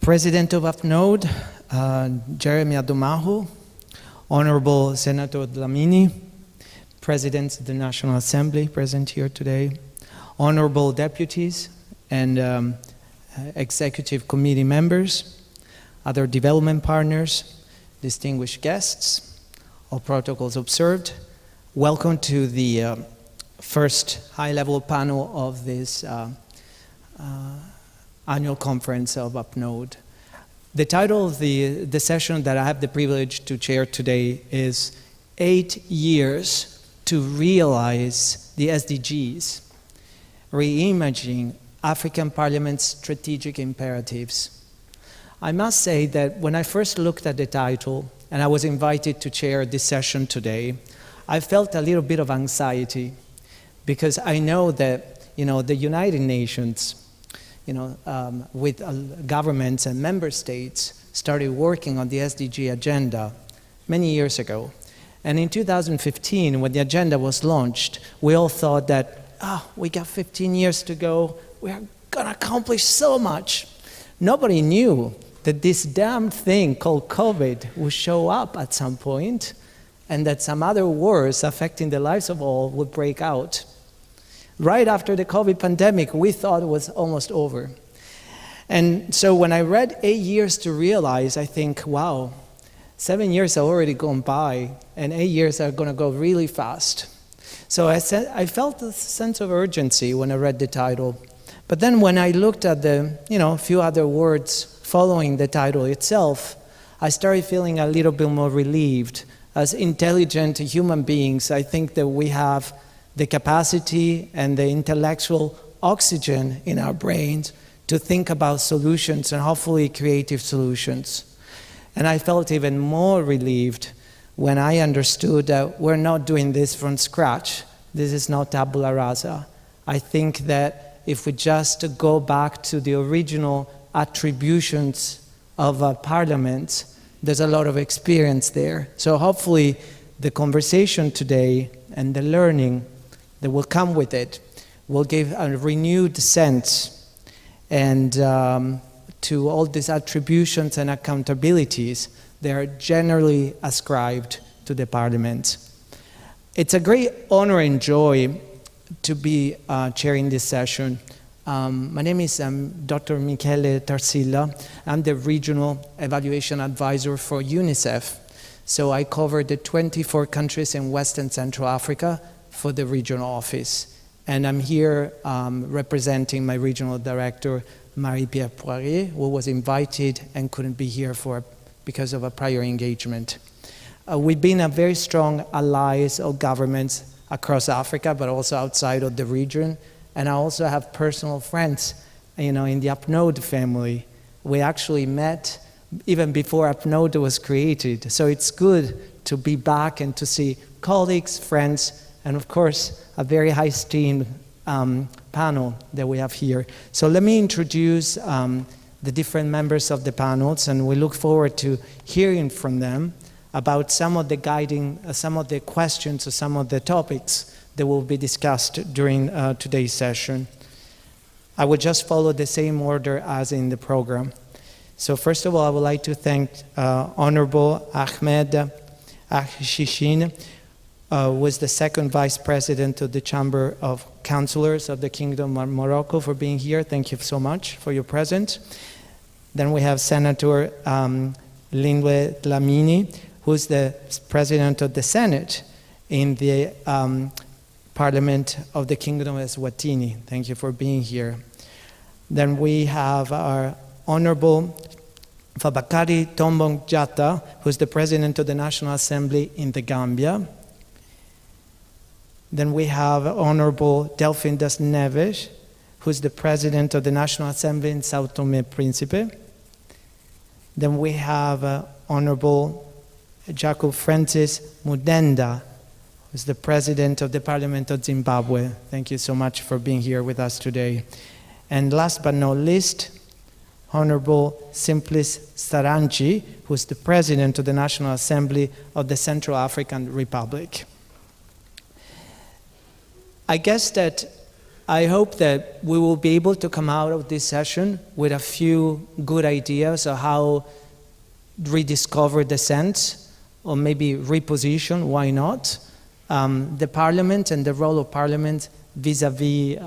President of APNODE, Jeremy Adomahu, Honorable Senator Dlamini, President of the National Assembly present here today, Honorable Deputies and Executive Committee members, other development partners, distinguished guests, all protocols observed. Welcome to the first high-level panel of this annual conference of APNODE. The title of the session that I have the privilege to chair today is 8 Years to Realize the SDGs, Reimagining African Parliament's Strategic Imperatives. I must say that when I first looked at the title and I was invited to chair this session today, I felt a little bit of anxiety because I know that, the United Nations, with governments and member states started working on the SDG agenda many years ago. And in 2015, when the agenda was launched, we all thought that, we got 15 years to go, we're gonna accomplish so much. Nobody knew that this damn thing called COVID would show up at some point and that some other wars affecting the lives of all would break out. Right after the COVID pandemic, we thought it was almost over. And so when I read 8 years to realize, I think, wow, 7 years have already gone by, and 8 years are gonna go really fast. So I felt a sense of urgency when I read the title. But then when I looked at the, few other words following the title itself, I started feeling a little bit more relieved. As intelligent human beings, I think that we have the capacity and the intellectual oxygen in our brains to think about solutions and hopefully creative solutions. And I felt even more relieved when I understood that we're not doing this from scratch. This is not tabula rasa. I think that if we just go back to the original attributions of Parliament, there's a lot of experience there. So hopefully the conversation today and the learning that will come with it will give a renewed sense and to all these attributions and accountabilities that are generally ascribed to the Parliament. It's a great honor and joy to be chairing this session. My name is Dr. Michele Tarsilla. I'm the Regional Evaluation Advisor for UNICEF. So I cover the 24 countries in West and Central Africa for the regional office. And I'm here representing my regional director, Marie-Pierre Poirier, who was invited and couldn't be here because of a prior engagement. We've been a very strong allies of governments across Africa, but also outside of the region. And I also have personal friends, in the APNODE family. We actually met even before APNODE was created. So it's good to be back and to see colleagues, friends, and of course, a very high-esteemed panel that we have here. So let me introduce the different members of the panels, and we look forward to hearing from them about some of the some of the questions or some of the topics that will be discussed during today's session. I will just follow the same order as in the program. So first of all, I would like to thank Honorable Ahmed Akshishin, was the second Vice President of the Chamber of Councillors of the Kingdom of Morocco, for being here. Thank you so much for your presence. Then we have Senator Linwe Dlamini, who's the President of the Senate in the Parliament of the Kingdom of Eswatini. Thank you for being here. Then we have our Honorable Fabakary Tombong Jatta, who's the President of the National Assembly in the Gambia. Then we have Honorable Delphine Das Neves, who's the President of the National Assembly in Sao Tome and Principe. Then we have Honorable Jacob Francis Mudenda, who's the President of the Parliament of Zimbabwe. Thank you so much for being here with us today. And last but not least, Honorable Simplice Sarangi, who's the President of the National Assembly of the Central African Republic. I guess that I hope that we will be able to come out of this session with a few good ideas of how rediscover the sense, or maybe reposition, why not, the Parliament and the role of Parliament vis-a-vis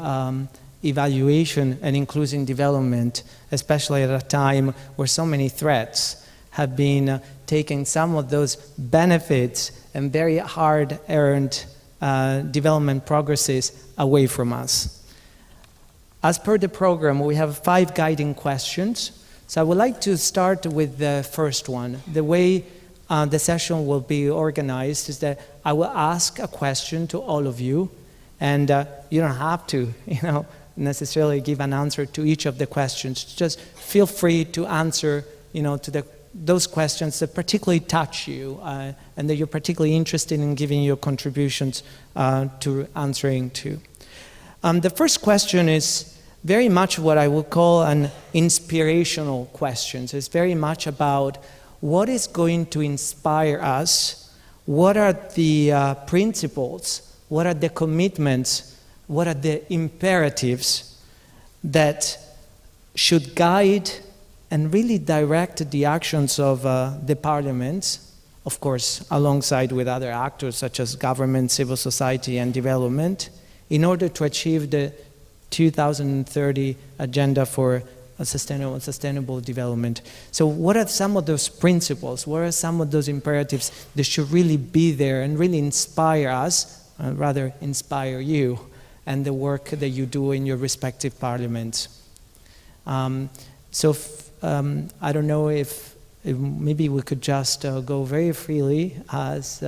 evaluation and inclusive development, especially at a time where so many threats have been taking some of those benefits and very hard-earned development progresses away from us. As per the program, we have 5 guiding questions. So I would like to start with the first one. The way the session will be organized is that I will ask a question to all of you, and you don't have to, necessarily give an answer to each of the questions. Just feel free to answer, to those questions that particularly touch you and that you're particularly interested in giving your contributions to answering to. The first question is very much what I would call an inspirational question. It's very much about what is going to inspire us, what are the principles, what are the commitments, what are the imperatives that should guide and really direct the actions of the Parliament, of course, alongside with other actors such as government, civil society, and development, in order to achieve the 2030 Agenda for a sustainable development. So what are some of those principles? What are some of those imperatives that should really be there and really inspire us, rather inspire you, and the work that you do in your respective parliaments? I don't know if maybe we could just go very freely, as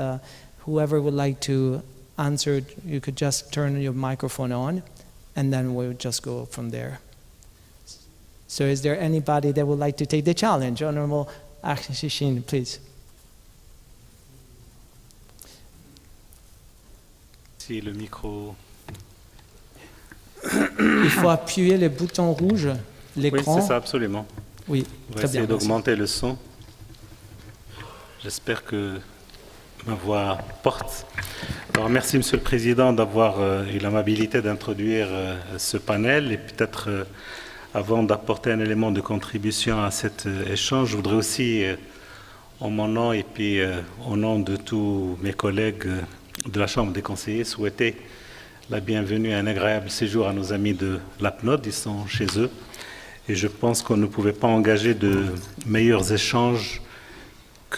whoever would like to answer, you could just turn your microphone on, and then we'll just go from there. So is there anybody that would like to take the challenge? Honorable Shishin, please. Si le micro. Il faut appuyer le bouton rouge, l'écran. Oui, c'est ça, absolument. Oui, on va essayer d'augmenter le son. J'espère que ma voix porte. Alors, merci, Monsieur le Président, d'avoir eu l'amabilité d'introduire ce panel. Et peut-être, avant d'apporter un élément de contribution à cet échange, je voudrais aussi, en mon nom et puis au nom de tous mes collègues de la Chambre des conseillers, souhaiter la bienvenue et un agréable séjour à nos amis de l'APNODE. Ils sont chez eux. Et je pense qu'on ne pouvait pas engager de meilleurs échanges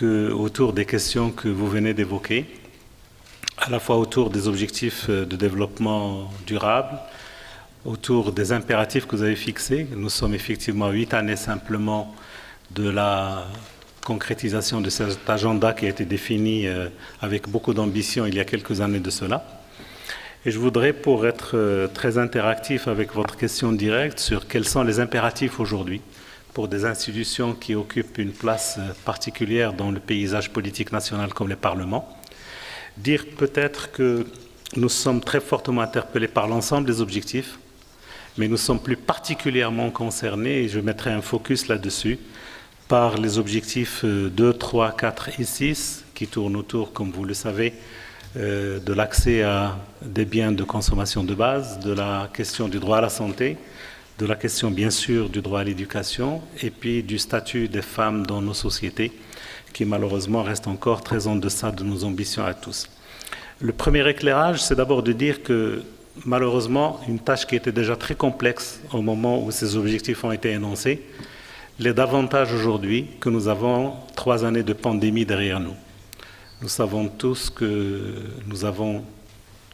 autour des questions que vous venez d'évoquer, à la fois autour des objectifs de développement durable, autour des impératifs que vous avez fixés. Nous sommes effectivement à 8 années simplement de la concrétisation de cet agenda qui a été défini avec beaucoup d'ambition il y a quelques années de cela. Et je voudrais, pour être très interactif avec votre question directe sur quels sont les impératifs aujourd'hui pour des institutions qui occupent une place particulière dans le paysage politique national comme les parlements, dire peut-être que nous sommes très fortement interpellés par l'ensemble des objectifs, mais nous sommes plus particulièrement concernés, et je mettrai un focus là-dessus, par les objectifs 2, 3, 4 et 6, qui tournent autour, comme vous le savez, de l'accès à des biens de consommation de base, de la question du droit à la santé, de la question bien sûr du droit à l'éducation et puis du statut des femmes dans nos sociétés qui malheureusement reste encore très en deçà de nos ambitions à tous. Le premier éclairage, c'est d'abord de dire que malheureusement une tâche qui était déjà très complexe au moment où ces objectifs ont été énoncés l'est davantage aujourd'hui que nous avons 3 années de pandémie derrière nous. Nous savons tous que nous avons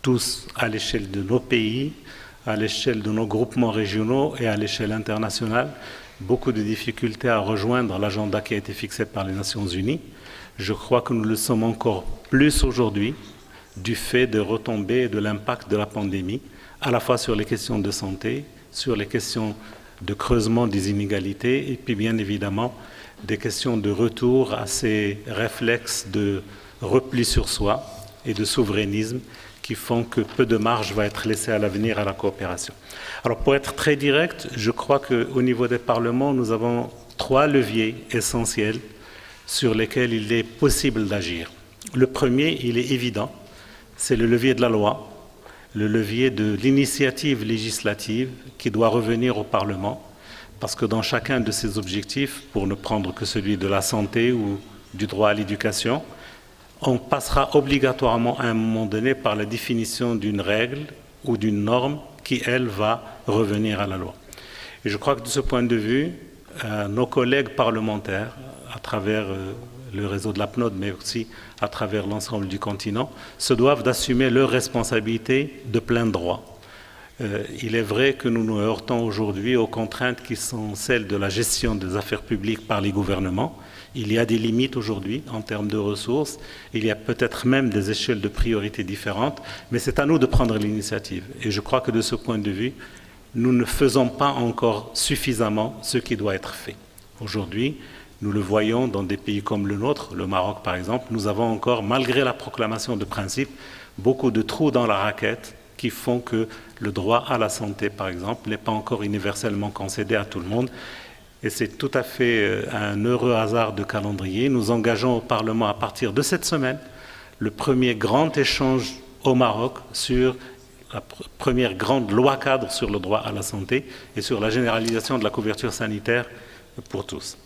tous à l'échelle de nos pays, à l'échelle de nos groupements régionaux et à l'échelle internationale, beaucoup de difficultés à rejoindre l'agenda qui a été fixé par les Nations Unies. Je crois que nous le sommes encore plus aujourd'hui du fait des retombées et de l'impact de la pandémie, à la fois sur les questions de santé, sur les questions de creusement des inégalités et puis bien évidemment des questions de retour à ces réflexes de repli sur soi et de souverainisme qui font que peu de marge va être laissée à l'avenir à la coopération. Alors pour être très direct, je crois qu'au niveau des parlements, nous avons 3 leviers essentiels sur lesquels il est possible d'agir. Le premier, il est évident, c'est le levier de la loi, le levier de l'initiative législative qui doit revenir au Parlement, parce que dans chacun de ces objectifs, pour ne prendre que celui de la santé ou du droit à l'éducation, on passera obligatoirement à un moment donné par la définition d'une règle ou d'une norme qui, elle, va revenir à la loi. Et je crois que de ce point de vue, nos collègues parlementaires, à travers le réseau de l'APNODE, mais aussi à travers l'ensemble du continent, se doivent d'assumer leurs responsabilités de plein droit. Il est vrai que nous nous heurtons aujourd'hui aux contraintes qui sont celles de la gestion des affaires publiques par les gouvernements. Il y a des limites aujourd'hui en termes de ressources, il y a peut-être même des échelles de priorité différentes, mais c'est à nous de prendre l'initiative. Et je crois que de ce point de vue, nous ne faisons pas encore suffisamment ce qui doit être fait. Aujourd'hui, nous le voyons dans des pays comme le nôtre, le Maroc par exemple, nous avons encore, malgré la proclamation de principe, beaucoup de trous dans la raquette qui font que le droit à la santé, par exemple, n'est pas encore universellement concédé à tout le monde. Et c'est tout à fait un heureux hasard de calendrier. Nous engageons au Parlement à partir de cette semaine le premier grand échange au Maroc sur la première grande loi cadre sur le droit à la santé et sur la généralisation de la couverture sanitaire pour tous.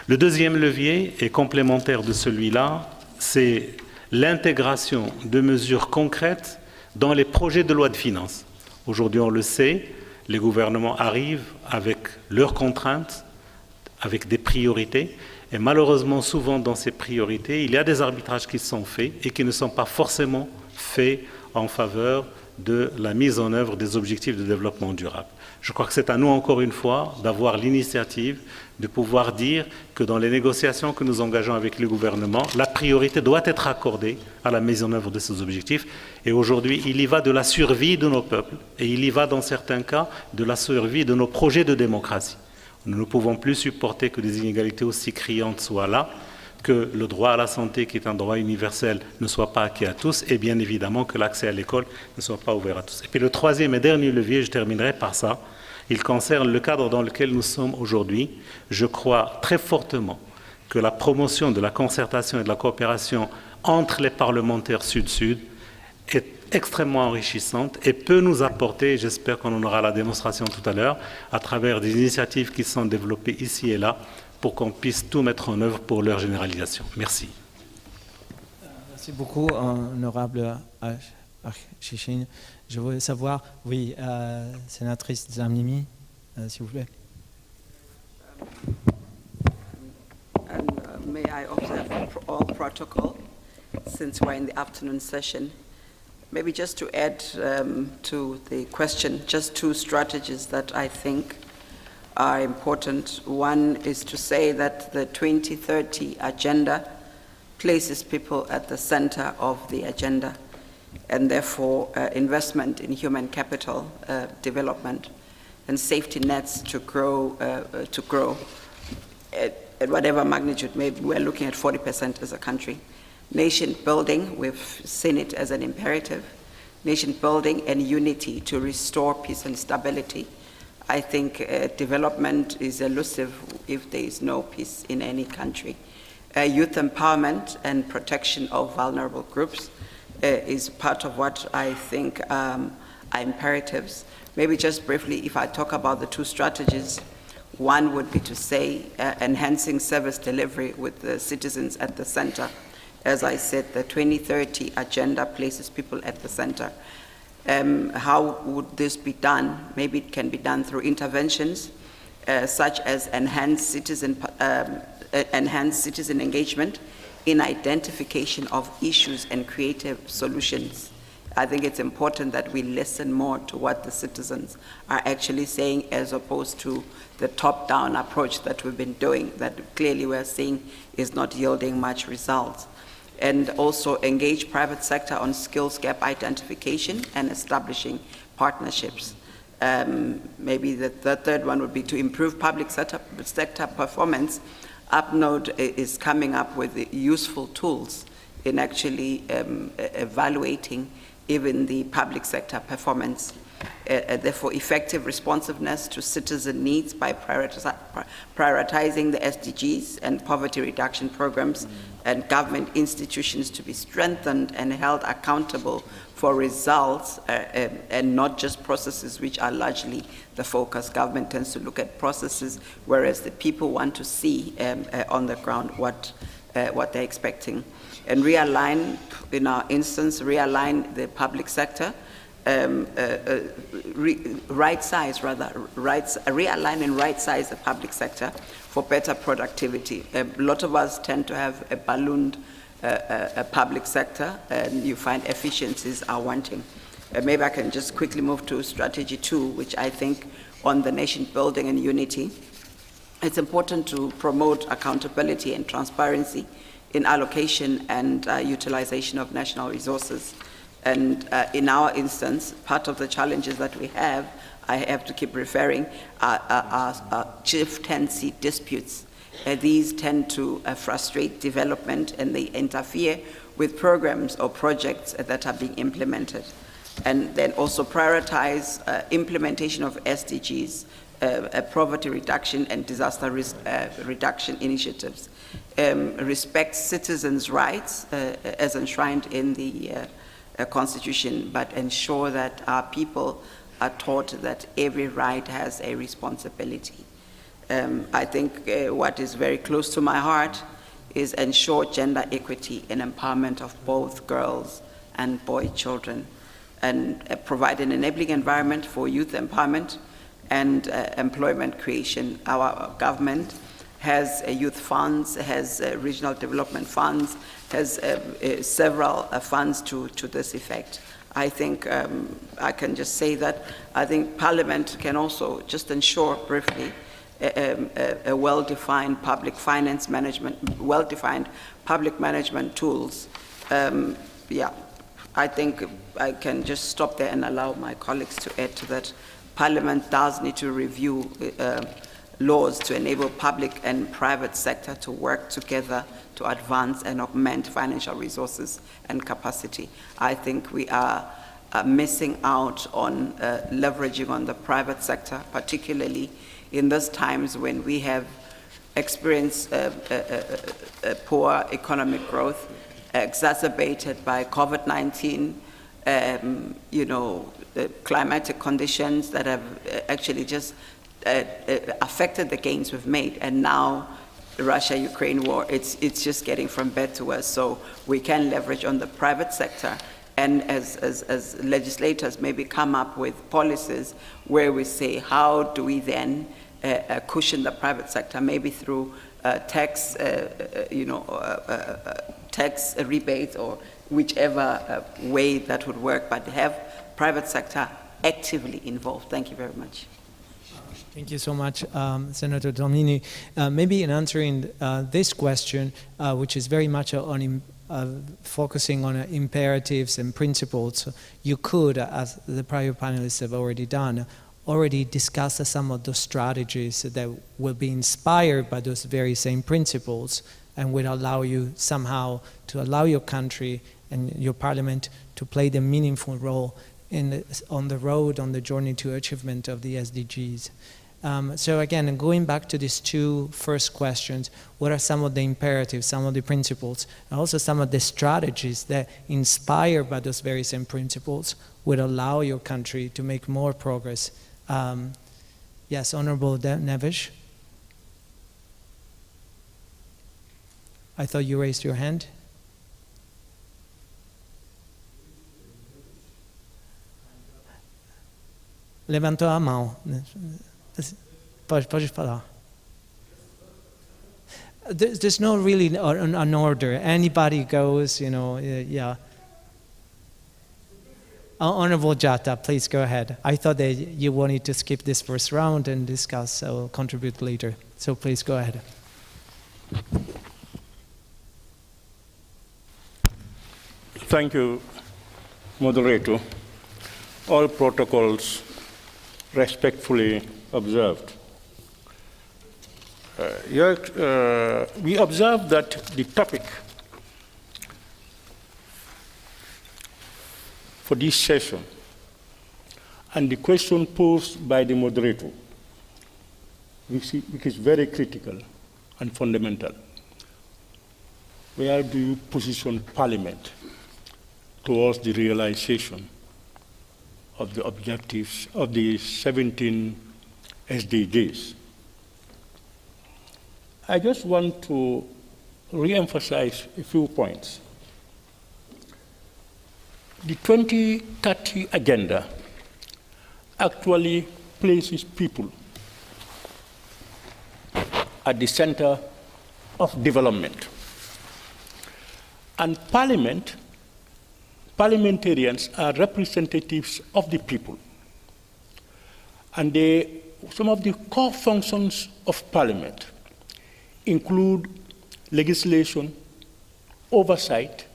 Le deuxième levier est complémentaire de celui-là, c'est l'intégration de mesures concrètes dans les projets de loi de finances. Aujourd'hui, on le sait, les gouvernements arrivent avec leurs contraintes, avec des priorités, et malheureusement, souvent dans ces priorités, il y a des arbitrages qui sont faits et qui ne sont pas forcément faits en faveur de la mise en œuvre des objectifs de développement durable. Je crois que c'est à nous, encore une fois, d'avoir l'initiative de pouvoir dire que dans les négociations que nous engageons avec le gouvernement, la priorité doit être accordée à la mise en œuvre de ces objectifs. Et aujourd'hui, il y va de la survie de nos peuples et il y va, dans certains cas, de la survie de nos projets de démocratie. Nous ne pouvons plus supporter que des inégalités aussi criantes soient là, que le droit à la santé, qui est un droit universel, ne soit pas acquis à tous, et bien évidemment que l'accès à l'école ne soit pas ouvert à tous. Et puis le troisième et dernier levier, je terminerai par ça, il concerne le cadre dans lequel nous sommes aujourd'hui. Je crois très fortement que la promotion de la concertation et de la coopération entre les parlementaires sud-sud est extrêmement enrichissante et peut nous apporter, j'espère qu'on en aura la démonstration tout à l'heure, à travers des initiatives qui sont développées ici et là, pour qu'on puisse tout mettre en œuvre pour leur généralisation. Merci. Merci beaucoup, honorable Chichine. Je voulais savoir, oui, sénatrice Zamnimi, s'il vous plaît. And may I observe all protocol, since we're in the afternoon session. Maybe just to add to the question, just two strategies that I think are important. One is to say that the 2030 agenda places people at the center of the agenda, and therefore investment in human capital development and safety nets to grow at whatever magnitude. Maybe we're looking at 40% as a country. Nation building, we've seen it as an imperative. Nation building and unity to restore peace and stability. I think development is elusive if there is no peace in any country. Youth empowerment and protection of vulnerable groups is part of what I think are imperatives. Maybe just briefly, if I talk about the two strategies, one would be to say enhancing service delivery with the citizens at the center. As I said, the 2030 agenda places people at the center. How would this be done? Maybe it can be done through interventions such as enhanced citizen engagement in identification of issues and creative solutions. I think it's important that we listen more to what the citizens are actually saying as opposed to the top-down approach that we've been doing that clearly we're seeing is not yielding much results. And also engage private sector on skills gap identification and establishing partnerships. Maybe the third one would be to improve public sector performance. APNODE is coming up with useful tools in actually evaluating even the public sector performance. Therefore, effective responsiveness to citizen needs by prioritizing the SDGs and poverty reduction programs, and government institutions to be strengthened and held accountable for results and not just processes, which are largely the focus. Government tends to look at processes, whereas the people want to see on the ground what they're expecting. And realign, in our instance, realign the public sector, realign and right-size the public sector for better productivity. A lot of us tend to have a ballooned public sector, and you find efficiencies are wanting. Maybe I can just quickly move to strategy 2, which I think on the nation building and unity. It's important to promote accountability and transparency in allocation and utilization of national resources. And in our instance, part of the challenges that we have, I have to keep referring, are chieftaincy disputes. These tend to frustrate development, and they interfere with programs or projects that are being implemented. And then also prioritize implementation of SDGs, poverty reduction and disaster risk reduction initiatives. Respect citizens' rights as enshrined in the Constitution, but ensure that our people are taught that every right has a responsibility. I think what is very close to my heart is ensure gender equity and empowerment of both girls and boy children, and provide an enabling environment for youth empowerment and employment creation. Our government has youth funds, has regional development funds, has several funds to this effect. I think I can just say that I think Parliament can also just ensure briefly a well-defined public finance management, well-defined public management tools. Yeah, I think I can just stop there and allow my colleagues to add to that. Parliament does need to review laws to enable public and private sector to work together to advance and augment financial resources and capacity. I think we are missing out on leveraging on the private sector, particularly in those times when we have experienced poor economic growth exacerbated by COVID-19, the climatic conditions that have actually just affected the gains we've made, and now the Russia-Ukraine war, it's just getting from bad to worse. So we can leverage on the private sector, and as legislators maybe come up with policies where we say, how do we then cushion the private sector, maybe through tax, tax rebates or whichever way that would work, but have private sector actively involved. Thank you very much. Thank you so much, Senator Domini. Maybe in answering this question, which is very much on focusing on imperatives and principles, you could, as the prior panelists have already done, already discuss some of those strategies that will be inspired by those very same principles and will allow you somehow to allow your country and your parliament to play the meaningful role on the road, on the journey to achievement of the SDGs. So again, going back to these two first questions, what are some of the imperatives, some of the principles, and also some of the strategies that, inspired by those very same principles, would allow your country to make more progress? Yes, Honorable Neves. I thought you raised your hand. Levantou a mão. Pode falar. There's no really an order. Anybody goes, yeah. Honorable Jata, please go ahead. I thought that you wanted to skip this first round and discuss, so contribute later. So please go ahead. Thank you, moderator. All protocols respectfully observed. We observe that the topic for this session and the question posed by the moderator, which is very critical and fundamental. Where do you position Parliament towards the realization of the objectives of the 17 SDGs? I just want to re-emphasize a few points. The 2030 agenda actually places people at the center of development. And parliamentarians are representatives of the people. And some of the core functions of Parliament include legislation, oversight,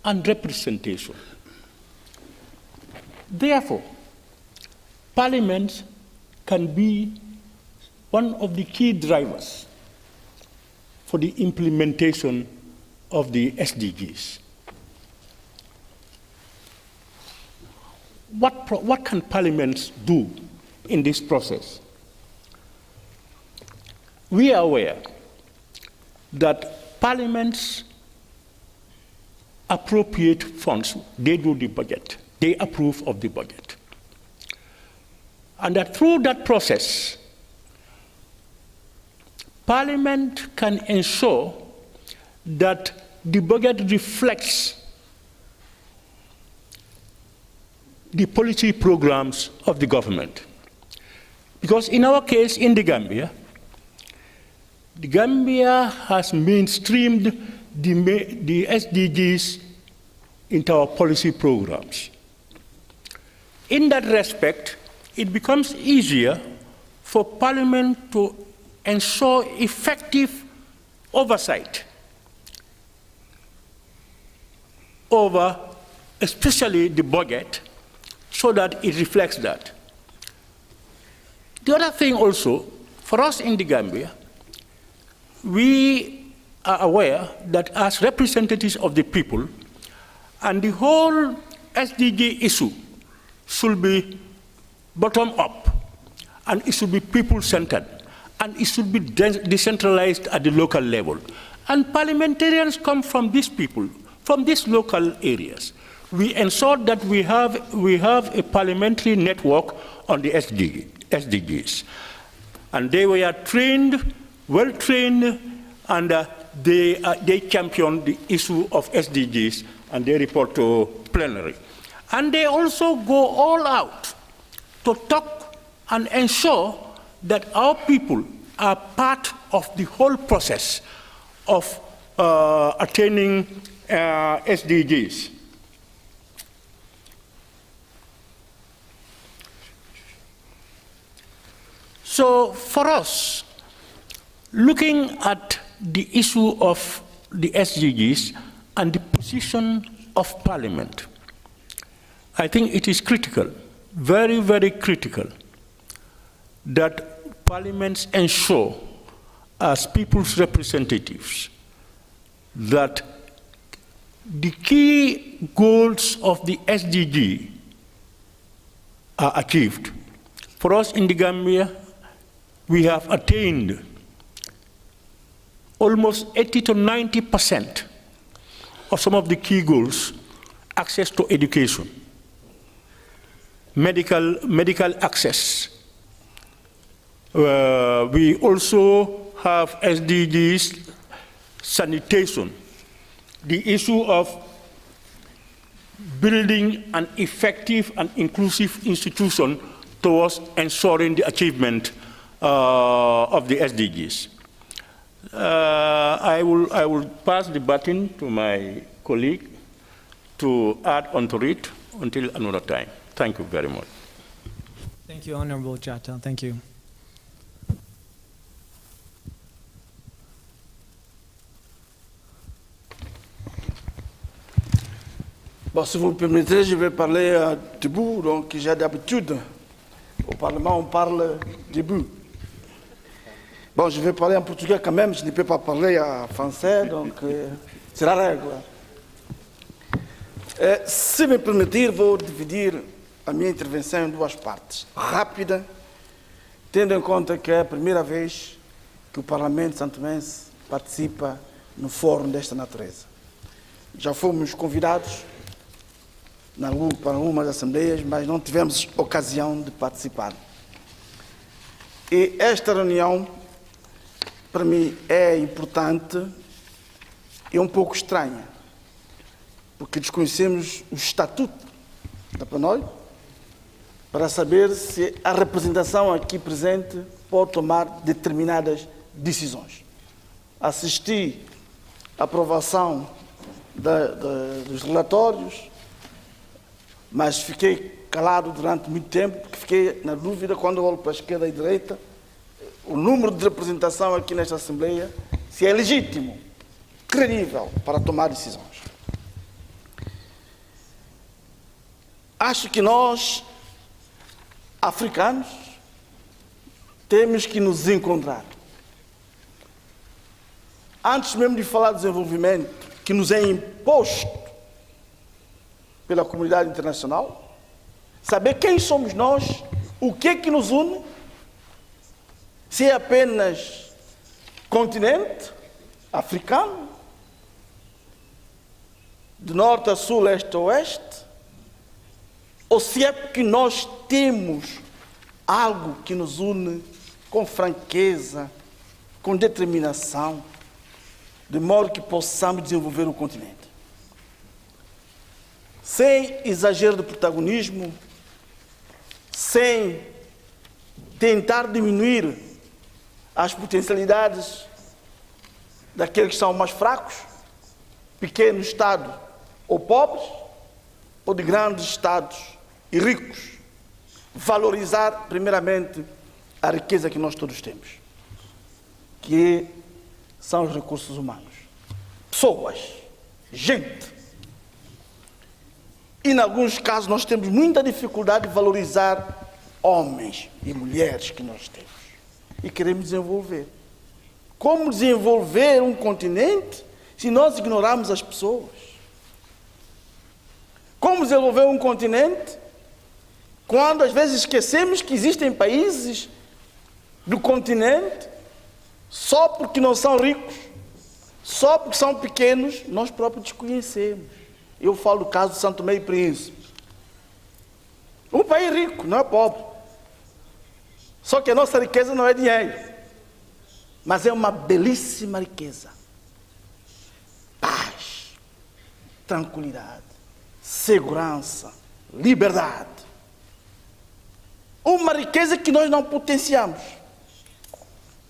and representation. Therefore, Parliament can be one of the key drivers for the implementation of the SDGs. What can parliaments do in this process? We are aware that parliaments appropriate funds. They do the budget. They approve of the budget. And that through that process, Parliament can ensure that the budget reflects the policy programs of the government. Because in our case, in the Gambia has mainstreamed the SDGs into our policy programs. In that respect, it becomes easier for Parliament to ensure effective oversight over especially the budget, so that it reflects that. The other thing also, for us in the Gambia, we are aware that as representatives of the people, and the whole SDG issue should be bottom up, and it should be people-centered, and it should be decentralized at the local level. And parliamentarians come from these people, from these local areas. We ensure that we have a parliamentary network on the SDGs. And they were trained, well-trained, and they champion the issue of SDGs, and they report to plenary. And they also go all out to talk and ensure that our people are part of the whole process of attaining SDGs. So for us, looking at the issue of the SDGs and the position of Parliament, I think it is critical, very, very critical, that parliaments ensure, as people's representatives, that the key goals of the SDG are achieved. For us in the Gambia, we have attained almost 80 to 90% of some of the key goals: access to education, medical access. We also have SDGs, sanitation, the issue of building an effective and inclusive institution towards ensuring the achievement of the SDGs. I will pass the baton to my colleague to add onto it until another time. Thank you very much. Thank you, Honorable Jatta. Thank you. Bon, si vous le permettez, je vais parler debout. Donc, j'ai d'habitude, au Parlement, on parle debout. Bon, je vais parler en portugais quand même, je ne peux pas parler en français, donc c'est la règle. Se me permitir, vou dividir a minha intervenção em duas partes. Rápida, tendo em conta que é a primeira vez que o Parlamento santomense participa no fórum desta natureza. Já fomos convidados para algumas assembleias, mas não tivemos ocasião de participar. E esta reunião, para mim, é importante e um pouco estranha, porque desconhecemos o estatuto da APNODE para saber se a representação aqui presente pode tomar determinadas decisões. Assisti à aprovação dos relatórios, mas fiquei calado durante muito tempo, porque fiquei na dúvida, quando eu olho para a esquerda e a direita, o número de representação aqui nesta Assembleia, se é legítimo, credível, para tomar decisões. Acho que nós, africanos, temos que nos encontrar. Antes mesmo de falar do desenvolvimento que nos é imposto pela comunidade internacional, saber quem somos nós, o que é que nos une, se é apenas continente africano, de norte a sul, este a oeste, ou se é porque nós temos algo que nos une com franqueza, com determinação, de modo que possamos desenvolver o continente. Sem exagero de protagonismo, sem tentar diminuir as potencialidades daqueles que são mais fracos, pequeno Estado ou pobres, ou de grandes Estados e ricos. Valorizar, primeiramente, a riqueza que nós todos temos, que são os recursos humanos. Pessoas, gente. E, em alguns casos, nós temos muita dificuldade de valorizar homens e mulheres que nós temos. E queremos desenvolver. Como desenvolver um continente se nós ignorarmos as pessoas? Como desenvolver um continente quando às vezes esquecemos que existem países do continente só porque não são ricos, só porque são pequenos, nós próprios desconhecemos. Eu falo do caso de São Tomé e Príncipe. Um país rico, não é pobre. Só que a nossa riqueza não é dinheiro, mas é uma belíssima riqueza. Paz, tranquilidade, segurança, liberdade. Uma riqueza que nós não potenciamos.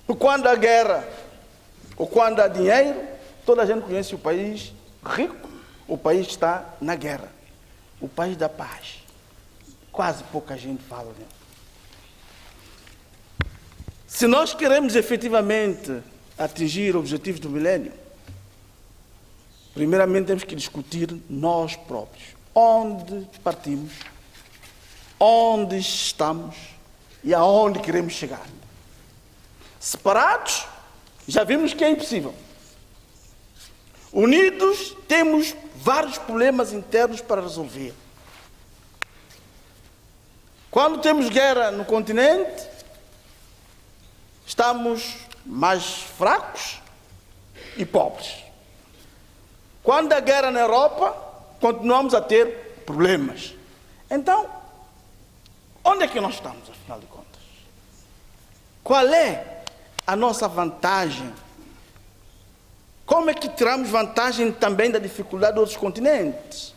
Porque quando há guerra, ou quando há dinheiro, toda a gente conhece o país rico, o país está na guerra. O país da paz. Quase pouca gente fala, né? Se nós queremos efetivamente atingir objetivos do milênio, primeiramente temos que discutir nós próprios. Onde partimos, onde estamos e aonde queremos chegar. Separados, já vimos que é impossível. Unidos, temos vários problemas internos para resolver. Quando temos guerra no continente, estamos mais fracos e pobres. Quando há guerra na Europa, continuamos a ter problemas. Então, onde é que nós estamos, afinal de contas? Qual é a nossa vantagem? Como é que tiramos vantagem também da dificuldade de outros continentes?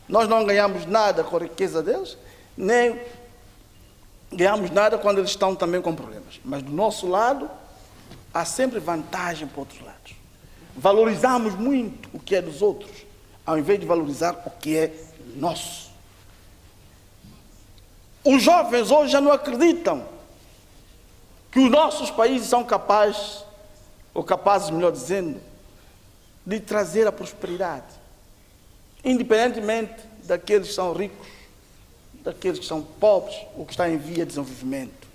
Nós não ganhamos nada com a riqueza deles, nem ganhamos nada quando eles estão também com problemas. Mas do nosso lado, há sempre vantagem para outros lados. Valorizamos muito o que é dos outros, ao invés de valorizar o que é nosso. Os jovens hoje já não acreditam que os nossos países são capazes, ou capazes, melhor dizendo, de trazer a prosperidade, independentemente daqueles que são ricos, daqueles que são pobres, ou que estão em via de desenvolvimento,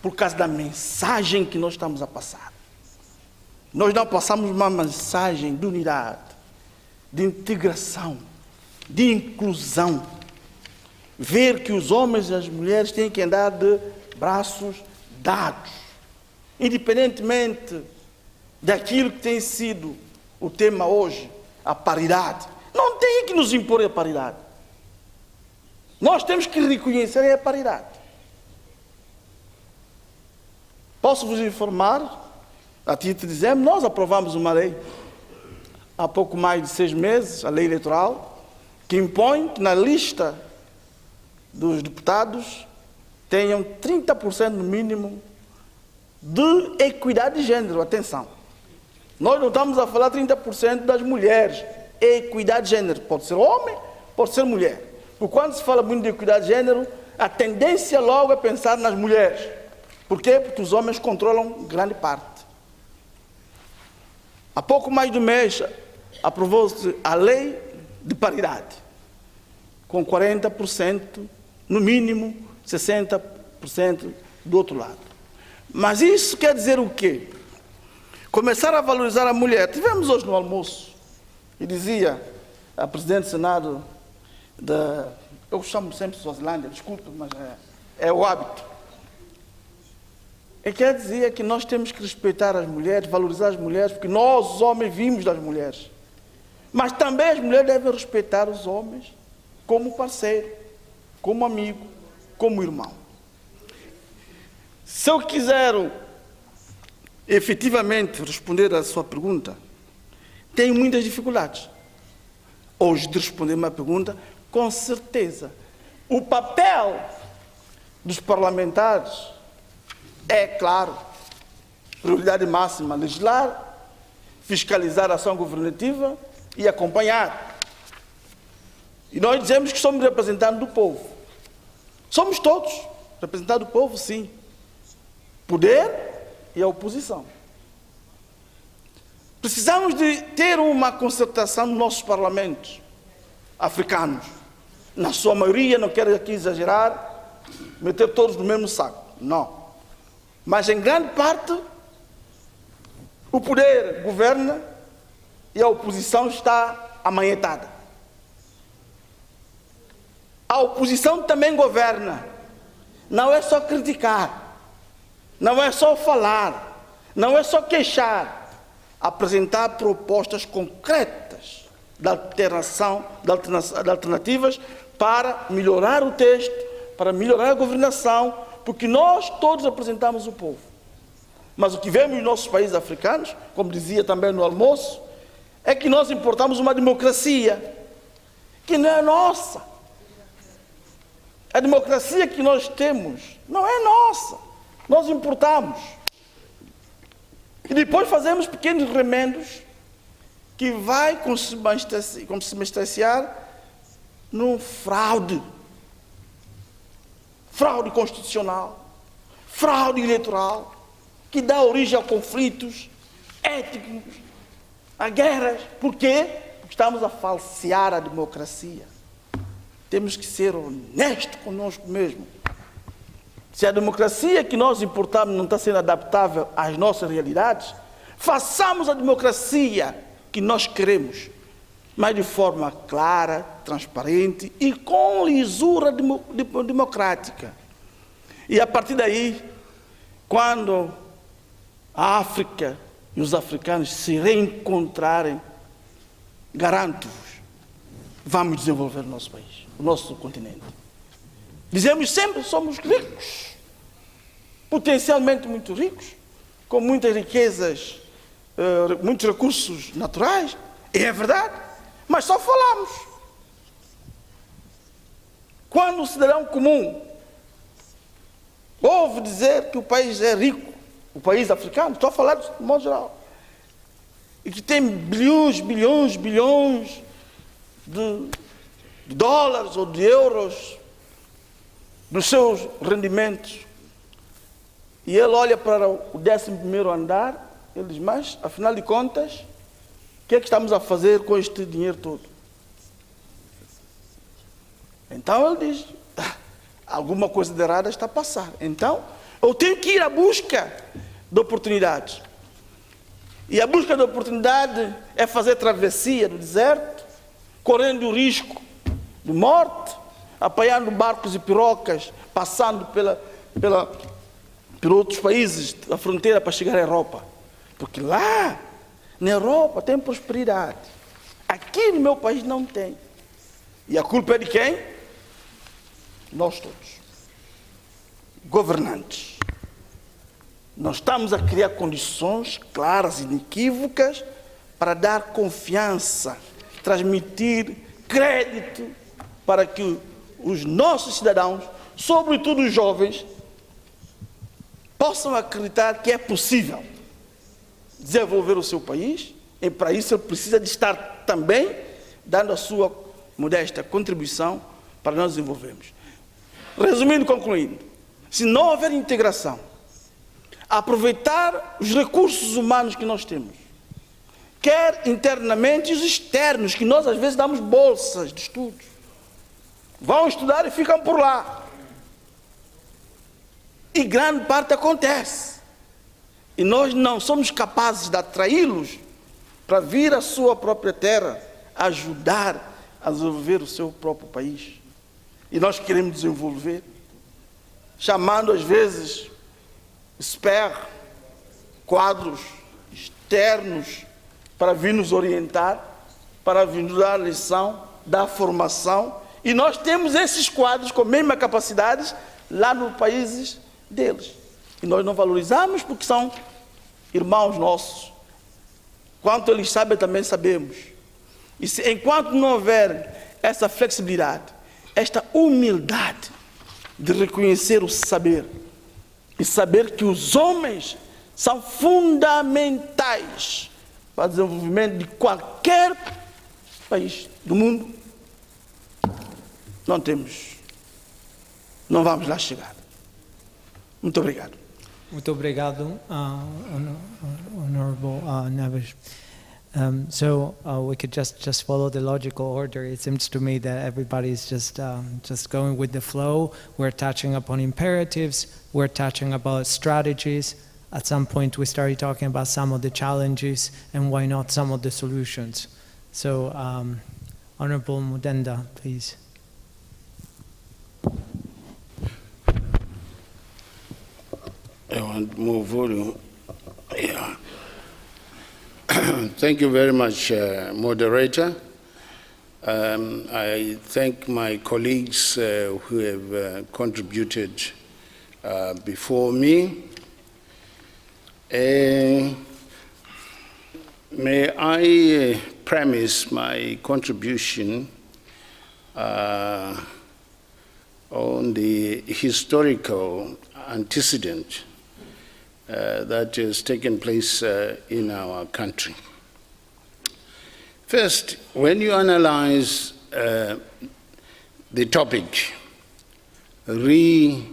por causa da mensagem que nós estamos a passar. Nós não passamos uma mensagem de unidade, de integração, de inclusão. ver que os homens e as mulheres têm que andar de braços dados, independentemente daquilo que tem sido o tema hoje, a paridade. Não tem que nos impor a paridade. Nós temos que reconhecer a paridade. Posso vos informar, a título de exemplo, nós aprovamos uma lei há pouco mais de 6 meses, a lei eleitoral, que impõe que na lista dos deputados tenham 30% no mínimo de equidade de gênero. Atenção, nós não estamos a falar 30% das mulheres, equidade de gênero, pode ser homem, pode ser mulher. Porque quando se fala muito de equidade de gênero, a tendência logo é pensar nas mulheres. Por quê? Porque os homens controlam grande parte. Há pouco mais de um mês, aprovou-se a lei de paridade, com 40%, no mínimo 60% do outro lado. Mas isso quer dizer o quê? Começar a valorizar a mulher. Tivemos hoje no almoço, e dizia a Presidente do Senado, eu chamo sempre Suazilândia, desculpe, mas é o hábito. E quer dizer que nós temos que respeitar as mulheres, valorizar as mulheres, porque nós, os homens, vimos das mulheres. Mas também as mulheres devem respeitar os homens como parceiro, como amigo, como irmão. Se eu quiser efetivamente responder à sua pergunta, tenho muitas dificuldades hoje de responder uma pergunta com certeza. O papel dos parlamentares é, claro, prioridade máxima, legislar, fiscalizar a ação governativa e acompanhar. E nós dizemos que somos representantes do povo. Somos todos representantes do povo, sim. Poder e a oposição. Precisamos de ter uma concertação nos nossos parlamentos africanos. Na sua maioria, não quero aqui exagerar, meter todos no mesmo saco. Não. Mas em grande parte, o poder governa e a oposição está amanhetada. A oposição também governa. Não é só criticar, não é só falar, não é só queixar. Apresentar propostas concretas de alternativas para melhorar o texto, para melhorar a governação, porque nós todos representamos o povo. Mas o que vemos nos nossos países africanos, como dizia também no almoço, é que nós importamos uma democracia que não é nossa. A democracia que nós temos não é nossa, nós importamos. E depois fazemos pequenos remendos que vai consubstanciar num fraude. Fraude constitucional, fraude eleitoral, que dá origem a conflitos étnicos, a guerras. Por quê? Porque estamos a falsear a democracia. Temos que ser honestos conosco mesmo. Se a democracia que nós importamos não está sendo adaptável às nossas realidades, façamos a democracia que nós queremos, mas de forma clara, transparente e com lisura democrática. E a partir daí, quando a África e os africanos se reencontrarem, garanto-vos, vamos desenvolver o nosso país, o nosso continente. Dizemos sempre que somos ricos, potencialmente muito ricos, com muitas riquezas, muitos recursos naturais, e é verdade, mas só falamos. Quando o cidadão comum ouve dizer que o país é rico, o país africano, estou a falar de modo geral, e que tem bilhões de dólares ou de euros nos seus rendimentos, e ele olha para o 11º andar, ele diz, mas, afinal de contas, o que é que estamos a fazer com este dinheiro todo? Então ele diz, alguma coisa de errada está a passar. Então, eu tenho que ir à busca de oportunidades. E a busca de oportunidade é fazer travessia do deserto, correndo o risco de morte, apanhando barcos e pirocas, passando por outros países da fronteira para chegar à Europa. Porque lá, na Europa, tem prosperidade. Aqui no meu país não tem. E a culpa é de quem? Nós todos. Governantes. Nós estamos a criar condições claras e inequívocas para dar confiança, transmitir crédito para que os nossos cidadãos, sobretudo os jovens, possam acreditar que é possível desenvolver o seu país, e para isso ele precisa de estar também dando a sua modesta contribuição para nós desenvolvermos. Resumindo e concluindo, se não houver integração, aproveitar os recursos humanos que nós temos, quer internamente e os externos, que nós às vezes damos bolsas de estudos, vão estudar e ficam por lá. E grande parte acontece. E nós não somos capazes de atraí-los para vir à sua própria terra, ajudar a desenvolver o seu próprio país. E nós queremos desenvolver, chamando às vezes quadros externos para vir nos orientar, para vir nos dar lição, dar formação. E nós temos esses quadros com a mesma capacidade lá nos países deles. E nós não valorizamos porque são irmãos nossos. Quanto eles sabem, também sabemos. E enquanto não houver essa flexibilidade, esta humildade de reconhecer o saber, e saber que os homens são fundamentais para o desenvolvimento de qualquer país do mundo, não vamos lá chegar. Muito obrigado. Muito obrigado, Honorable Neves. So we could just follow the logical order. It seems to me that everybody's just going with the flow. We're touching upon imperatives. We're touching about strategies. At some point, we started talking about some of the challenges and why not some of the solutions. So, Honorable Mudenda, please. I want more volume. Yeah. Thank you very much, moderator. I thank my colleagues who have contributed before me. May I premise my contribution on the historical antecedent that has taken place in our country. First, when you analyze the topic, re-imaging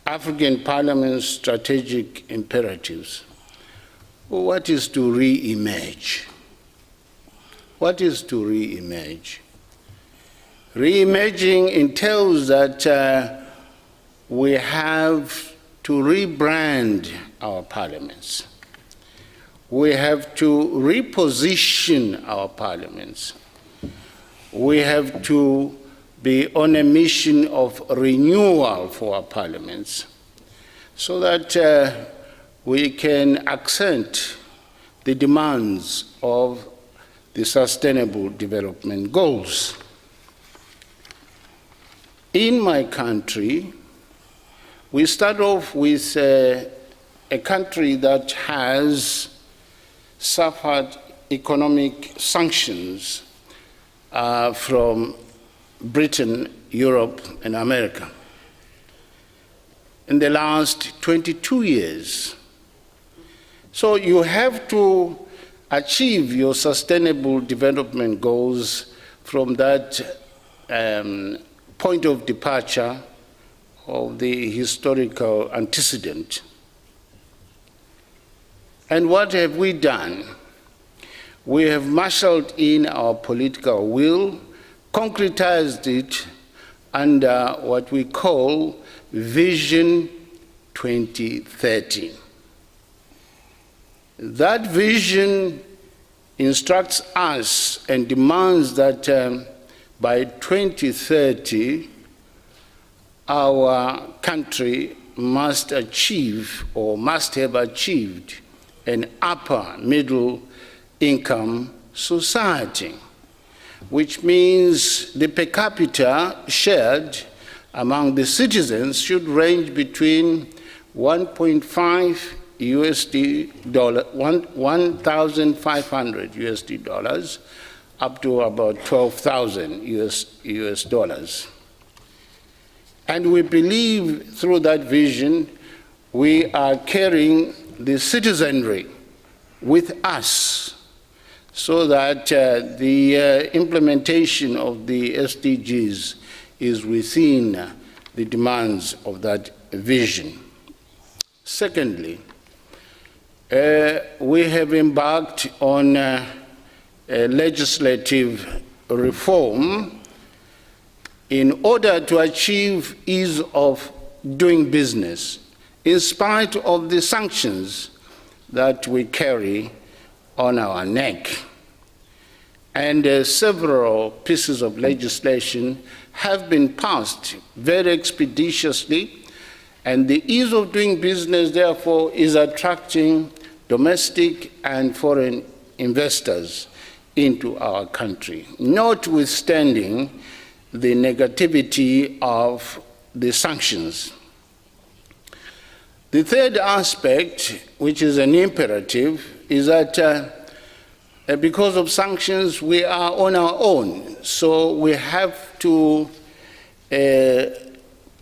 African Parliament's strategic imperatives, what is to re-image? What is to re-image? Reimaging entails that we have to rebrand our parliaments. We have to reposition our parliaments. We have to be on a mission of renewal for our parliaments so that we can accent the demands of the Sustainable Development Goals. In my country, we start off with a country that has suffered economic sanctions from Britain, Europe, and America. In the last 22 years. So you have to achieve your Sustainable Development Goals from that point of departure of the historical antecedent. And what have we done? We have marshaled in our political will, concretized it under what we call Vision 2030. That vision instructs us and demands that by 2030, our country must achieve or must have achieved an upper middle income society, which means the per capita shared among the citizens should range between 1.5 1,500 USD dollars up to about 12,000 US dollars. And we believe through that vision, we are carrying the citizenry with us so that the implementation of the SDGs is within the demands of that vision. Secondly, we have embarked on a legislative reform in order to achieve ease of doing business, in spite of the sanctions that we carry on our neck. And several pieces of legislation have been passed very expeditiously, and the ease of doing business, therefore, is attracting domestic and foreign investors into our country, notwithstanding the negativity of the sanctions. The third aspect, which is an imperative, is that because of sanctions, we are on our own. So we have to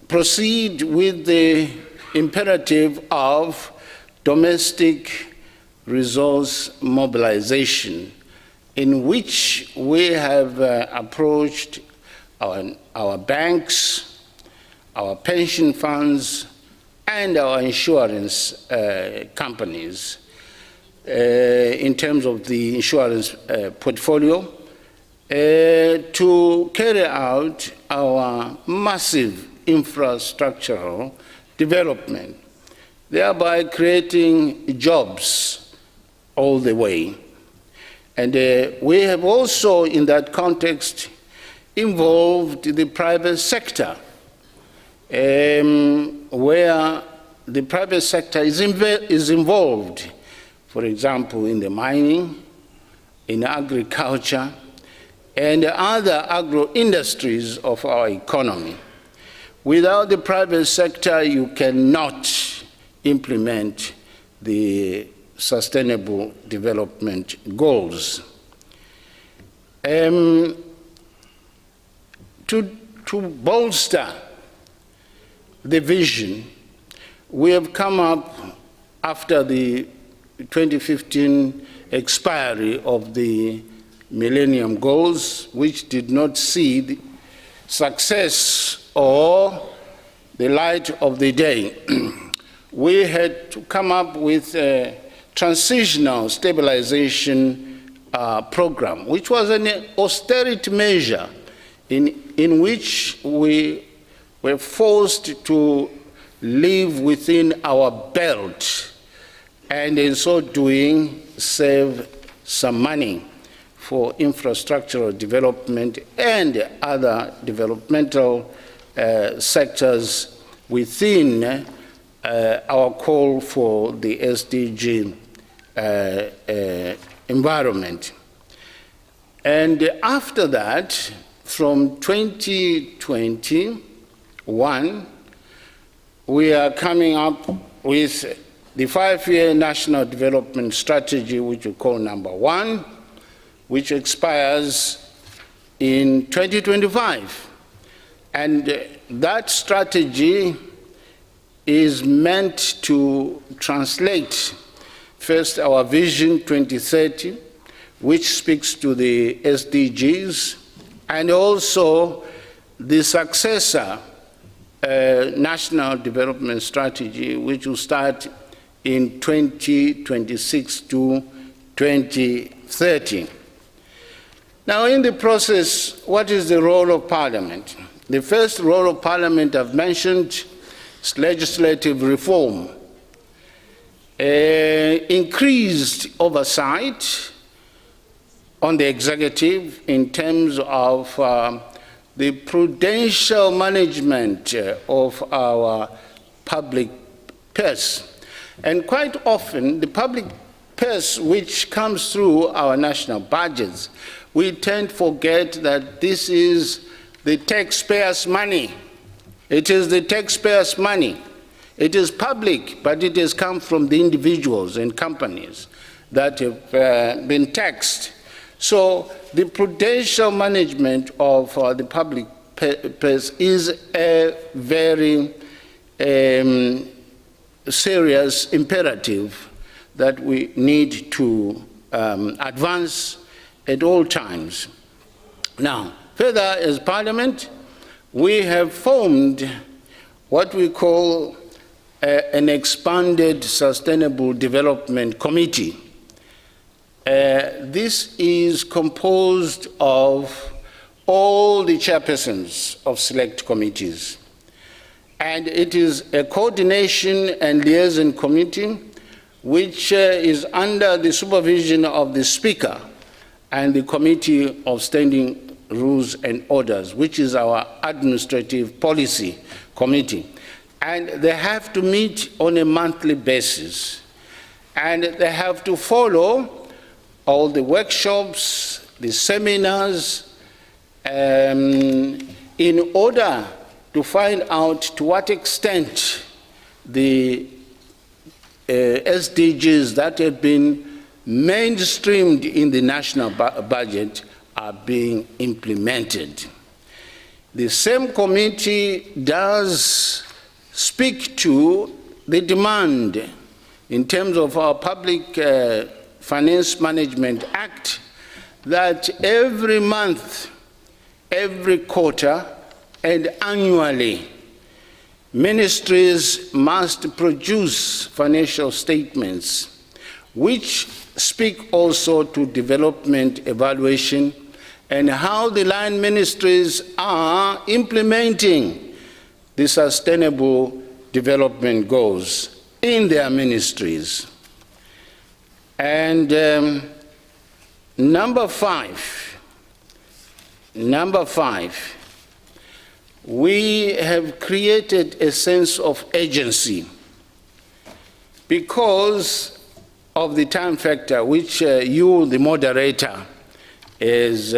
proceed with the imperative of domestic resource mobilization, in which we have approached our banks, our pension funds, and our insurance companies in terms of the insurance portfolio to carry out our massive infrastructural development, thereby creating jobs all the way. And we have also, in that context, involved the private sector, where the private sector is involved, for example, in the mining, in agriculture, and other agro-industries of our economy. Without the private sector, you cannot implement the Sustainable Development Goals. To bolster the vision, we have come up after the 2015 expiry of the Millennium Goals, which did not see the success or the light of the day. We had to come up with a transitional stabilization program, which was an austerity measure in which we were forced to live within our belt, and in so doing save some money for infrastructural development and other developmental sectors within our call for the SDG environment. And after that, from 2021, we are coming up with the 5-year National Development Strategy, which we call number 1, which expires in 2025. And that strategy is meant to translate first our Vision 2030, which speaks to the SDGs, and also the successor National Development Strategy, which will start in 2026 to 2030. Now, in the process, what is the role of Parliament? The first role of Parliament I've mentioned is legislative reform, increased oversight, on the executive in terms of the prudential management of our public purse. And quite often, the public purse which comes through our national budgets, we tend to forget that this is the taxpayers' money. It is the taxpayers' money. It is public, but it has come from the individuals and companies that have been taxed. So the prudential management of the public purse is a very serious imperative that we need to advance at all times. Now, further, as Parliament, we have formed what we call an expanded Sustainable Development Committee. This is composed of all the chairpersons of select committees. And it is a coordination and liaison committee which is under the supervision of the Speaker and the Committee of Standing Rules and Orders, which is our administrative policy committee. And they have to meet on a monthly basis. And they have to follow all the workshops, the seminars, in order to find out to what extent the SDGs that have been mainstreamed in the national budget are being implemented. The same committee does speak to the demand in terms of our Public Finance Management Act that every month, every quarter, and annually, ministries must produce financial statements which speak also to development evaluation and how the line ministries are implementing the sustainable development goals in their ministries. And number five, we have created a sense of agency because of the time factor, which you, the moderator, has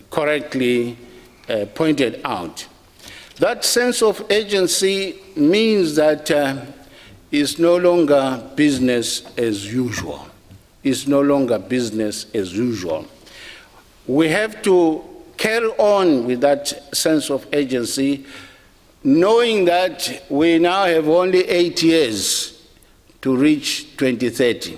correctly pointed out. That sense of agency means that it's no longer business as usual. It's no longer business as usual. We have to carry on with that sense of agency, knowing that we now have only 8 years to reach 2030.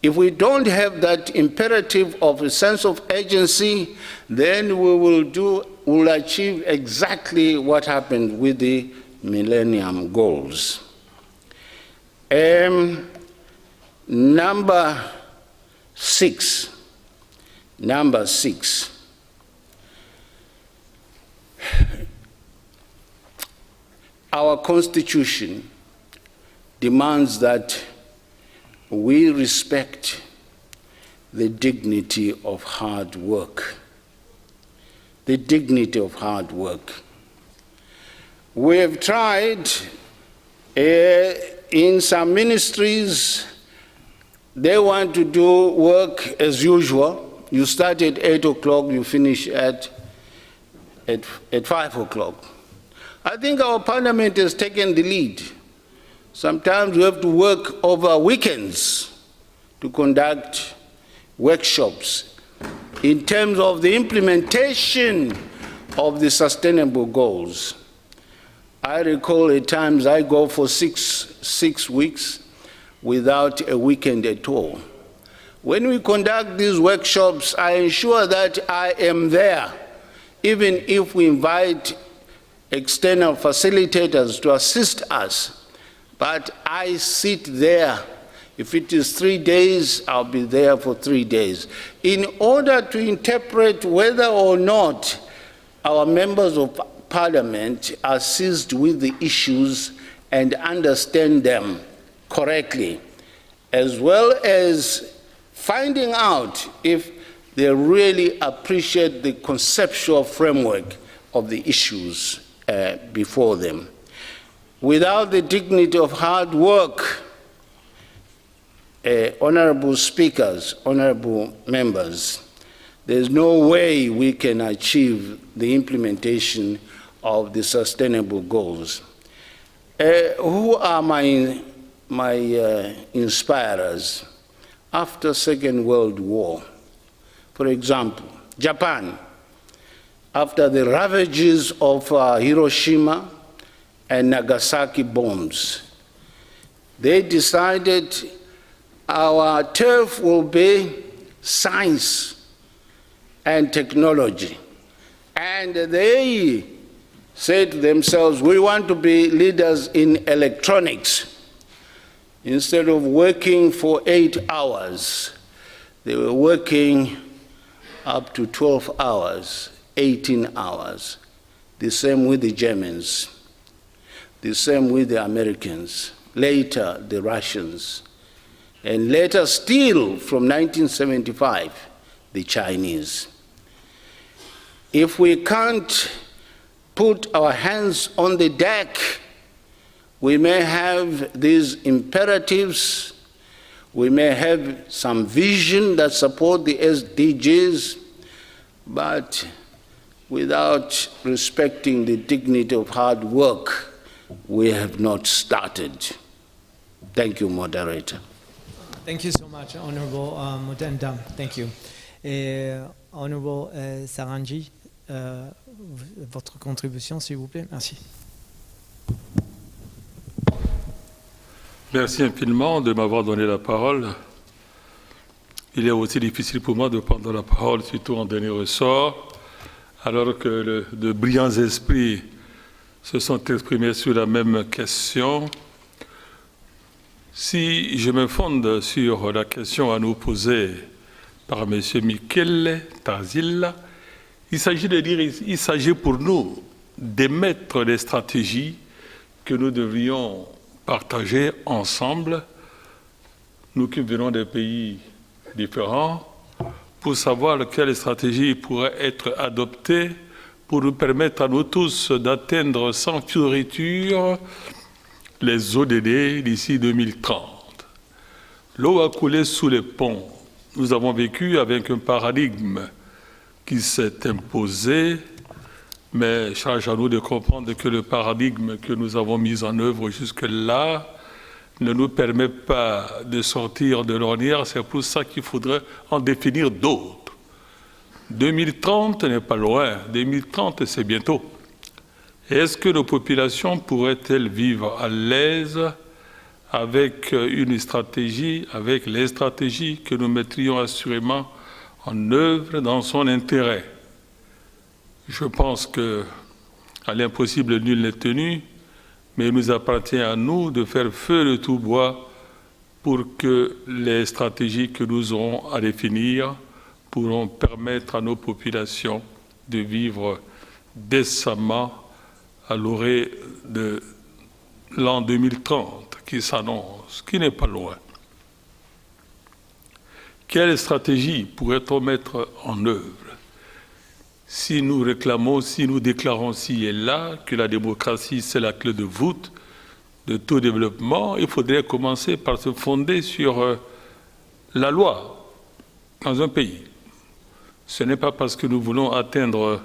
If we don't have that imperative of a sense of agency, then we will achieve exactly what happened with the Millennium Goals. Number six. Our Constitution demands that we respect the dignity of hard work. The dignity of hard work. We have tried in some ministries, they want to do work as usual. You start at 8 o'clock, you finish at 5 o'clock. I think our Parliament has taken the lead. Sometimes we have to work over weekends to conduct workshops in terms of the implementation of the sustainable goals. I recall at times I go for six weeks without a weekend at all. When we conduct these workshops, I ensure that I am there, even if we invite external facilitators to assist us. But I sit there. If it is 3 days, I'll be there for 3 days, in order to interpret whether or not our members of Parliament are seized with the issues and understand them correctly, as well as finding out if They really appreciate the conceptual framework of the issues before them. Without the dignity of hard work, honorable speakers, honorable members, there's no way we can achieve the implementation of the sustainable goals. Who are my inspirers? After Second World War, for example, Japan, after the ravages of Hiroshima and Nagasaki bombs, they decided our turf will be science and technology. And they said to themselves, we want to be leaders in electronics. Instead of working for 8 hours, they were working up to 12 hours, 18 hours. The same with the Germans, the same with the Americans, later the Russians, and later still from 1975, the Chinese. If we can't put our hands on the deck, we may have these imperatives, we may have some vision that support the SDGs, but without respecting the dignity of hard work, we have not started. Thank you, moderator. Thank you so much, Honorable Mutenda. Thank you. Honorable Sarangi, votre contribution, s'il vous plaît. Merci. Merci infiniment de m'avoir donné la parole. Il est aussi difficile pour moi de prendre la parole, surtout en dernier ressort, alors que de brillants esprits se sont exprimés sur la même question. Si je me fonde sur la question à nous poser par M. Michele Tarsilla, il s'agit pour nous d'émettre des stratégies que nous devrions partager ensemble, nous qui venons des pays différents, pour savoir quelle stratégie pourrait être adoptée pour nous permettre à nous tous d'atteindre sans fioriture les ODD d'ici 2030. L'eau a coulé sous les ponts. Nous avons vécu avec un paradigme qui s'est imposé, mais charge à nous de comprendre que le paradigme que nous avons mis en œuvre jusque-là ne nous permet pas de sortir de l'ornière. C'est pour ça qu'il faudrait en définir d'autres. 2030 n'est pas loin. 2030, c'est bientôt. Est-ce que nos populations pourraient-elles vivre à l'aise avec une stratégie, avec les stratégies que nous mettrions assurément en œuvre dans son intérêt? Je pense qu'à l'impossible, nul n'est tenu, mais il nous appartient à nous de faire feu de tout bois pour que les stratégies que nous aurons à définir pourront permettre à nos populations de vivre décemment à l'orée de l'an 2030 qui s'annonce, qui n'est pas loin. Quelle stratégie pourrait-on mettre en œuvre? Si nous réclamons, si nous déclarons ci et là que la démocratie, c'est la clé de voûte de tout développement, il faudrait commencer par se fonder sur la loi dans un pays. Ce n'est pas parce que nous voulons atteindre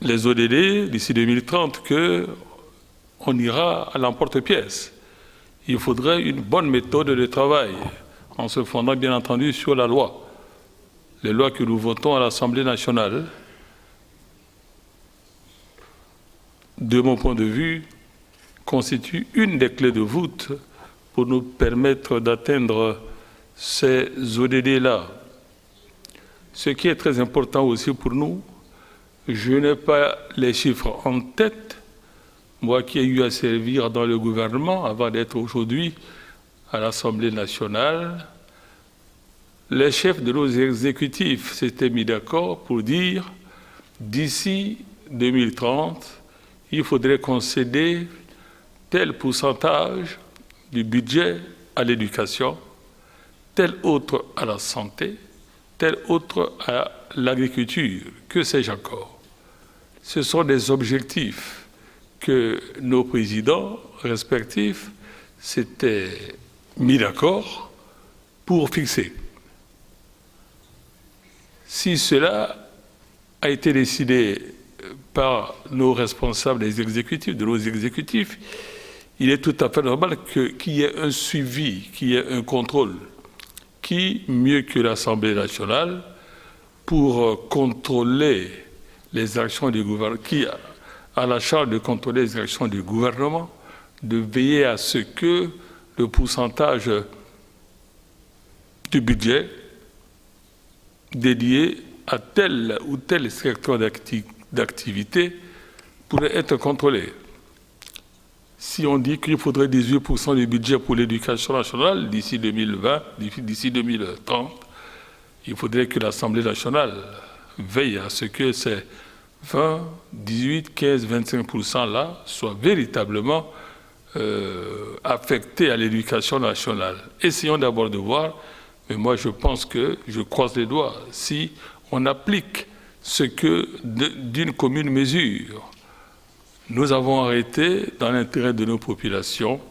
les ODD d'ici 2030 qu'on ira à l'emporte-pièce. Il faudrait une bonne méthode de travail en se fondant bien entendu sur la loi. Les lois que nous votons à l'Assemblée nationale, de mon point de vue, constituent une des clés de voûte pour nous permettre d'atteindre ces ODD-là. Ce qui est très important aussi pour nous, je n'ai pas les chiffres en tête, moi qui ai eu à servir dans le gouvernement avant d'être aujourd'hui à l'Assemblée nationale. Les chefs de nos exécutifs s'étaient mis d'accord pour dire d'ici 2030, il faudrait concéder tel pourcentage du budget à l'éducation, tel autre à la santé, tel autre à l'agriculture, que sais-je encore. Ce sont des objectifs que nos présidents respectifs s'étaient mis d'accord pour fixer. Si cela a été décidé par nos responsables des exécutifs, de nos exécutifs, il est tout à fait normal qu'il y ait un suivi, qu'il y ait un contrôle. Qui, mieux que l'Assemblée nationale, pour contrôler les actions du gouvernement, qui a la charge de contrôler les actions du gouvernement, de veiller à ce que le pourcentage du budget dédié à tel ou tel secteur d'activité pourrait être contrôlé. Si on dit qu'il faudrait 18% du budget pour l'éducation nationale d'ici 2020, d'ici 2030, il faudrait que l'Assemblée nationale veille à ce que ces 20, 18, 15, 25% là soient véritablement affectés à l'éducation nationale. Essayons d'abord de voir, mais moi je pense que, je croise les doigts, si on applique ce que d'une commune mesure, nous avons arrêté dans l'intérêt de nos populations,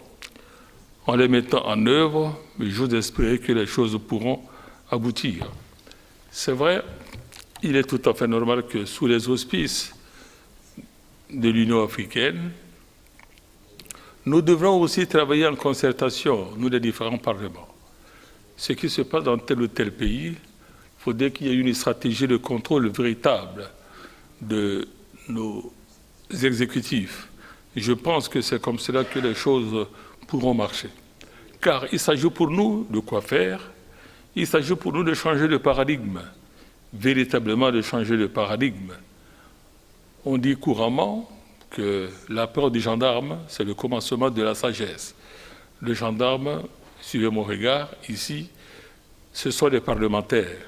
en les mettant en œuvre, mais j'ose espérer que les choses pourront aboutir. C'est vrai, il est tout à fait normal que sous les auspices de l'Union africaine, nous devrons aussi travailler en concertation, nous les différents parlements. Ce qui se passe dans tel ou tel pays, il faudrait qu'il y ait une stratégie de contrôle véritable de nos exécutifs. Je pense que c'est comme cela que les choses pourront marcher. Car il s'agit pour nous de quoi faire, il s'agit pour nous de changer de paradigme, véritablement de changer de paradigme. On dit couramment que la peur du gendarme, c'est le commencement de la sagesse. Le gendarme, suivez mon regard, ici, ce sont les parlementaires.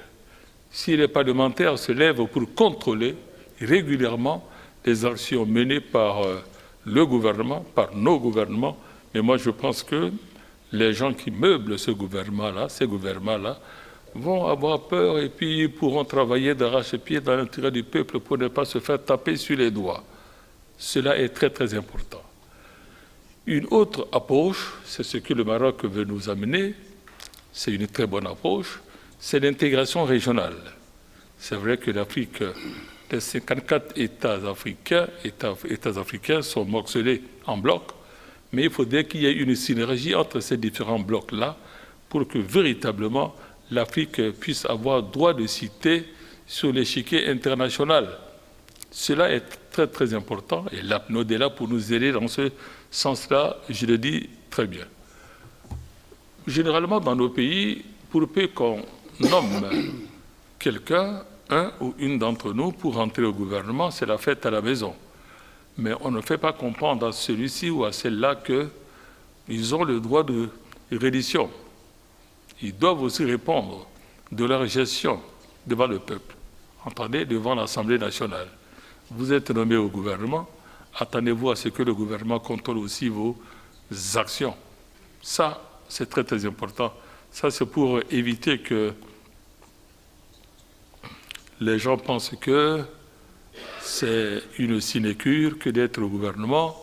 Si les parlementaires se lèvent pour contrôler régulièrement les actions menées par le gouvernement, par nos gouvernements, mais moi je pense que les gens qui meublent ce gouvernement-là, vont avoir peur et puis ils pourront travailler d'arrache-pied dans l'intérêt du peuple pour ne pas se faire taper sur les doigts. Cela est très très important. Une autre approche, c'est ce que le Maroc veut nous amener, c'est une très bonne approche, c'est l'intégration régionale. C'est vrai que l'Afrique, les 54 États africains sont morcelés en blocs, mais il faudrait qu'il y ait une synergie entre ces différents blocs-là pour que véritablement l'Afrique puisse avoir droit de cité sur l'échiquier international. Cela est très très important et l'APNODE est là pour nous aider dans ce sens-là, je le dis très bien. Généralement dans nos pays, pour peu qu'on nomme quelqu'un, un ou une d'entre nous, pour entrer au gouvernement, c'est la fête à la maison. Mais on ne fait pas comprendre à celui-ci ou à celle-là qu'ils ont le droit de reddition. Ils doivent aussi répondre de leur gestion devant le peuple. Entendez, devant l'Assemblée nationale. Vous êtes nommé au gouvernement, attendez-vous à ce que le gouvernement contrôle aussi vos actions. Ça, c'est très très important. Ça, c'est pour éviter que les gens pensent que c'est une sinécure que d'être au gouvernement.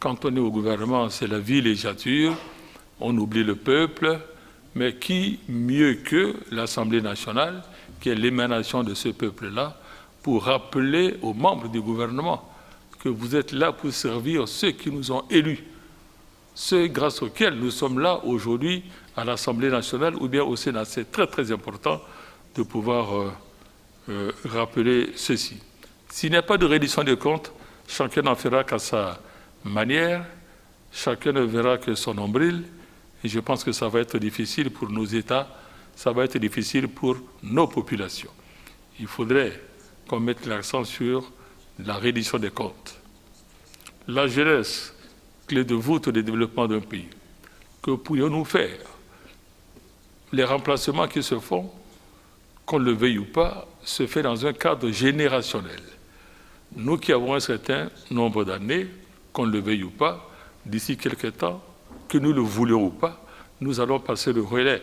Quand on est au gouvernement, c'est la villégiature, on oublie le peuple, mais qui mieux que l'Assemblée nationale, qui est l'émanation de ce peuple-là, pour rappeler aux membres du gouvernement que vous êtes là pour servir ceux qui nous ont élus, ceux grâce auxquels nous sommes là aujourd'hui à l'Assemblée nationale ou bien au Sénat. C'est très très important de pouvoir rappeler ceci. S'il n'y a pas de reddition des comptes, chacun n'en fera qu'à sa manière, chacun ne verra que son nombril, et je pense que ça va être difficile pour nos États, ça va être difficile pour nos populations. Il faudrait qu'on mette l'accent sur la reddition des comptes. La jeunesse, clé de voûte du développement d'un pays. Que pourrions-nous faire? Les remplacements qui se font, qu'on le veuille ou pas, se fait dans un cadre générationnel. Nous qui avons un certain nombre d'années, qu'on le veuille ou pas, d'ici quelque temps, que nous le voulions ou pas, nous allons passer le relais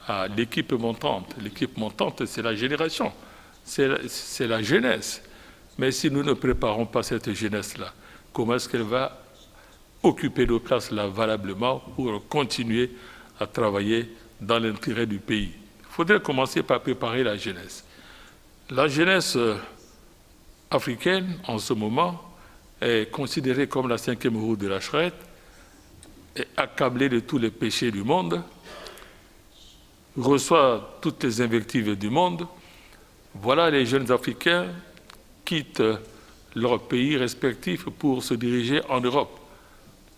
à l'équipe montante. L'équipe montante, c'est la génération, c'est la jeunesse. Mais si nous ne préparons pas cette jeunesse-là, comment est-ce qu'elle va occuper nos places là valablement pour continuer à travailler dans l'intérêt du pays? Il faudrait commencer par préparer la jeunesse. La jeunesse africaine, en ce moment, est considérée comme la 5e roue de la charrette, est accablée de tous les péchés du monde, reçoit toutes les invectives du monde. Voilà, les jeunes Africains quittent leurs pays respectifs pour se diriger en Europe.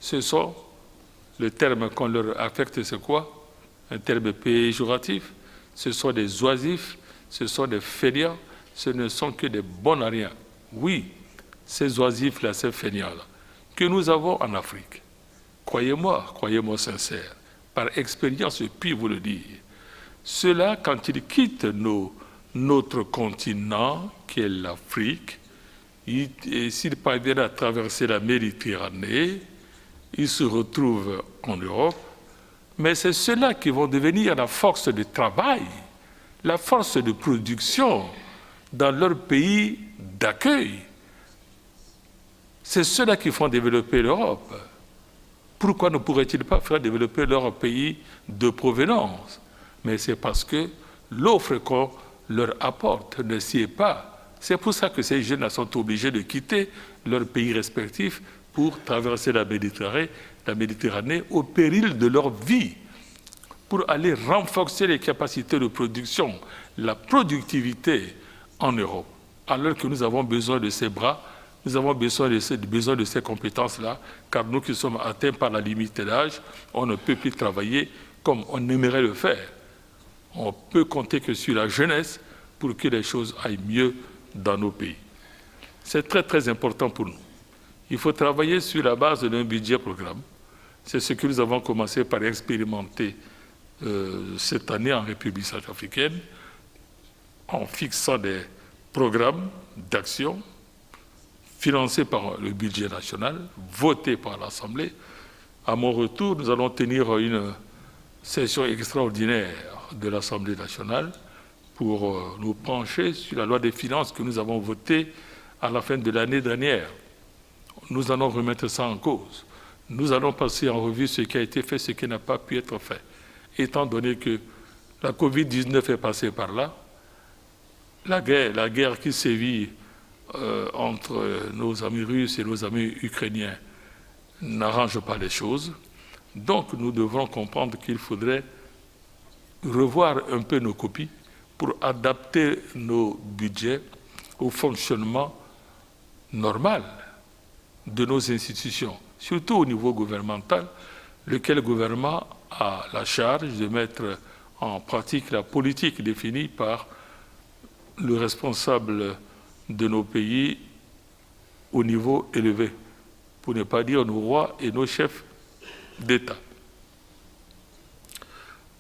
Ce sont, le terme qu'on leur affecte, c'est quoi? Un terme péjoratif. Ce sont des oisifs, ce sont des fainéants, ce ne sont que des bons à rien. Oui, ces oisifs-là, ces fainéants-là, que nous avons en Afrique, croyez-moi sincère, par expérience, je puis vous le dire, ceux-là, quand ils quittent notre continent, qui est l'Afrique, et s'ils parviennent à traverser la Méditerranée, ils se retrouvent en Europe, mais c'est ceux-là qui vont devenir la force de travail, la force de production dans leur pays d'accueil. C'est ceux-là qui font développer l'Europe. Pourquoi ne pourraient-ils pas faire développer leur pays de provenance? Mais c'est parce que l'offre qu'on leur apporte ne s'y est pas. C'est pour ça que ces jeunes sont obligés de quitter leurs pays respectifs pour traverser la Méditerranée au péril de leur vie, pour aller renforcer les capacités de production, la productivité en Europe. Alors que nous avons besoin de ces bras, nous avons besoin de ces compétences-là, car nous qui sommes atteints par la limite d'âge, on ne peut plus travailler comme on aimerait le faire. On peut compter que sur la jeunesse pour que les choses aillent mieux dans nos pays. C'est très, très important pour nous. Il faut travailler sur la base d'un budget programme. C'est ce que nous avons commencé par expérimenter cette année en République centrafricaine, en fixant des programmes d'action financés par le budget national, votés par l'Assemblée. À mon retour, nous allons tenir une session extraordinaire de l'Assemblée nationale pour nous pencher sur la loi des finances que nous avons votée à la fin de l'année dernière. Nous allons remettre ça en cause. Nous allons passer en revue ce qui a été fait, ce qui n'a pas pu être fait. Étant donné que la Covid-19 est passée par là, la guerre qui sévit entre nos amis russes et nos amis ukrainiens n'arrange pas les choses. Donc nous devrons comprendre qu'il faudrait revoir un peu nos copies pour adapter nos budgets au fonctionnement normal de nos institutions, surtout au niveau gouvernemental, lequel gouvernement a la charge de mettre en pratique la politique définie par le responsable de nos pays au niveau élevé, pour ne pas dire nos rois et nos chefs d'État.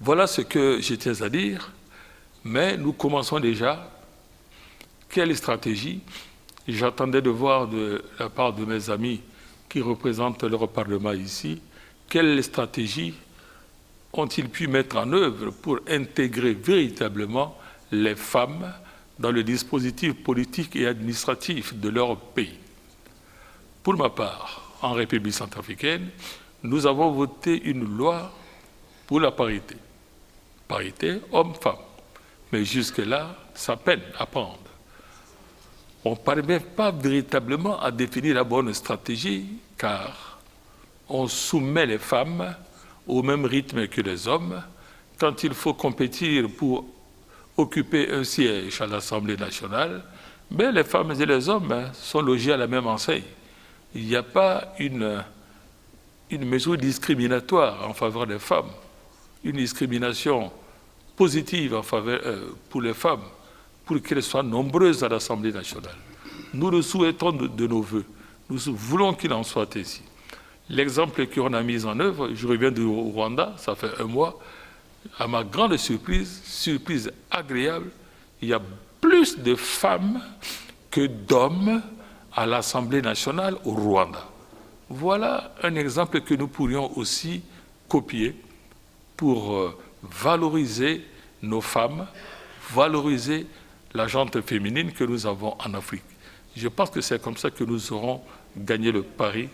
Voilà ce que je tiens à dire, mais nous commençons déjà. Quelle stratégie? J'attendais de voir de la part de mes amis qui représentent leur Parlement ici, quelle stratégie ont-ils pu mettre en œuvre pour intégrer véritablement les femmes dans le dispositif politique et administratif de leur pays. Pour ma part, en République centrafricaine, nous avons voté une loi pour la parité. Parité homme-femme. Mais jusque-là, ça peine à prendre. On ne parvient pas véritablement à définir la bonne stratégie, car on soumet les femmes au même rythme que les hommes. Quand il faut compétir pour occuper un siège à l'Assemblée nationale, mais les femmes et les hommes sont logés à la même enseigne. Il n'y a pas une mesure discriminatoire en faveur des femmes, une discrimination positive en faveur, pour les femmes, pour qu'elles soient nombreuses à l'Assemblée nationale. Nous le souhaitons de nos voeux. Nous voulons qu'il en soit ainsi. L'exemple qu'on a mis en œuvre, je reviens du Rwanda, ça fait un mois, à ma grande surprise agréable, il y a plus de femmes que d'hommes à l'Assemblée nationale au Rwanda. Voilà un exemple que nous pourrions aussi copier pour valoriser nos femmes, valoriser la gente féminine que nous avons en Afrique. Je pense que c'est comme ça que nous aurons gagné le pari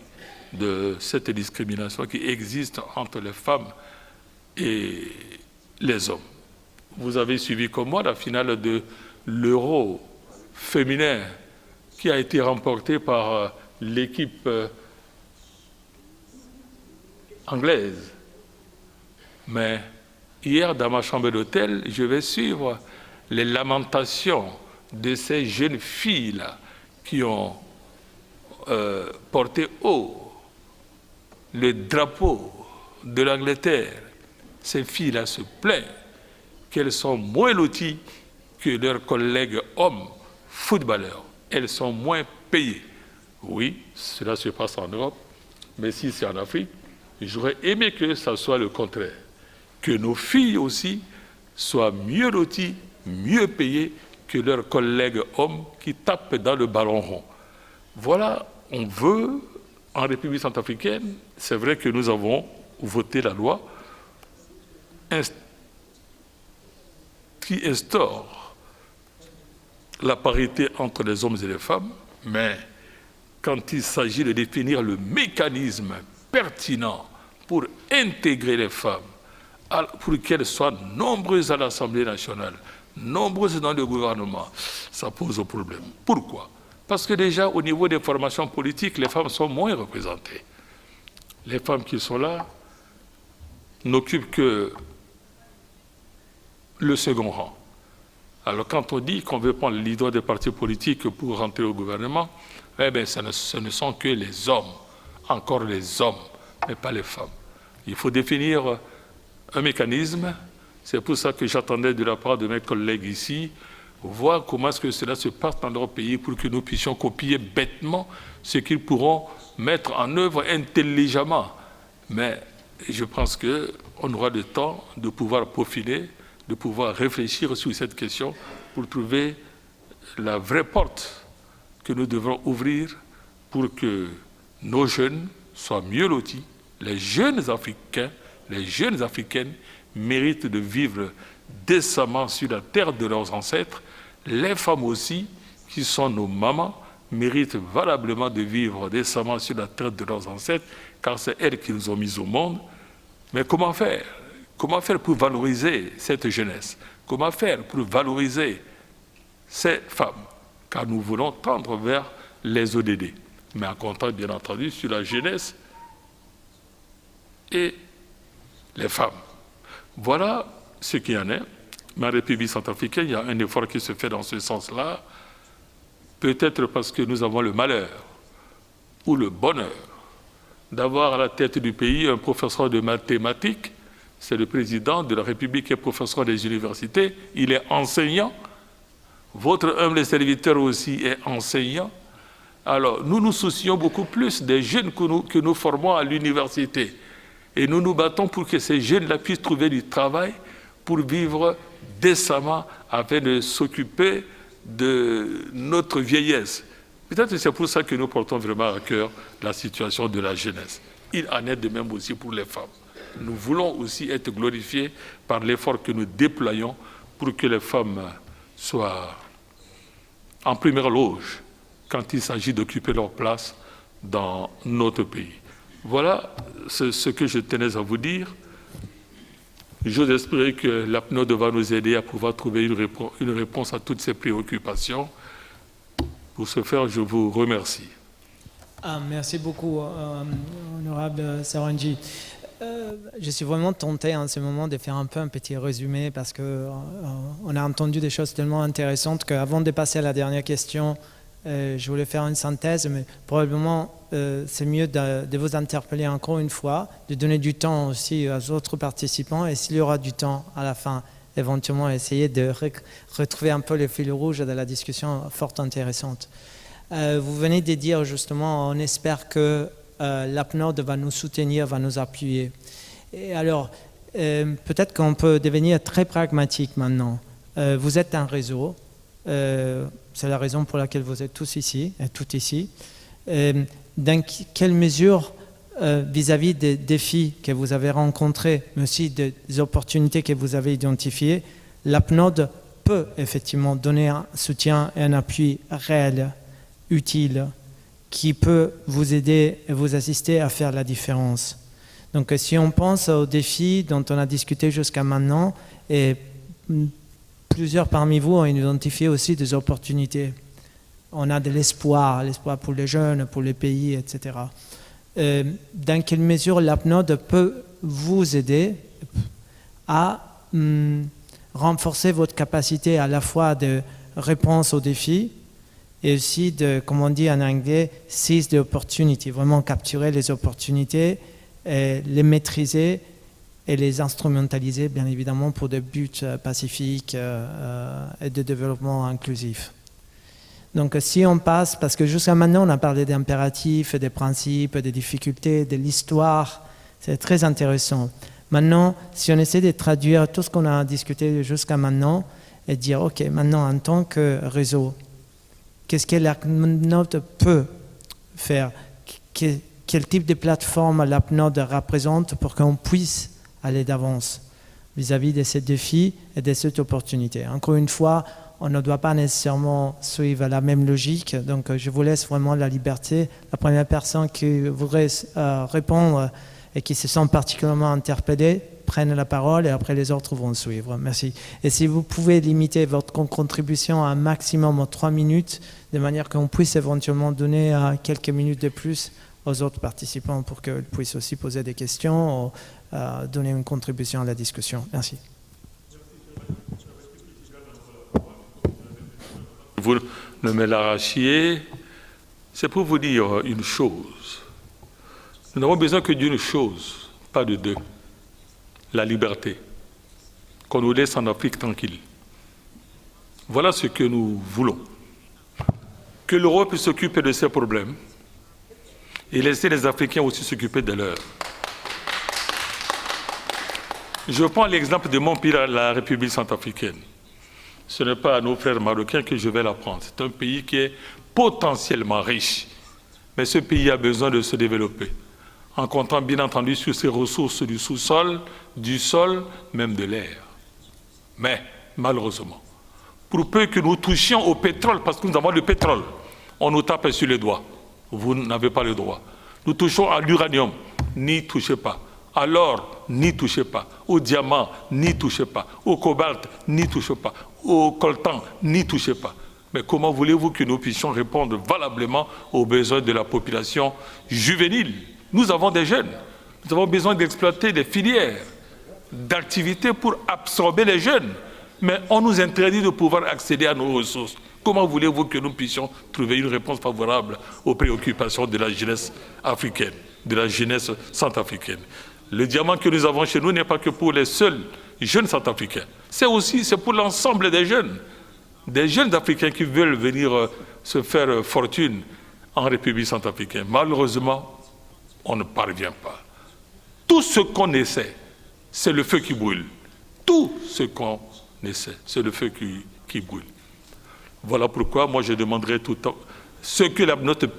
de cette discrimination qui existe entre les femmes et les hommes. Vous avez suivi comme moi la finale de l'Euro féminin qui a été remportée par l'équipe anglaise. Mais hier, dans ma chambre d'hôtel, je vais suivre les lamentations de ces jeunes filles-là qui ont porté haut le drapeau de l'Angleterre. Ces filles-là se plaignent qu'elles sont moins loties que leurs collègues hommes footballeurs. Elles sont moins payées. Oui, cela se passe en Europe, mais si c'est en Afrique, j'aurais aimé que ça soit le contraire. Que nos filles aussi soient mieux loties, mieux payées que leurs collègues hommes qui tapent dans le ballon rond. Voilà, on veut, en République centrafricaine, c'est vrai que nous avons voté la loi qui instaure la parité entre les hommes et les femmes, mais quand il s'agit de définir le mécanisme pertinent pour intégrer les femmes, pour qu'elles soient nombreuses à l'Assemblée nationale, nombreuses dans le gouvernement, ça pose problème. Pourquoi? Parce que déjà, au niveau des formations politiques, les femmes sont moins représentées. Les femmes qui sont là n'occupent que le second rang. Alors quand on dit qu'on veut prendre le leader des partis politiques pour rentrer au gouvernement, eh bien, ce ne sont que les hommes, encore les hommes, mais pas les femmes. Il faut définir un mécanisme. C'est pour ça que j'attendais de la part de mes collègues ici, voir comment est-ce que cela se passe dans leur pays pour que nous puissions copier bêtement ce qu'ils pourront mettre en œuvre intelligemment. Mais je pense qu'on aura le temps de pouvoir peaufiner, de pouvoir réfléchir sur cette question pour trouver la vraie porte que nous devrons ouvrir pour que nos jeunes soient mieux lotis. Les jeunes Africains, les jeunes Africaines méritent de vivre décemment sur la terre de leurs ancêtres. Les femmes aussi, qui sont nos mamans, méritent valablement de vivre décemment sur la terre de leurs ancêtres, car c'est elles qui nous ont mis au monde. Mais comment faire? Comment faire pour valoriser cette jeunesse? Comment faire pour valoriser ces femmes? Car nous voulons tendre vers les ODD, mais en comptant bien entendu sur la jeunesse et les femmes. Voilà ce qu'il y en est. Mais en République centrafricaine, il y a un effort qui se fait dans ce sens-là, peut-être parce que nous avons le malheur ou le bonheur d'avoir à la tête du pays un professeur de mathématiques. C'est le président de la République qui est professeur des universités. Il est enseignant. Votre humble serviteur aussi est enseignant. Alors, nous nous soucions beaucoup plus des jeunes que nous formons à l'université. Et nous nous battons pour que ces jeunes-là puissent trouver du travail pour vivre décemment afin de s'occuper de notre vieillesse. Peut-être que c'est pour ça que nous portons vraiment à cœur la situation de la jeunesse. Il en est de même aussi pour les femmes. Nous voulons aussi être glorifiés par l'effort que nous déployons pour que les femmes soient en première loge quand il s'agit d'occuper leur place dans notre pays. Voilà ce que je tenais à vous dire. J'ose espérer que l'APNODE va nous aider à pouvoir trouver une réponse à toutes ces préoccupations. Pour ce faire, je vous remercie. Merci beaucoup, honorable Saranji. Je suis vraiment tenté en ce moment de faire un petit résumé parce qu'on a entendu des choses tellement intéressantes qu'avant de passer à la dernière question, je voulais faire une synthèse, mais probablement c'est mieux de vous interpeller encore une fois, de donner du temps aussi aux autres participants et s'il y aura du temps à la fin, éventuellement essayer de retrouver un peu le fil rouge de la discussion fort intéressante. Vous venez de dire justement, on espère que l'APNODE va nous soutenir, va nous appuyer. Et alors, peut-être qu'on peut devenir très pragmatique maintenant. Vous êtes un réseau, c'est la raison pour laquelle vous êtes tous ici et toutes ici. Dans quelle mesure vis-à-vis des défis que vous avez rencontrés, mais aussi des opportunités que vous avez identifiées, l'APNODE peut effectivement donner un soutien et un appui réel, utile, qui peut vous aider et vous assister à faire la différence. Donc si on pense aux défis dont on a discuté jusqu'à maintenant, et plusieurs parmi vous ont identifié aussi des opportunités. On a de l'espoir, l'espoir pour les jeunes, pour les pays, etc. Dans quelle mesure l'APNODE peut vous aider à renforcer votre capacité à la fois de réponse aux défis et aussi de, comme on dit en anglais, seize the opportunity, vraiment capturer les opportunités, et les maîtriser et les instrumentaliser, bien évidemment, pour des buts pacifiques et de développement inclusif. Donc si on passe, parce que jusqu'à maintenant on a parlé d'impératifs, des principes, des difficultés, de l'histoire, c'est très intéressant. Maintenant, si on essaie de traduire tout ce qu'on a discuté jusqu'à maintenant et dire, ok, maintenant en tant que réseau, qu'est-ce que l'APNODE peut faire? Quel type de plateforme l'APNODE représente pour qu'on puisse aller d'avance vis-à-vis de ces défis et de cette opportunité? Encore une fois, on ne doit pas nécessairement suivre la même logique, donc je vous laisse vraiment la liberté. La première personne qui voudrait répondre et qui se sent particulièrement interpellée, prenne la parole et après les autres vont suivre. Merci. Et si vous pouvez limiter votre contribution à un maximum de 3 minutes, de manière qu'on puisse éventuellement donner quelques minutes de plus aux autres participants pour qu'ils puissent aussi poser des questions ou donner une contribution à la discussion. Merci. Vous ne me l'arrachiez, c'est pour vous dire une chose. Nous n'avons besoin que d'une chose, pas de deux. La liberté. Qu'on nous laisse en Afrique tranquille. Voilà ce que nous voulons. Que l'Europe s'occupe de ses problèmes et laisser les Africains aussi s'occuper de leurs. Je prends l'exemple de mon pays, la République centrafricaine. Ce n'est pas à nos frères marocains que je vais l'apprendre. C'est un pays qui est potentiellement riche. Mais ce pays a besoin de se développer, en comptant bien entendu sur ses ressources du sous-sol, du sol, même de l'air. Mais, malheureusement, pour peu que nous touchions au pétrole, parce que nous avons le pétrole, on nous tape sur les doigts. Vous n'avez pas le droit. Nous touchons à l'uranium, n'y touchez pas. À l'or, n'y touchez pas. Au diamant, n'y touchez pas. Au cobalt, n'y touchez pas. Au coltan, n'y touchez pas. Mais comment voulez-vous que nous puissions répondre valablement aux besoins de la population juvénile? Nous avons des jeunes. Nous avons besoin d'exploiter des filières d'activités pour absorber les jeunes. Mais on nous interdit de pouvoir accéder à nos ressources. Comment voulez-vous que nous puissions trouver une réponse favorable aux préoccupations de la jeunesse africaine, de la jeunesse centrafricaine? Le diamant que nous avons chez nous n'est pas que pour les seuls jeunes centrafricains. C'est pour l'ensemble des jeunes africains qui veulent venir se faire fortune en République centrafricaine. Malheureusement, on ne parvient pas. Tout ce qu'on essaie, c'est le feu qui brûle. Tout ce qu'on essaie, c'est le feu qui brûle. Voilà pourquoi moi je demanderai tout le temps ce que l'APNODE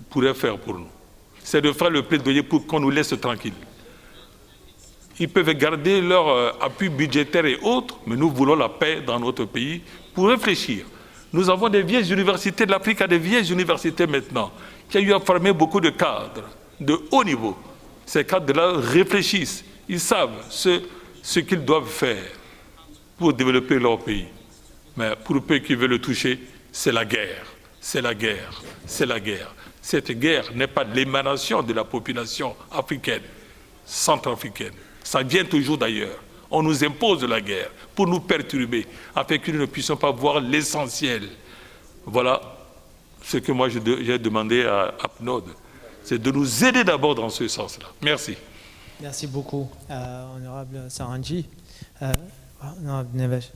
pourrait faire pour nous. C'est de faire le plaidoyer pour qu'on nous laisse tranquilles. Ils peuvent garder leur appui budgétaire et autres, mais nous voulons la paix dans notre pays pour réfléchir. Nous avons des vieilles universités de l'Afrique, à des vieilles universités maintenant, qui ont eu à former beaucoup de cadres de haut niveau. Ces cadres-là réfléchissent, ils savent ce qu'ils doivent faire pour développer leur pays. Mais pour peu qu'ils veulent le toucher, c'est la guerre, c'est la guerre, c'est la guerre. Cette guerre n'est pas l'émanation de la population africaine, centrafricaine. Ça vient toujours d'ailleurs. On nous impose la guerre pour nous perturber, afin que nous ne puissions pas voir l'essentiel. Voilà ce que moi j'ai demandé à APNODE. C'est de nous aider d'abord dans ce sens-là. Merci. Merci beaucoup, honorable Saranji. Honorable Neves.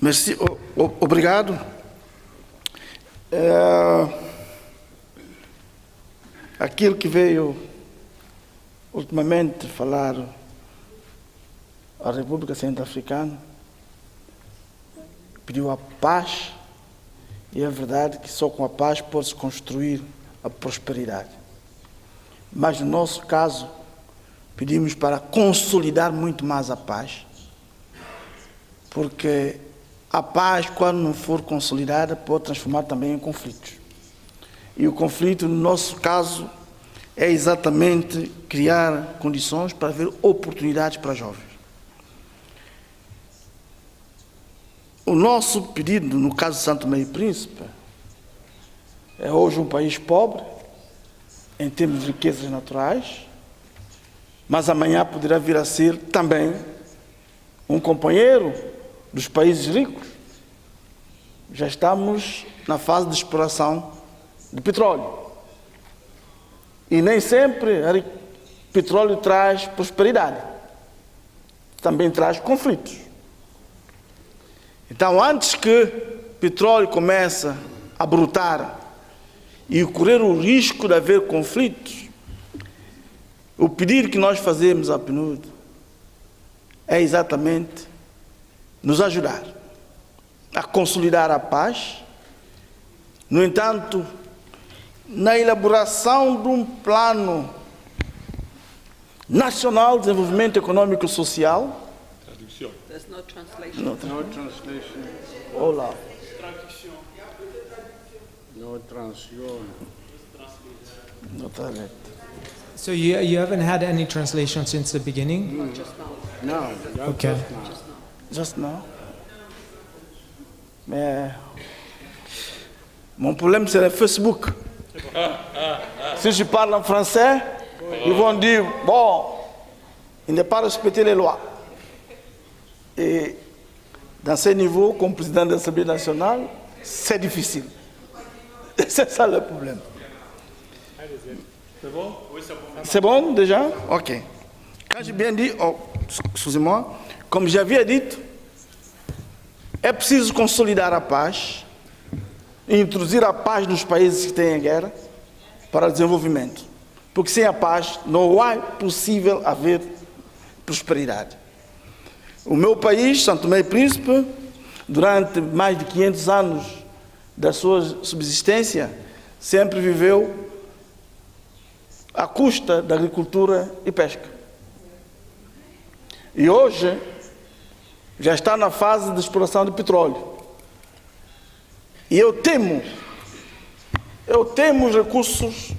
Merci, obrigado. Aquilo que veio ultimamente falar a República Centro-Africana, pediu a paz, e é verdade que só com a paz pode-se construir a prosperidade. Mas no nosso caso, pedimos para consolidar muito mais a paz, porque a paz, quando não for consolidada, pode transformar também em conflitos. E o conflito, no nosso caso, é exatamente criar condições para haver oportunidades para jovens. O nosso pedido, no caso de São Tomé e Príncipe, é hoje um país pobre, em termos de riquezas naturais, mas amanhã poderá vir a ser também um companheiro dos países ricos. Já estamos na fase de exploração de petróleo. E nem sempre petróleo traz prosperidade. Também traz conflitos. Então, antes que petróleo comece a brotar e correr o risco de haver conflitos, o pedido que nós fazemos à PNUD é exatamente nos ajudar a consolidar a paz. No entanto, na elaboração de um plano nacional de desenvolvimento econômico e social. There's no translation. No translation. Olá. No translation. No translation. So you haven't had any translation since the beginning? No, Okay. Just now. Mais mon problème, c'est le Facebook. Si je parle en français, ils vont dire, bon, il n'est pas respecté les lois. Et dans ce niveau, comme président de l'Assemblée nationale, c'est difficile. C'est ça le problème. C'est bon? Oui, c'est bon. C'est bon déjà? Ok. Quand j'ai bien dit, oh, excusez-moi, comme j'avais dit, é preciso consolidar a paz e introduzir a paz nos países que têm guerra para o desenvolvimento. Porque sem a paz não é possível haver prosperidade. O meu país, São Tomé e Príncipe, durante mais de 500 anos da sua subsistência, sempre viveu à custa da agricultura e pesca. E hoje já está na fase de exploração de petróleo. E eu temo os recursos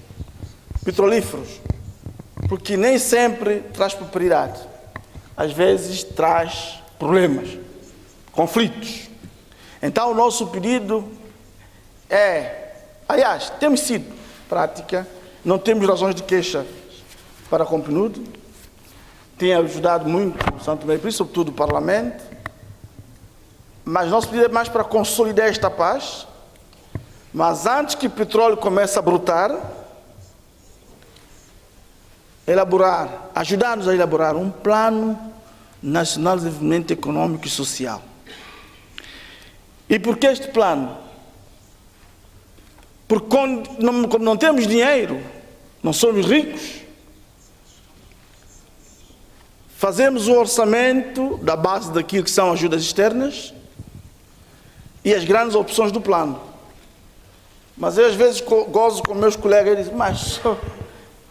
petrolíferos, porque nem sempre traz prosperidade. Às vezes traz problemas, conflitos. Então o nosso pedido é, aliás, temos sido prática, não temos razões de queixa para com a PNUD, tem ajudado muito o São Tomé e Príncipe, sobretudo o Parlamento, mas nosso pedido é mais para consolidar esta paz, mas antes que o petróleo comece a brotar, ajudar-nos a elaborar um plano nacional de desenvolvimento econômico e social. E por que este plano? Porque como não temos dinheiro, não somos ricos, fazemos o orçamento da base daquilo que são ajudas externas e as grandes opções do plano. Mas eu às vezes gozo com meus colegas e digo, mas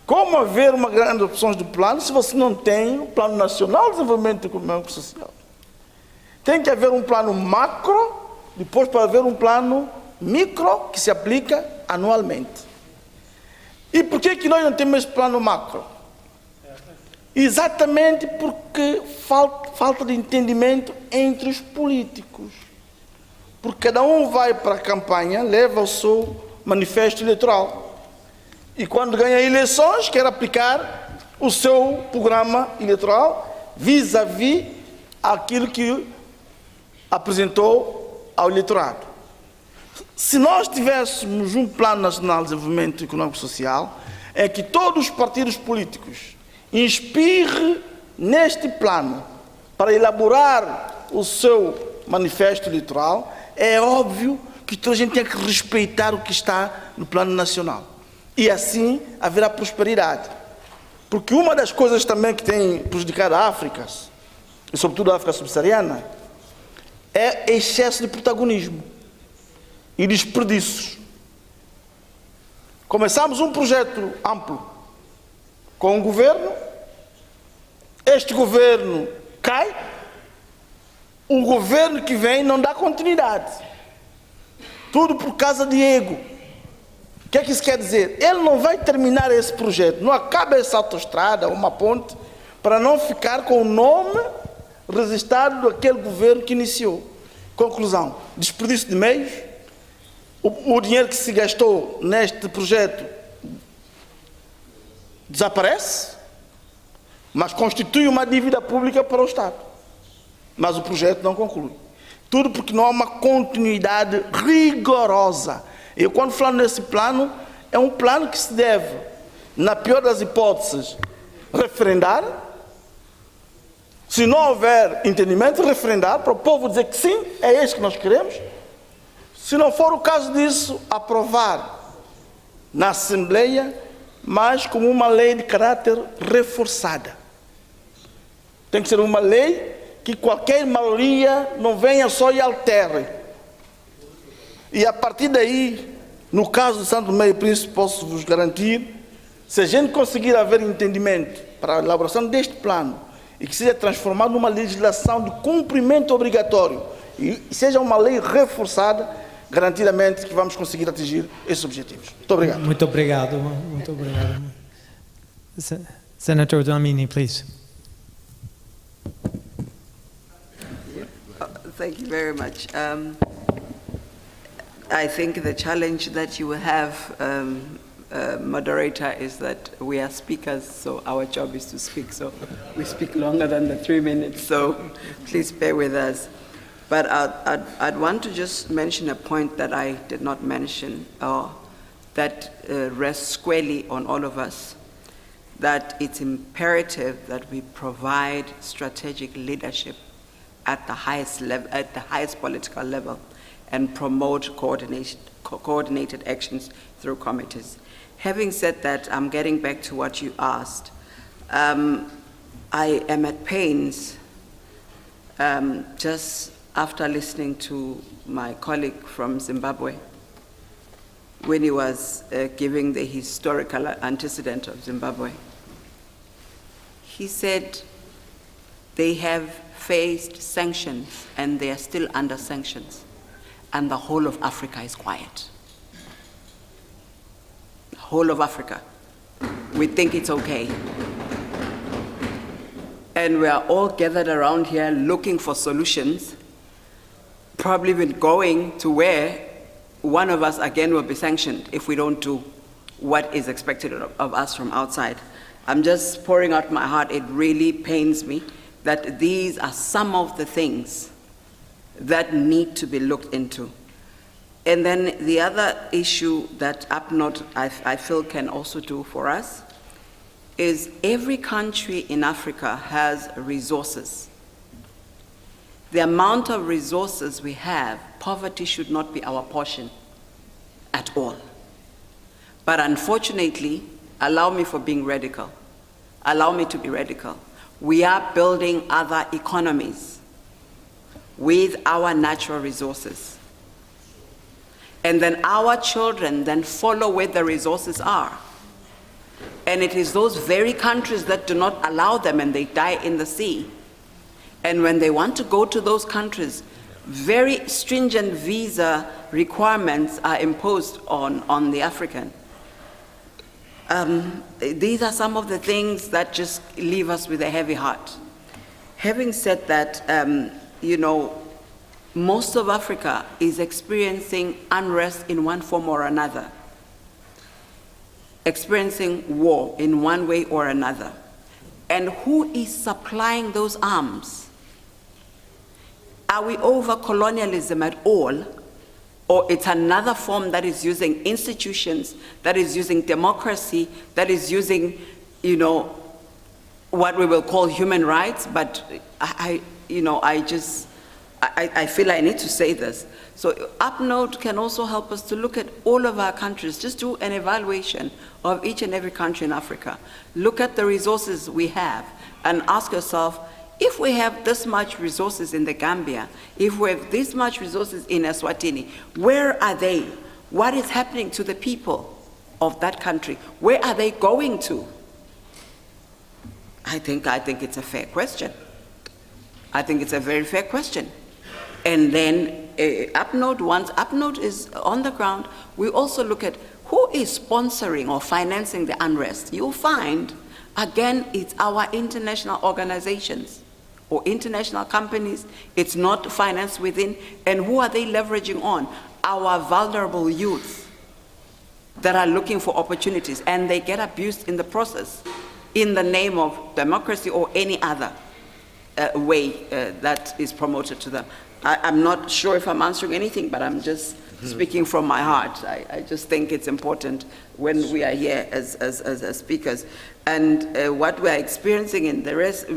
como haver uma grande opção do plano se você não tem o Plano Nacional de Desenvolvimento Econômico e Social? Tem que haver um plano macro, depois para haver um plano micro que se aplica anualmente. E por que nós não temos esse plano macro? Exatamente porque falta de entendimento entre os políticos. Porque cada um vai para a campanha, leva o seu manifesto eleitoral. E quando ganha eleições, quer aplicar o seu programa eleitoral vis-à-vis aquilo que apresentou ao eleitorado. Se nós tivéssemos um Plano Nacional de Desenvolvimento Econômico e Social, é que todos os partidos políticos inspirem neste plano para elaborar o seu manifesto eleitoral, é óbvio que toda a gente tem que respeitar o que está no plano nacional. E assim haverá prosperidade. Porque uma das coisas também que tem prejudicado a África, e sobretudo a África subsaariana, é excesso de protagonismo e desperdícios. Começamos um projeto amplo com o governo, este governo cai, o governo que vem não dá continuidade. Tudo por causa de ego. O que é que isso quer dizer? Ele não vai terminar esse projeto, não acaba essa autoestrada, uma ponte, para não ficar com o nome registrado daquele governo que iniciou. Conclusão, desperdício de meios, o dinheiro que se gastou neste projeto desaparece, mas constitui uma dívida pública para o Estado. Mas o projeto não conclui. Tudo porque não há uma continuidade rigorosa. Eu, quando falo nesse plano, é um plano que se deve, na pior das hipóteses, referendar. Se não houver entendimento, referendar, para o povo dizer que sim, é isso que nós queremos. Se não for o caso disso, aprovar na Assembleia, mas como uma lei de caráter reforçada. Tem que ser uma lei que qualquer maioria não venha só e altere. E a partir daí, no caso de Santo Tomé e Príncipe, posso vos garantir, se a gente conseguir haver entendimento para a elaboração deste plano e que seja transformado numa legislação de cumprimento obrigatório e seja uma lei reforçada, garantidamente que vamos conseguir atingir esses objetivos. Muito obrigado. Muito obrigado. Muito obrigado. Senator Dlamini, please. Thank you very much. I think the challenge that you will have, moderator, is that we are speakers, so our job is to speak. So we speak longer than the 3 minutes, so please bear with us. But I'd want to just mention a point that I did not mention, that rests squarely on all of us, that it's imperative that we provide strategic leadership at the highest level, at the highest political level, and promote coordinated actions through committees. Having said that, I'm getting back to what you asked. I am at pains, just after listening to my colleague from Zimbabwe, when he was giving the historical antecedent of Zimbabwe. He said they have faced sanctions and they are still under sanctions, and the whole of Africa is quiet. The whole of Africa. We think it's okay. And we are all gathered around here looking for solutions, probably been going to where one of us again will be sanctioned if we don't do what is expected of us from outside. I'm just pouring out my heart. It really pains me that these are some of the things that need to be looked into. And then the other issue that APNODE, I feel, can also do for us is every country in Africa has resources. The amount of resources we have, poverty should not be our portion at all. But unfortunately, allow me for being radical. Allow me to be radical. We are building other economies with our natural resources. And then our children then follow where the resources are. And it is those very countries that do not allow them and they die in the sea. And when they want to go to those countries, very stringent visa requirements are imposed on the African. These are some of the things that just leave us with a heavy heart. Having said that, you know, most of Africa is experiencing unrest in one form or another, experiencing war in one way or another. And who is supplying those arms? Are we over colonialism at all? Or it's another form that is using institutions, that is using democracy, that is using, you know, what we will call human rights, but I feel I need to say this. So APNODE can also help us to look at all of our countries, just do an evaluation of each and every country in Africa. Look at the resources we have and ask yourself, If we have this much resources in the Gambia, if we have this much resources in Eswatini, where are they? What is happening to the people of that country? Where are they going to? I think it's a fair question. I think it's a very fair question. And then APNODE, once APNODE is on the ground, we also look at who is sponsoring or financing the unrest. You'll find, again, it's our international organizations or international companies. It's not financed within. And who are they leveraging on? Our vulnerable youth that are looking for opportunities, and they get abused in the process in the name of democracy or any other way that is promoted to them. I'm not sure if I'm answering anything, but I'm just speaking from my heart. I just think it's important when we are here as speakers. And what we are experiencing in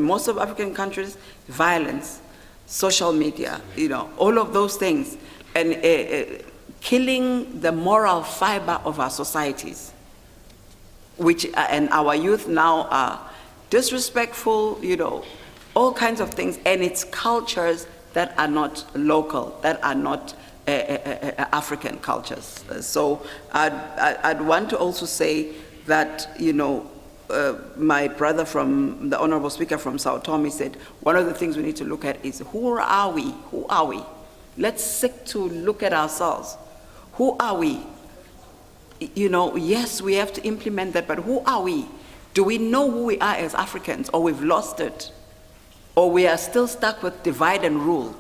most of African countries, violence, social media, all of those things, and killing the moral fiber of our societies, and our youth now are disrespectful, all kinds of things, and it's cultures that are not local, that are not African cultures. So I'd want to also say that, my brother from the Honorable Speaker from Sao Tome said, one of the things we need to look at is who are we? Who are we? Let's seek to look at ourselves. Who are we? Yes, we have to implement that, but who are we? Do we know who we are as Africans, or we've lost it? Or we are still stuck with divide and rule?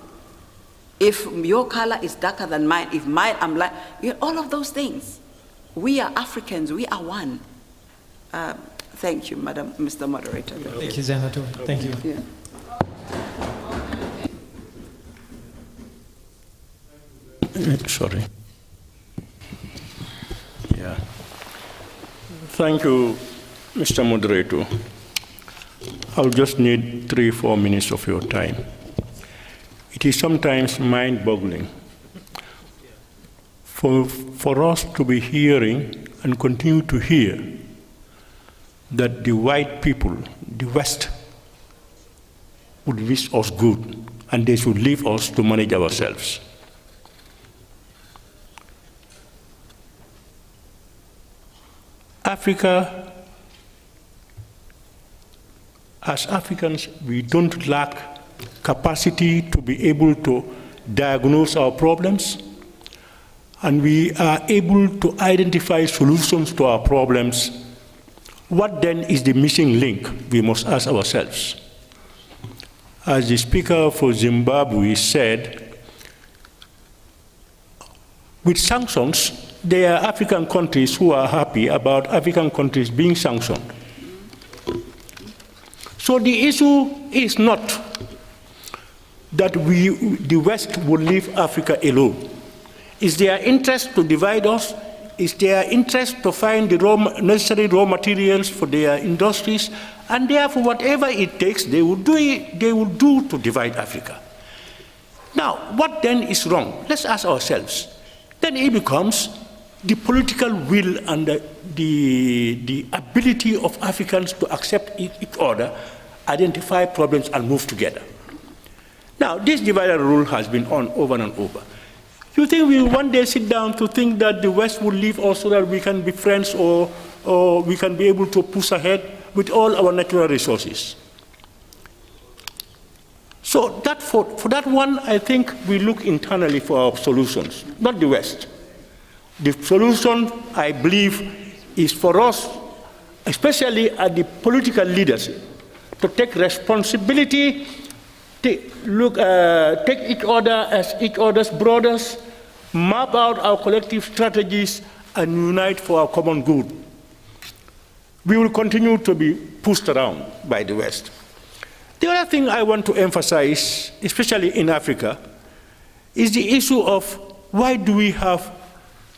If your color is darker than mine, if mine, I'm like, all of those things. We are Africans, we are one. Thank you, Mr. Moderator. Thank you, Senator. Thank you. Yeah. Sorry. Yeah. Thank you, Mr. Moderator. I'll just need 3-4 minutes of your time. It is sometimes mind-boggling for us to be hearing and continue to hear that the white people, the West, would wish us good and they should leave us to manage ourselves. Africa, as Africans, we don't lack capacity to be able to diagnose our problems, and we are able to identify solutions to our problems. What then is the missing link, we must ask ourselves. As the Speaker for Zimbabwe said, with sanctions, there are African countries who are happy about African countries being sanctioned. So the issue is not that the West will leave Africa alone. It's their interest to divide us. It's their interest to find the necessary raw materials for their industries, and therefore whatever it takes, they will do to divide Africa. Now, what then is wrong? Let's ask ourselves. Then it becomes the political will and the ability of Africans to accept each other, identify problems, and move together. Now, this divide and rule has been on over and over. You think we will one day sit down to think that the West will leave us so that we can be friends or we can be able to push ahead with all our natural resources? So that for that one, I think we look internally for our solutions, not the West. The solution, I believe, is for us, especially at the political leadership, to take responsibility, take each other as each other's brothers, map out our collective strategies, and unite for our common good. We will continue to be pushed around by the West. The other thing I want to emphasize, especially in Africa, is the issue of why do we have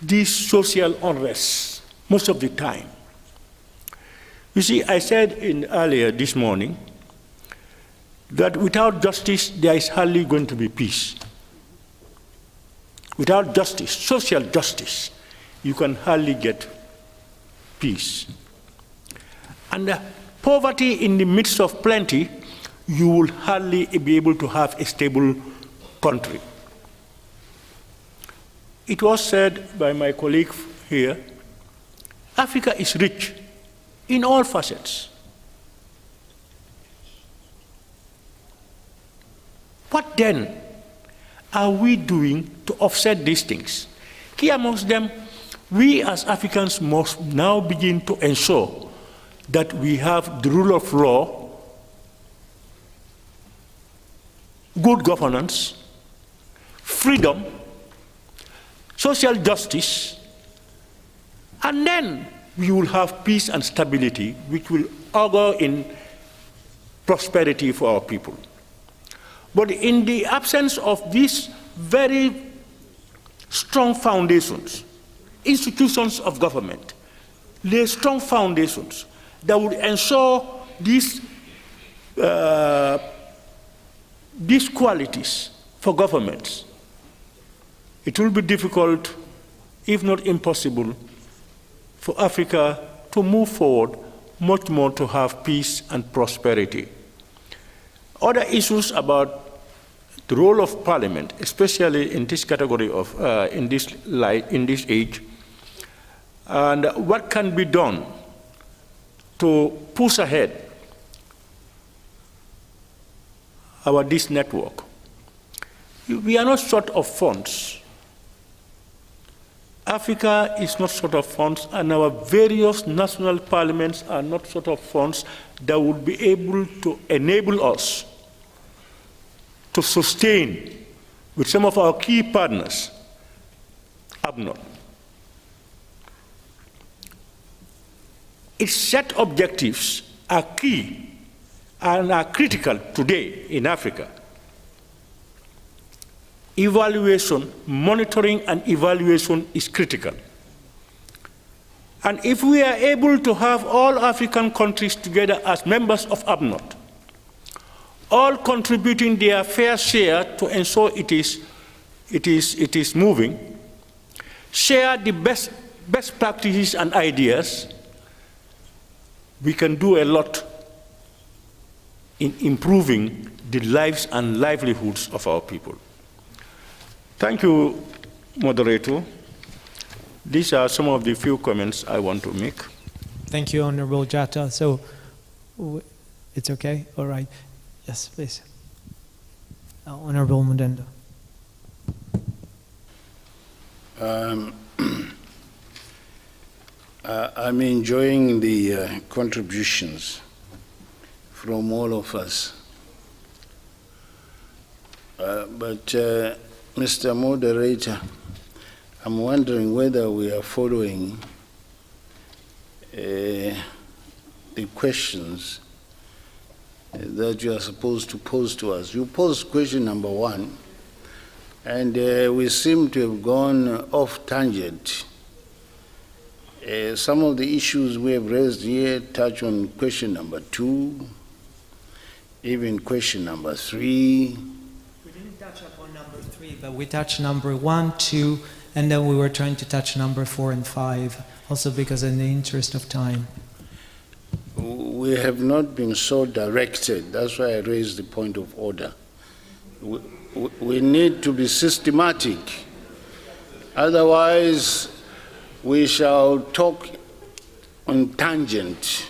this social unrest most of the time. You see, I said earlier this morning that without justice, there is hardly going to be peace. Without justice, social justice, you can hardly get peace. And poverty in the midst of plenty you will hardly be able to have a stable country. It was said by my colleague here, Africa is rich in all facets. What then are we doing to offset these things? Key amongst them, we as Africans must now begin to ensure that we have the rule of law, good governance, freedom, social justice, and then we will have peace and stability, which will augur in prosperity for our people. But in the absence of these very strong foundations, institutions of government, lay strong foundations that would ensure these qualities for governments, it will be difficult, if not impossible, for Africa to move forward much more to have peace and prosperity. Other issues about the role of Parliament, especially in this category of, in this age, and what can be done to push ahead this network. We are not short of funds. Africa is not short of funds, and our various national parliaments are not short of funds that would be able to enable us to sustain, with some of our key partners, APNODE. Its set objectives are key and are critical today in Africa. Evaluation, monitoring and evaluation is critical. And if we are able to have all African countries together as members of APNODE, all contributing their fair share to ensure it is moving, share the best practices and ideas, we can do a lot in improving the lives and livelihoods of our people. Thank you, moderator. These are some of the few comments I want to make. Thank you, Honorable Jatta. So, it's okay? All right. Yes, please. Honorable Mudenda. I'm enjoying the contributions from all of us. But Mr. Moderator, I'm wondering whether we are following the questions that you are supposed to pose to us. You posed question number 1, and we seem to have gone off tangent. Some of the issues we have raised here touch on question number 2, even question number 3. We didn't touch upon number 3, but we touched number 1, 2, and then we were trying to touch number 4 and 5, also because in the interest of time. We have not been so directed. That's why I raised the point of order. We need to be systematic. Otherwise, we shall talk on tangent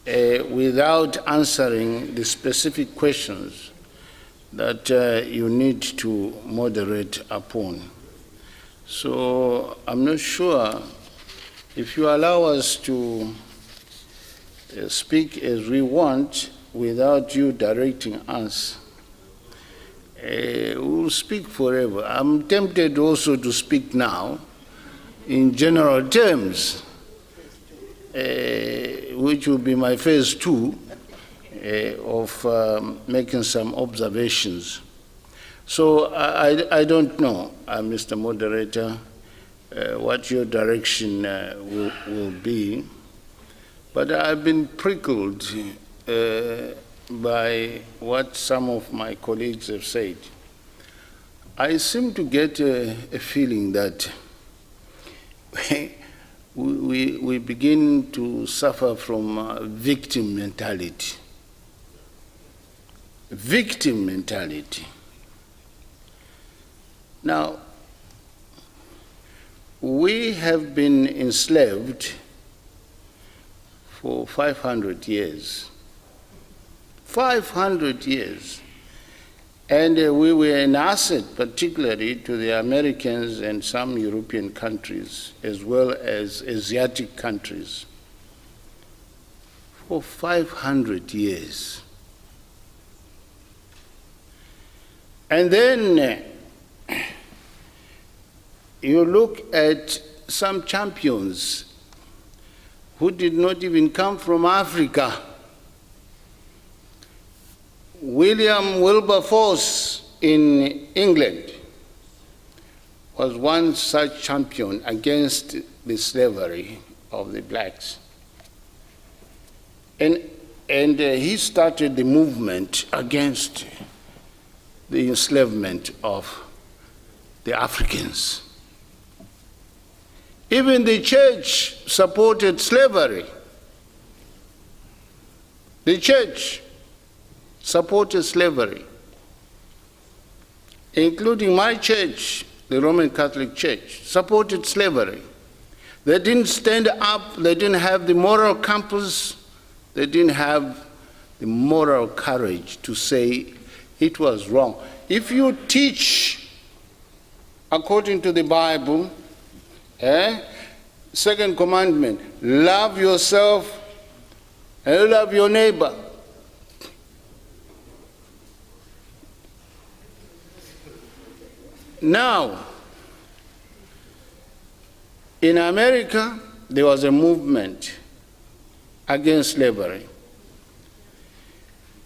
without answering the specific questions that you need to moderate upon. So I'm not sure if you allow us to speak as we want without you directing us. We'll speak forever. I'm tempted also to speak now in general terms, which will be my phase 2 of making some observations. So I don't know, Mr. Moderator, what your direction will be. But I've been prickled by what some of my colleagues have said. I seem to get a feeling that we begin to suffer from victim mentality. victim mentality. Now, we have been enslaved for 500 years. 500 years. And we were an asset, particularly to the Americans and some European countries, as well as Asiatic countries, for 500 years. And then you look at some champions who did not even come from Africa. William Wilberforce in England was one such champion against the slavery of the blacks. And he started the movement against the enslavement of the Africans. Even the church supported slavery. The church supported slavery, including my church, the Roman Catholic Church, supported slavery. They didn't stand up, they didn't have the moral compass, they didn't have the moral courage to say it was wrong. If you teach according to the Bible, second commandment, love yourself and love your neighbor. Now, in America, there was a movement against slavery.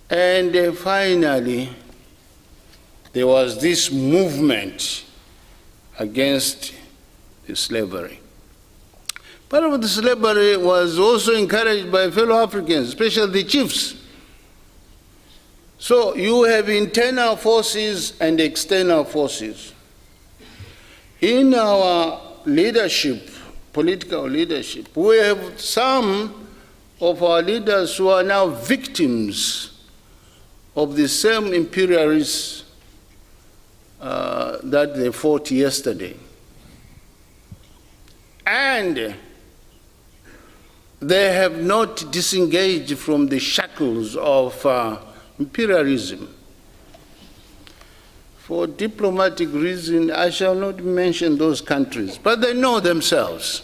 And finally, there was this movement against the slavery. Part of the slavery was also encouraged by fellow Africans, especially the chiefs. So you have internal forces and external forces. In our leadership, political leadership, we have some of our leaders who are now victims of the same imperialists that they fought yesterday. And they have not disengaged from the shackles of imperialism. For diplomatic reasons, I shall not mention those countries, but they know themselves.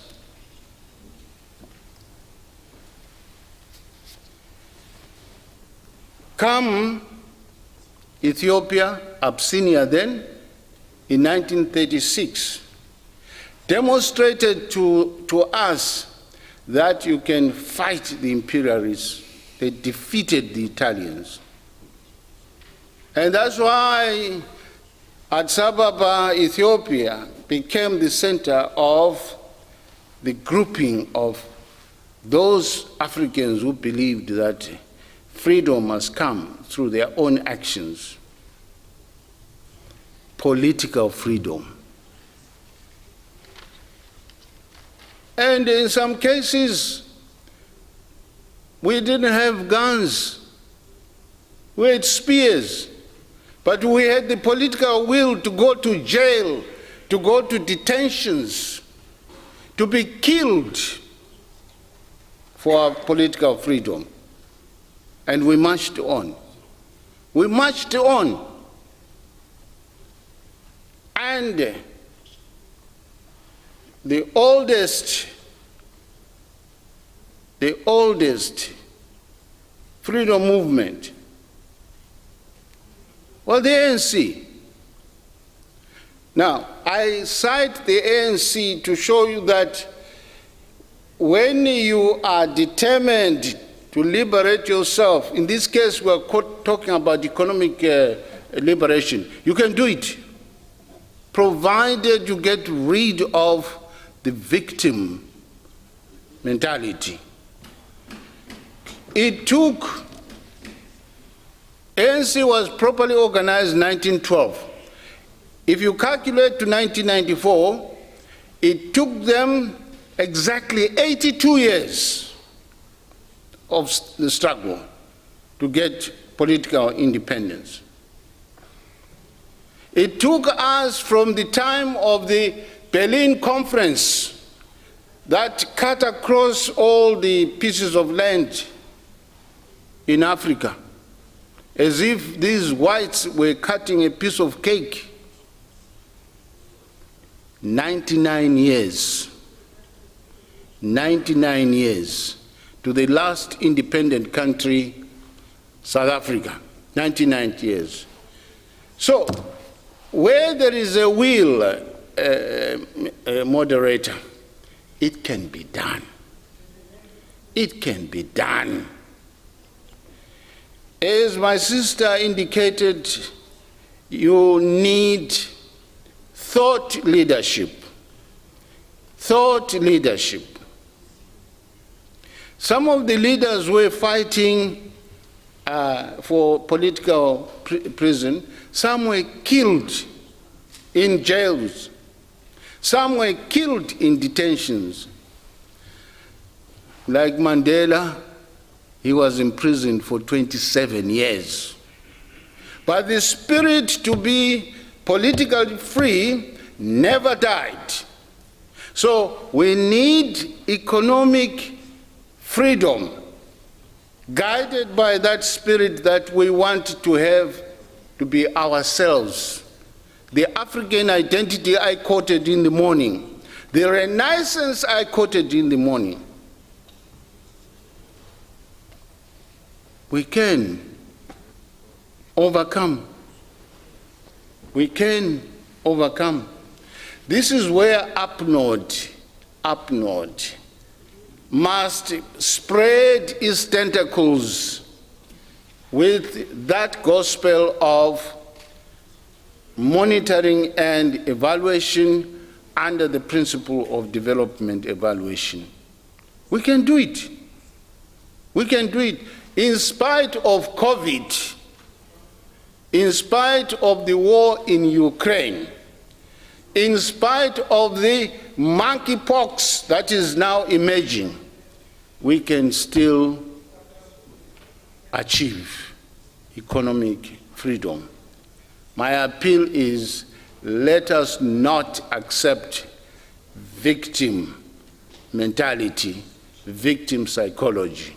Come Ethiopia, Abyssinia then, in 1936, demonstrated to us that you can fight the imperialists. They defeated the Italians. And that's why Addis Ababa, Ethiopia, became the center of the grouping of those Africans who believed that freedom must come through their own actions. Political freedom. And in some cases, we didn't have guns. We had spears. But we had the political will to go to jail, to go to detentions, to be killed for our political freedom. And we marched on. We marched on. And the oldest freedom movement was the ANC. Now, I cite the ANC to show you that when you are determined to liberate yourself, in this case we're talking about economic liberation, you can do it, provided you get rid of the victim mentality. It took, ANC was properly organized in 1912. If you calculate to 1994, it took them exactly 82 years of the struggle to get political independence. It took us from the time of the Berlin Conference that cut across all the pieces of land in Africa, as if these whites were cutting a piece of cake. 99 years to the last independent country, South Africa, 99 years. So, where there is a will, moderator, it can be done. It can be done. As my sister indicated, you need thought leadership. Thought leadership. Some of the leaders were fighting for political prison. Some were killed in jails. Some were killed in detentions. Like Mandela, he was imprisoned for 27 years. But the spirit to be politically free never died. So we need economic freedom, guided by that spirit that we want to have to be ourselves. The African identity I quoted in the morning, the Renaissance I quoted in the morning. We can overcome. We can overcome. This is where APNODE must spread its tentacles with that gospel of monitoring and evaluation under the principle of development evaluation. We can do it. We can do it. In spite of COVID, in spite of the war in Ukraine, in spite of the monkeypox that is now emerging, we can still achieve economic freedom. My appeal is, let us not accept victim mentality, victim psychology.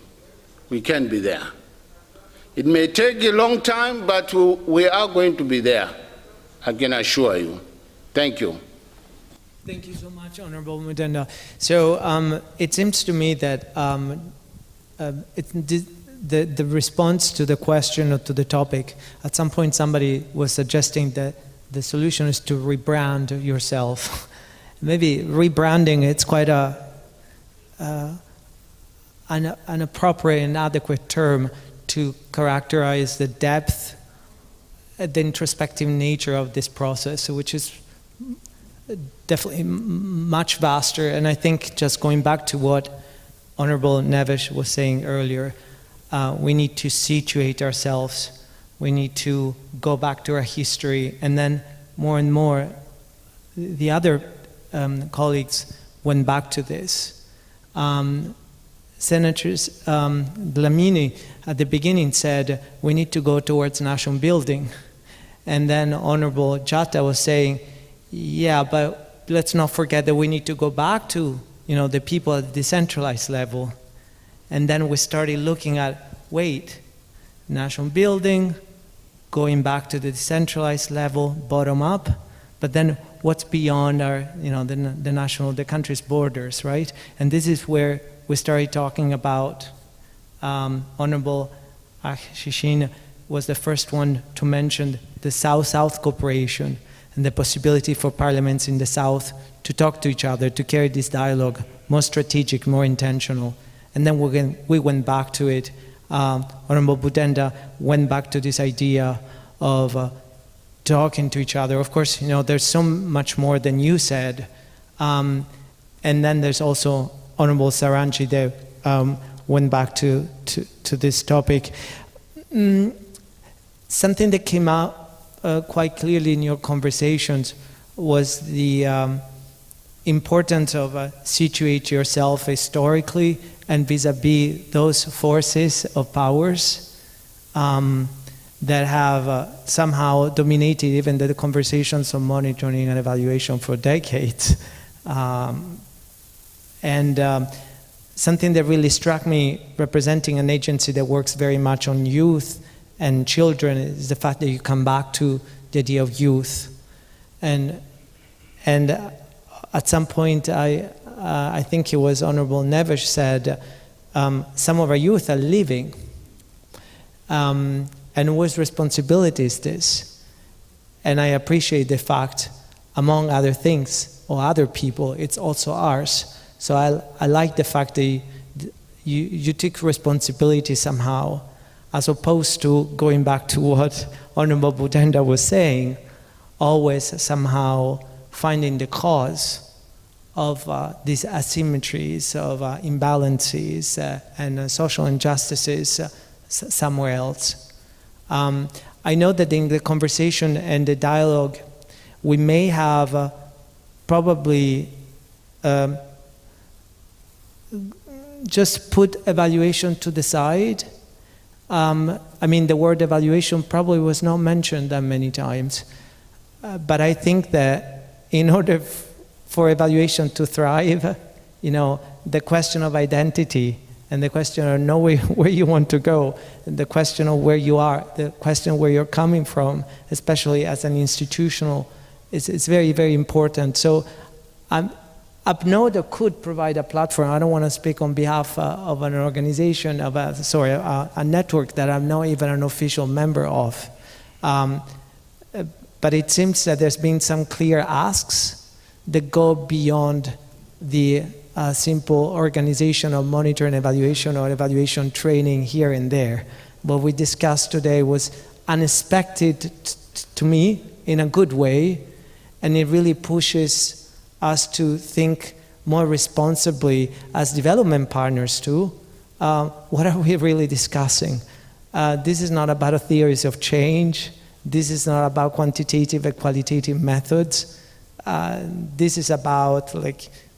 We can be there. It may take a long time, but we are going to be there, I can assure you. Thank you. Thank you so much, Honorable Mutenda. So it seems to me that the response to the question or to the topic, at some point somebody was suggesting that the solution is to rebrand yourself. Maybe rebranding, it's quite an appropriate and adequate term to characterize the depth, the introspective nature of this process, which is definitely much vaster. And I think, just going back to what Honorable Neves was saying earlier, we need to situate ourselves. We need to go back to our history, and then more and more, the other colleagues went back to this. Senators Blamini at the beginning said we need to go towards national building, and then Honorable Jatta was saying, yeah, but let's not forget that we need to go back to the people at the decentralized level. And then we started looking at, wait, national building, going back to the decentralized level, bottom up, but then what's beyond our, the country's borders, right? And this is where we started talking about, Honorable Shishin was the first one to mention the South-South cooperation and the possibility for parliaments in the South to talk to each other, to carry this dialogue, more strategic, more intentional. And then we went back to it. Honorable Mutenda went back to this idea of talking to each other. Of course, there's so much more than you said. And then there's also Honorable Sarangi that went back to this topic. Something that came out quite clearly in your conversations was the importance of situate yourself historically and vis-a-vis those forces of powers that have somehow dominated even the conversations on monitoring and evaluation for decades. Something that really struck me representing an agency that works very much on youth and children is the fact that you come back to the idea of youth. And at some point, I think it was Honorable Neves said, some of our youth are leaving. And whose responsibility is this? And I appreciate the fact, among other things, or other people, it's also ours. So I like the fact that you take responsibility somehow, as opposed to going back to what Honorable Budenda was saying, always somehow finding the cause of these asymmetries, of imbalances and social injustices somewhere else. I know that in the conversation and the dialogue, we may have probably just put evaluation to the side. I mean, the word evaluation probably was not mentioned that many times. But I think that in order for evaluation to thrive, the question of identity and the question of knowing where you want to go, and the question of where you are, the question of where you're coming from, especially as an institutional, it's very, very important. So APNODE could provide a platform. I don't want to speak on behalf of an organization, a network that I'm not even an official member of. But it seems that there's been some clear asks that go beyond the simple organization of monitor and evaluation or evaluation training here and there. What we discussed today was unexpected to me in a good way, and it really pushes us to think more responsibly as development partners too. What are we really discussing? This is not about a theories of change. This is not about quantitative and qualitative methods. This is about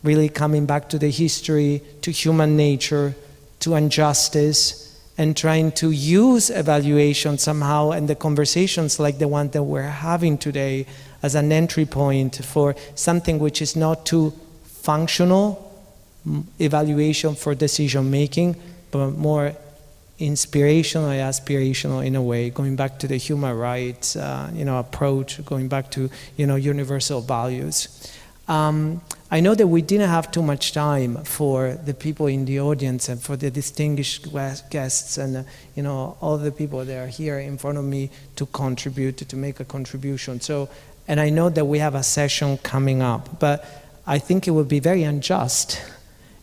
really coming back to the history, to human nature, to injustice, and trying to use evaluation somehow and the conversations like the one that we're having today as an entry point for something which is not too functional, evaluation for decision making, but more inspirational and aspirational in a way, going back to the human rights approach, going back to universal values. I know that we didn't have too much time for the people in the audience and for the distinguished guests and all the people that are here in front of me to contribute, to make a contribution. So, and I know that we have a session coming up, but I think it would be very unjust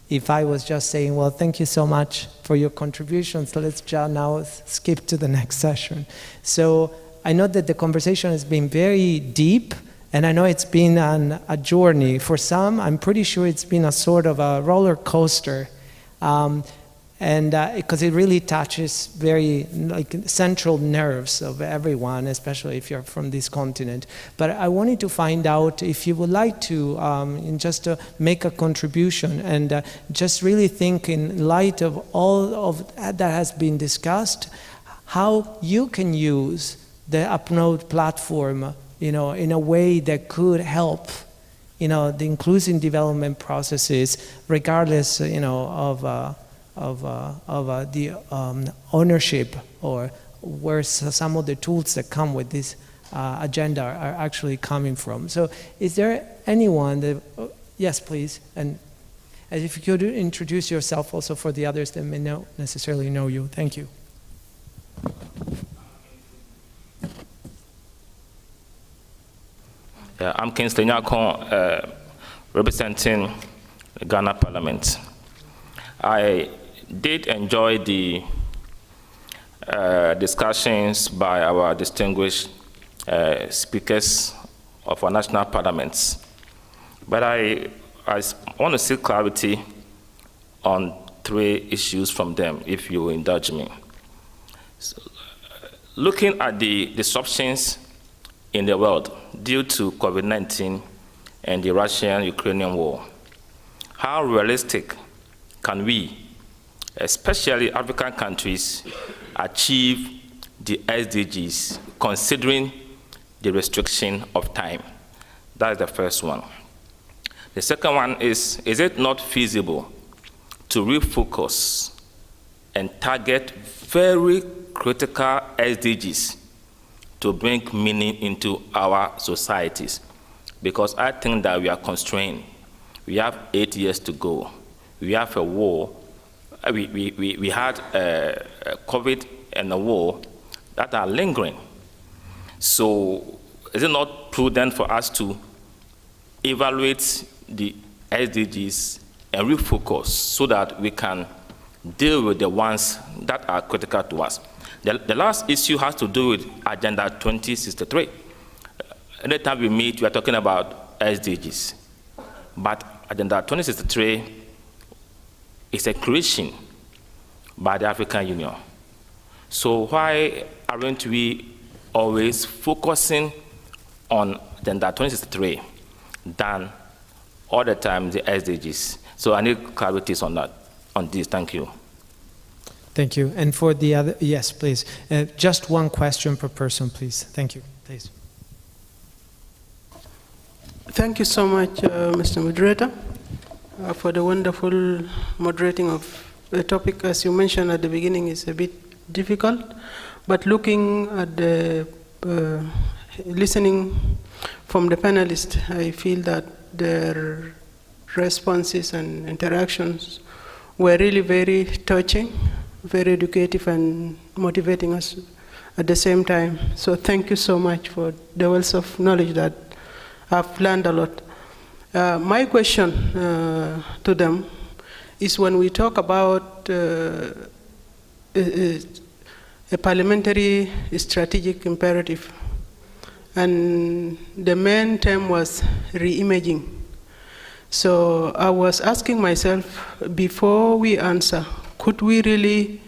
if I was just saying, well, thank you so much for your contributions. So let's just now skip to the next session. So I know that the conversation has been very deep, and I know it's been a journey. For some, I'm pretty sure it's been a sort of a roller coaster, because it really touches very central nerves of everyone, especially if you're from this continent. But I wanted to find out if you would like to just make a contribution and just really think in light of all of that has been discussed, how you can use the APNODE platform in a way that could help, the inclusive development processes, regardless, of the ownership or where some of the tools that come with this agenda are actually coming from. So, is there anyone that? Yes, please, and if you could introduce yourself also for the others that may not necessarily know you. Thank you. Yeah, I'm Kingsley Nyakon, representing the Ghana Parliament. I did enjoy the discussions by our distinguished speakers of our national parliaments, but I want to seek clarity on 3 issues from them, if you will indulge me. So, looking at the disruptions in the world due to COVID-19 and the Russian-Ukrainian war, how realistic can we, especially African countries, achieve the SDGs, considering the restriction of time? That is the first one. The second one is it not feasible to refocus and target very critical SDGs to bring meaning into our societies? Because I think that we are constrained. We have 8 years to go. We have a war. We had COVID and a war that are lingering. So is it not prudent for us to evaluate the SDGs and refocus so that we can deal with the ones that are critical to us? The last issue has to do with Agenda 2063. Anytime we meet, we are talking about SDGs. But Agenda 2063 is a creation by the African Union. So why aren't we always focusing on Agenda 2063 than all the time the SDGs? So I need clarities on that, on this. Thank you. Thank you. And for the other, yes, please. Just one question per person, please. Thank you. Please. Thank you so much, Mr. Moderator, for the wonderful moderating of the topic. As you mentioned at the beginning, is a bit difficult, but looking at the listening from the panelists, I feel that their responses and interactions were really very touching, very educative and motivating us at the same time. So thank you so much for the wealth of knowledge that I've learned a lot. My question to them is, when we talk about a parliamentary strategic imperative, and the main term was reimaging. So I was asking myself, before we answer, could we really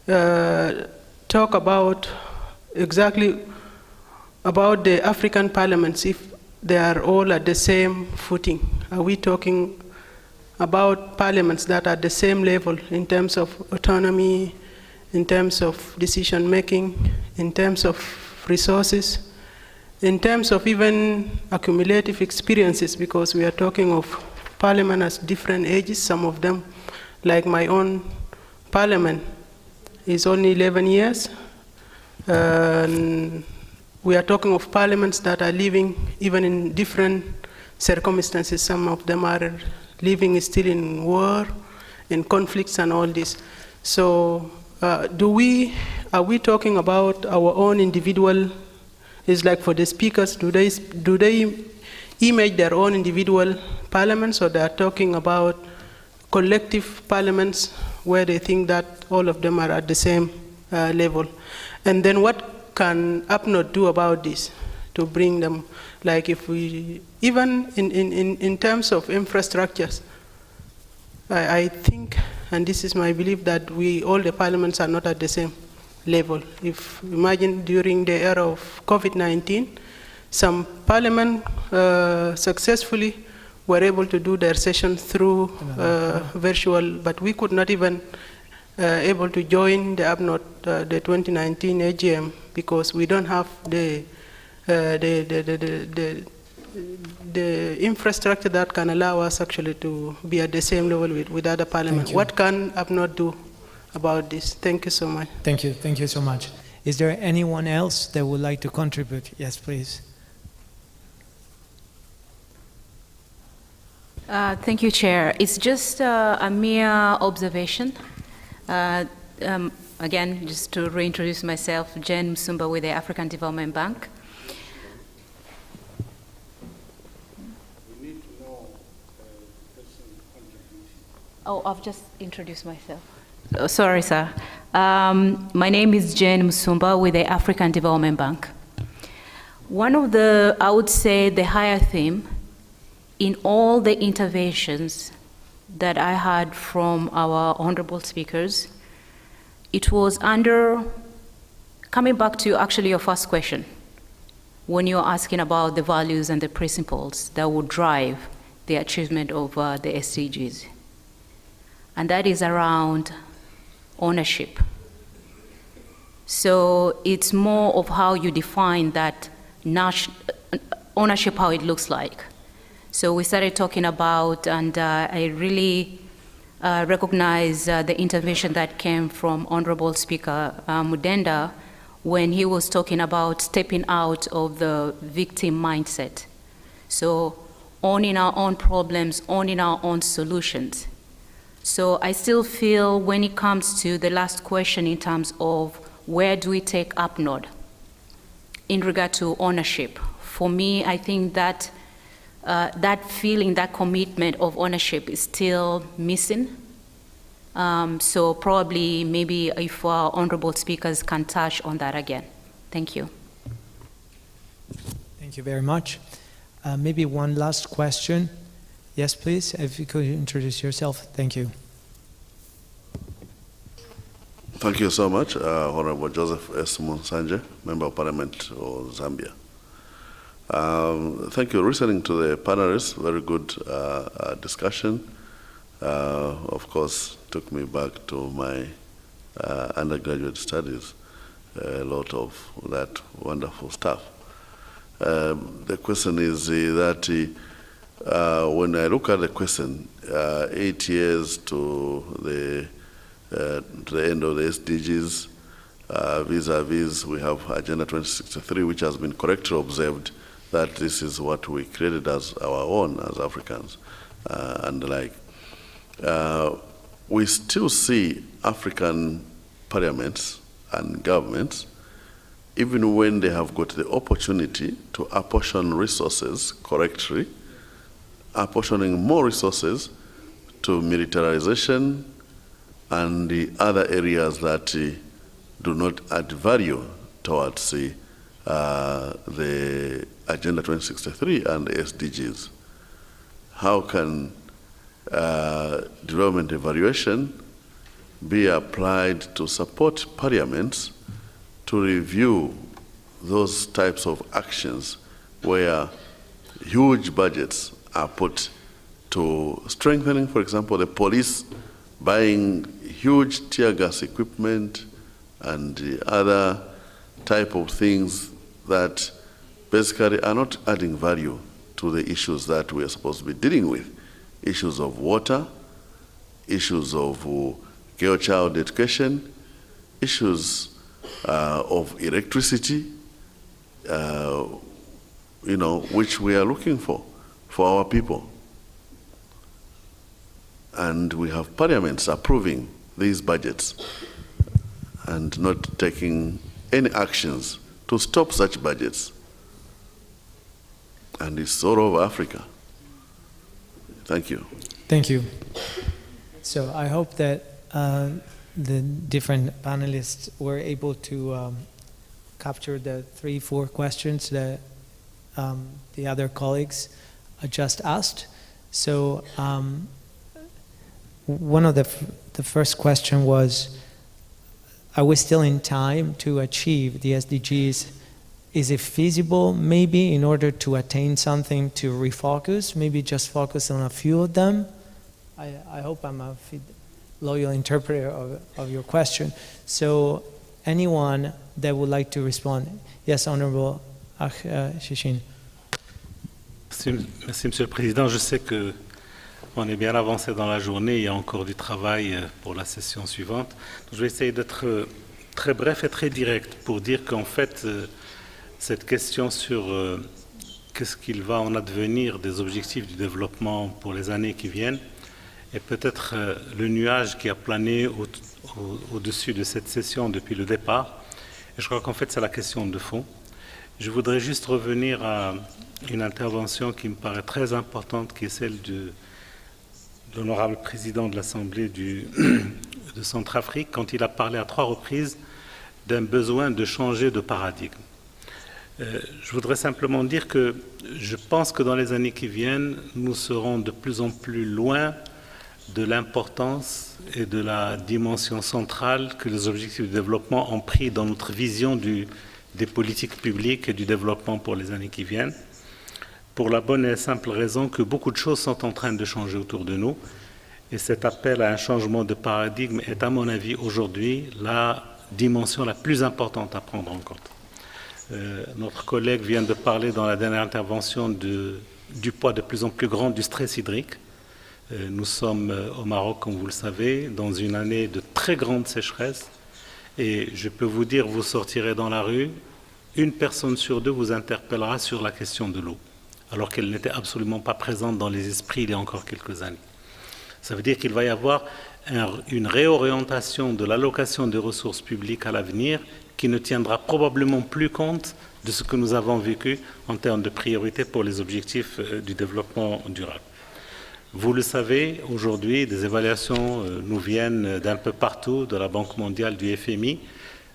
talk about exactly about the African parliaments, if they are all at the same footing? Are we talking about parliaments that are at the same level in terms of autonomy, in terms of decision making, in terms of resources, in terms of even accumulative experiences? Because we are talking of parliament as different ages. Some of them, like my own parliament, is only 11 years. And we are talking of parliaments that are living even in different circumstances. Some of them are living still in war, in conflicts and all this. So are we talking about our own individual? It's like for the speakers, do they image their own individual parliaments, or they are talking about collective parliaments where they think that all of them are at the same level? And then what can APNODE do about this to bring them, like if we, even in terms of infrastructures, I think, and this is my belief, that all the parliaments are not at the same level. If imagine during the era of COVID-19, some parliament successfully were able to do their sessions through virtual, but we could not even able to join the APNODE, the 2019 AGM, because we don't have the infrastructure that can allow us actually to be at the same level with other parliaments. What can APNODE do about this? Thank you so much. Thank you. Thank you so much. Is there anyone else that would like to contribute? Yes, please. Thank you, Chair. It's just a mere observation. Again, just to reintroduce myself, Jen Musumba with the African Development Bank. We need to know the person's contribution. Oh, I've just introduced myself. Oh, sorry, sir. My name is Jen Musumba with the African Development Bank. One of the, I would say, the higher theme in all the interventions that I had from our honorable speakers, it was under, coming back to actually your first question, when you're asking about the values and the principles that would drive the achievement of the SDGs. And that is around ownership. So it's more of how you define that ownership, how it looks like. So we started talking about, and I really recognize the intervention that came from Honorable Speaker Mudenda when he was talking about stepping out of the victim mindset. So owning our own problems, owning our own solutions. So I still feel when it comes to the last question in terms of where do we take APNODE in regard to ownership, for me, I think that that feeling, that commitment of ownership is still missing. So probably maybe if our honorable speakers can touch on that again. Thank you. Thank you very much. Maybe one last question. Yes, please, if you could introduce yourself. Thank you. Thank you so much, Honorable Joseph S. Monsanje, Member of Parliament of Zambia. Thank you. Listening to the panelists, very good discussion. Of course, took me back to my undergraduate studies, a lot of that wonderful stuff. The question is that when I look at the question, 8 years to the end of the SDGs, vis-a-vis we have Agenda 2063, which has been correctly observed that this is what we created as our own, as Africans, and the like. We still see African parliaments and governments, even when they have got the opportunity to apportion resources correctly, apportioning more resources to militarization and the other areas that do not add value towards the Agenda 2063 and the SDGs. How can development evaluation be applied to support parliaments to review those types of actions where huge budgets are put to strengthening, for example, the police, buying huge tear gas equipment and the other type of things that basically are not adding value to the issues that we are supposed to be dealing with. Issues of water, issues of girl-child education, issues of electricity, which we are looking for our people. And we have parliaments approving these budgets and not taking any actions to stop such budgets. And it's all over Africa. Thank you. Thank you. So I hope that the different panelists were able to capture the 3-4 questions that the other colleagues just asked. So one of the first question was, are we still in time to achieve the SDGs? Is it feasible, maybe, in order to attain something, to refocus, maybe just focus on a few of them? I hope I'm a loyal interpreter of your question. So anyone that would like to respond? Yes, Honorable Shishin. Merci, Monsieur le Président. Je sais qu'on est bien avancé dans la journée. Il y a encore du travail pour la session suivante. Donc, je vais essayer d'être très bref et très direct pour dire qu'en fait, cette question sur qu'est-ce qu'il va en advenir des objectifs du développement pour les années qui viennent est peut-être le nuage qui a plané au-dessus de cette session depuis le départ. Et je crois qu'en fait, c'est la question de fond. Je voudrais juste revenir à une intervention qui me paraît très importante, qui est celle de l'honorable président de l'Assemblée de Centrafrique, quand il a parlé à 3 reprises d'un besoin de changer de paradigme. Je voudrais simplement dire que je pense que dans les années qui viennent, nous serons de plus en plus loin de l'importance et de la dimension centrale que les objectifs de développement ont pris dans notre vision des politiques publiques et du développement pour les années qui viennent, pour la bonne et simple raison que beaucoup de choses sont en train de changer autour de nous. Et cet appel à un changement de paradigme est, à mon avis, aujourd'hui, la dimension la plus importante à prendre en compte. Notre collègue vient de parler dans la dernière intervention du poids de plus en plus grand du stress hydrique. Nous sommes au Maroc, comme vous le savez, dans une année de très grande sécheresse. Et je peux vous dire, vous sortirez dans la rue, une personne sur deux vous interpellera sur la question de l'eau, alors qu'elle n'était absolument pas présente dans les esprits il y a encore quelques années. Ça veut dire qu'il va y avoir une réorientation de l'allocation des ressources publiques à l'avenir qui ne tiendra probablement plus compte de ce que nous avons vécu en termes de priorité pour les objectifs du développement durable. Vous le savez, aujourd'hui, des évaluations nous viennent d'un peu partout, de la Banque mondiale, du FMI,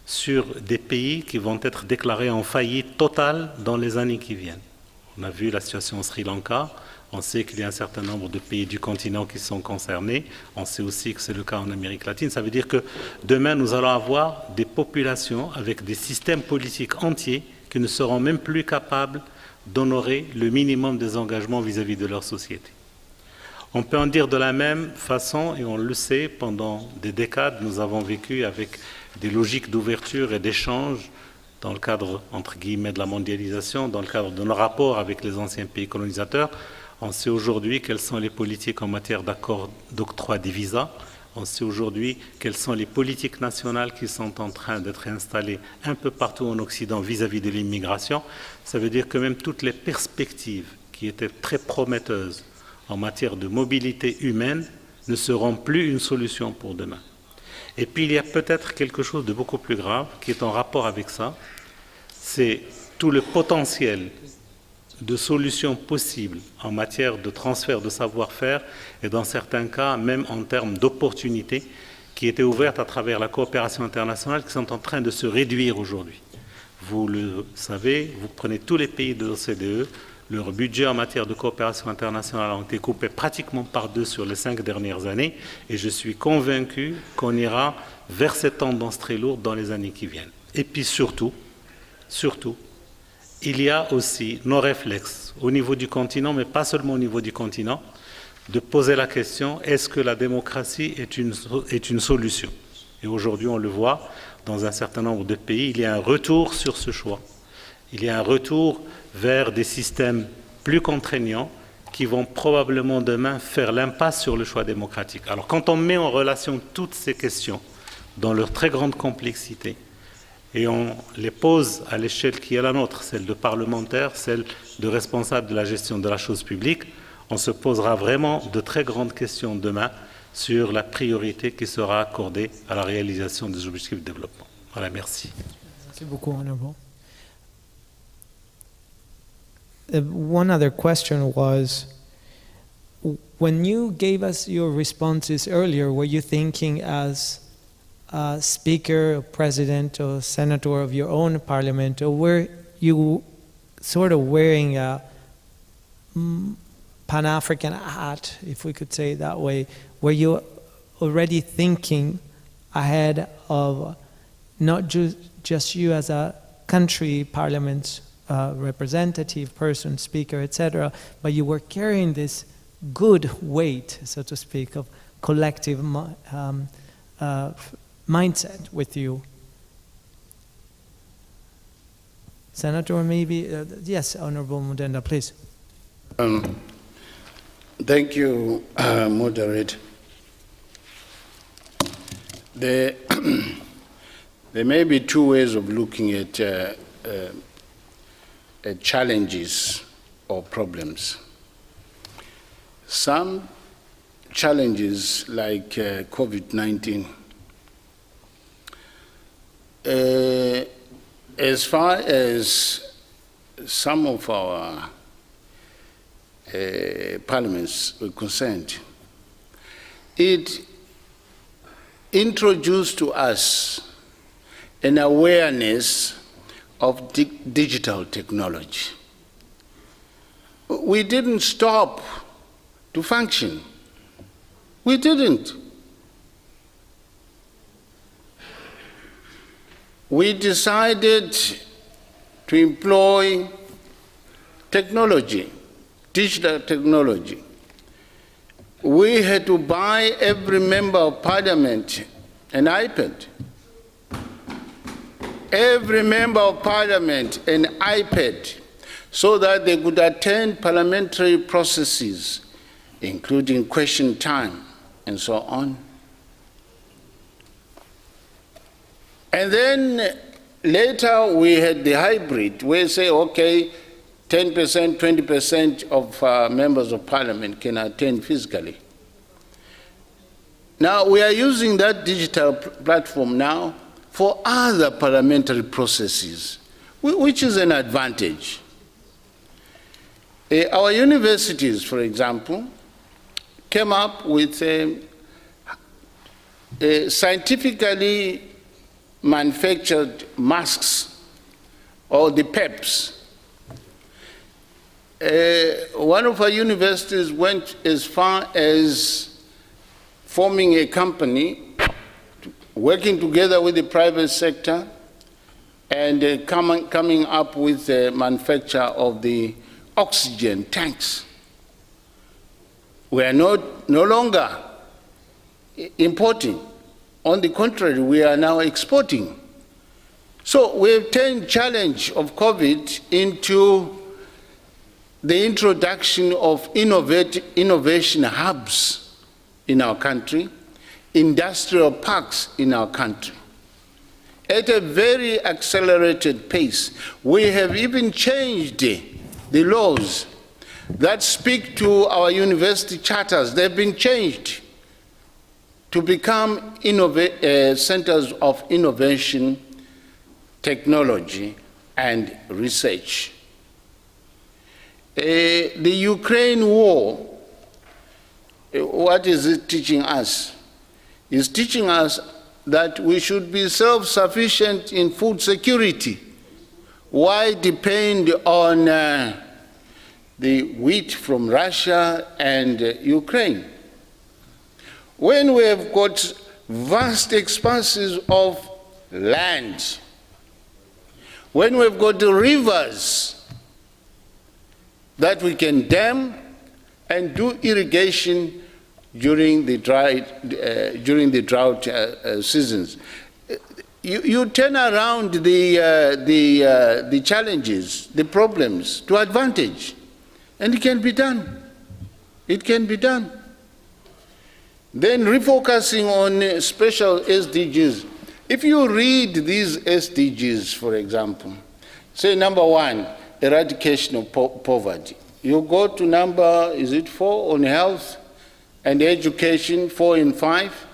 sur des pays qui vont être déclarés en faillite totale dans les années qui viennent. On a vu la situation au Sri Lanka, on sait qu'il y a un certain nombre de pays du continent qui sont concernés, on sait aussi que c'est le cas en Amérique latine. Ça veut dire que demain, nous allons avoir des populations avec des systèmes politiques entiers qui ne seront même plus capables d'honorer le minimum des engagements vis-à-vis de leur société. On peut en dire de la même façon, et on le sait, pendant des décades, nous avons vécu avec des logiques d'ouverture et d'échange dans le cadre, entre guillemets, de la mondialisation, dans le cadre de nos rapports avec les anciens pays colonisateurs. On sait aujourd'hui quelles sont les politiques en matière d'accord d'octroi des visas. On sait aujourd'hui quelles sont les politiques nationales qui sont en train d'être installées un peu partout en Occident vis-à-vis de l'immigration. Ça veut dire que même toutes les perspectives qui étaient très prometteuses en matière de mobilité humaine ne seront plus une solution pour demain. Et puis il y a peut-être quelque chose de beaucoup plus grave qui est en rapport avec ça, c'est tout le potentiel de solutions possibles en matière de transfert de savoir-faire et dans certains cas même en termes d'opportunités qui étaient ouvertes à travers la coopération internationale qui sont en train de se réduire aujourd'hui. Vous le savez, vous prenez tous les pays de l'OCDE, leur budget en matière de coopération internationale a été coupé pratiquement par deux sur les 5 dernières années et je suis convaincu qu'on ira vers cette tendance très lourde dans les années qui viennent. Et puis surtout, il y a aussi nos réflexes au niveau du continent, mais pas seulement au niveau du continent, de poser la question, est-ce que la démocratie est une solution? Et aujourd'hui, on le voit, dans un certain nombre de pays, il y a un retour sur ce choix. Il y a un retour vers des systèmes plus contraignants qui vont probablement demain faire l'impasse sur le choix démocratique. Alors quand on met en relation toutes ces questions dans leur très grande complexité et on les pose à l'échelle qui est la nôtre, celle de parlementaires, celle de responsables de la gestion de la chose publique, on se posera vraiment de très grandes questions demain sur la priorité qui sera accordée à la réalisation des objectifs de développement. Voilà, merci. Merci beaucoup, Honorable. One other question was, when you gave us your responses earlier, were you thinking as a speaker, or president, or senator of your own parliament, or were you sort of wearing a Pan-African hat, if we could say it that way? Were you already thinking ahead of not just you as a country parliament representative, person, speaker, etc., but you were carrying this good weight, so to speak, of collective mindset with you? Senator, maybe? Yes, Honorable Mudenda, please. Thank you, Moderator. There may be two ways of looking at challenges or problems. Some challenges like COVID-19, as far as some of our parliaments were concerned, it introduced to us an awareness of digital technology. We didn't stop to function. We didn't. We decided to employ technology, digital technology. We had to buy every member of parliament an iPad. every member of parliament an iPad so that they could attend parliamentary processes, including question time and so on. And then later we had the hybrid, where we say, okay, 10%, 20% of members of parliament can attend physically. Now we are using that digital platform now for other parliamentary processes, which is an advantage. Our universities, for example, came up with scientifically manufactured masks, or the PEPs. One of our universities went as far as forming a company, working together with the private sector, and coming up with the manufacture of the oxygen tanks. We are no longer importing. On the contrary, we are now exporting. So we've turned challenge of COVID into the introduction of innovation hubs in our country, industrial parks in our country, at a very accelerated pace. We have even changed the laws that speak to our university charters. They've been changed to become centers of innovation, technology, and research. The Ukraine war, what is it teaching us? It's teaching us that we should be self-sufficient in food security. Why depend on the wheat from Russia and Ukraine? When we have got vast expanses of land, when we've got the rivers that we can dam and do irrigation during the drought seasons, you turn around the challenges, the problems to advantage, and it can be done. It can be done. Then refocusing on special SDGs. If you read these SDGs, for example, say number 1, eradication of poverty. You go to number, is it 4, on health and education, 4 and 5.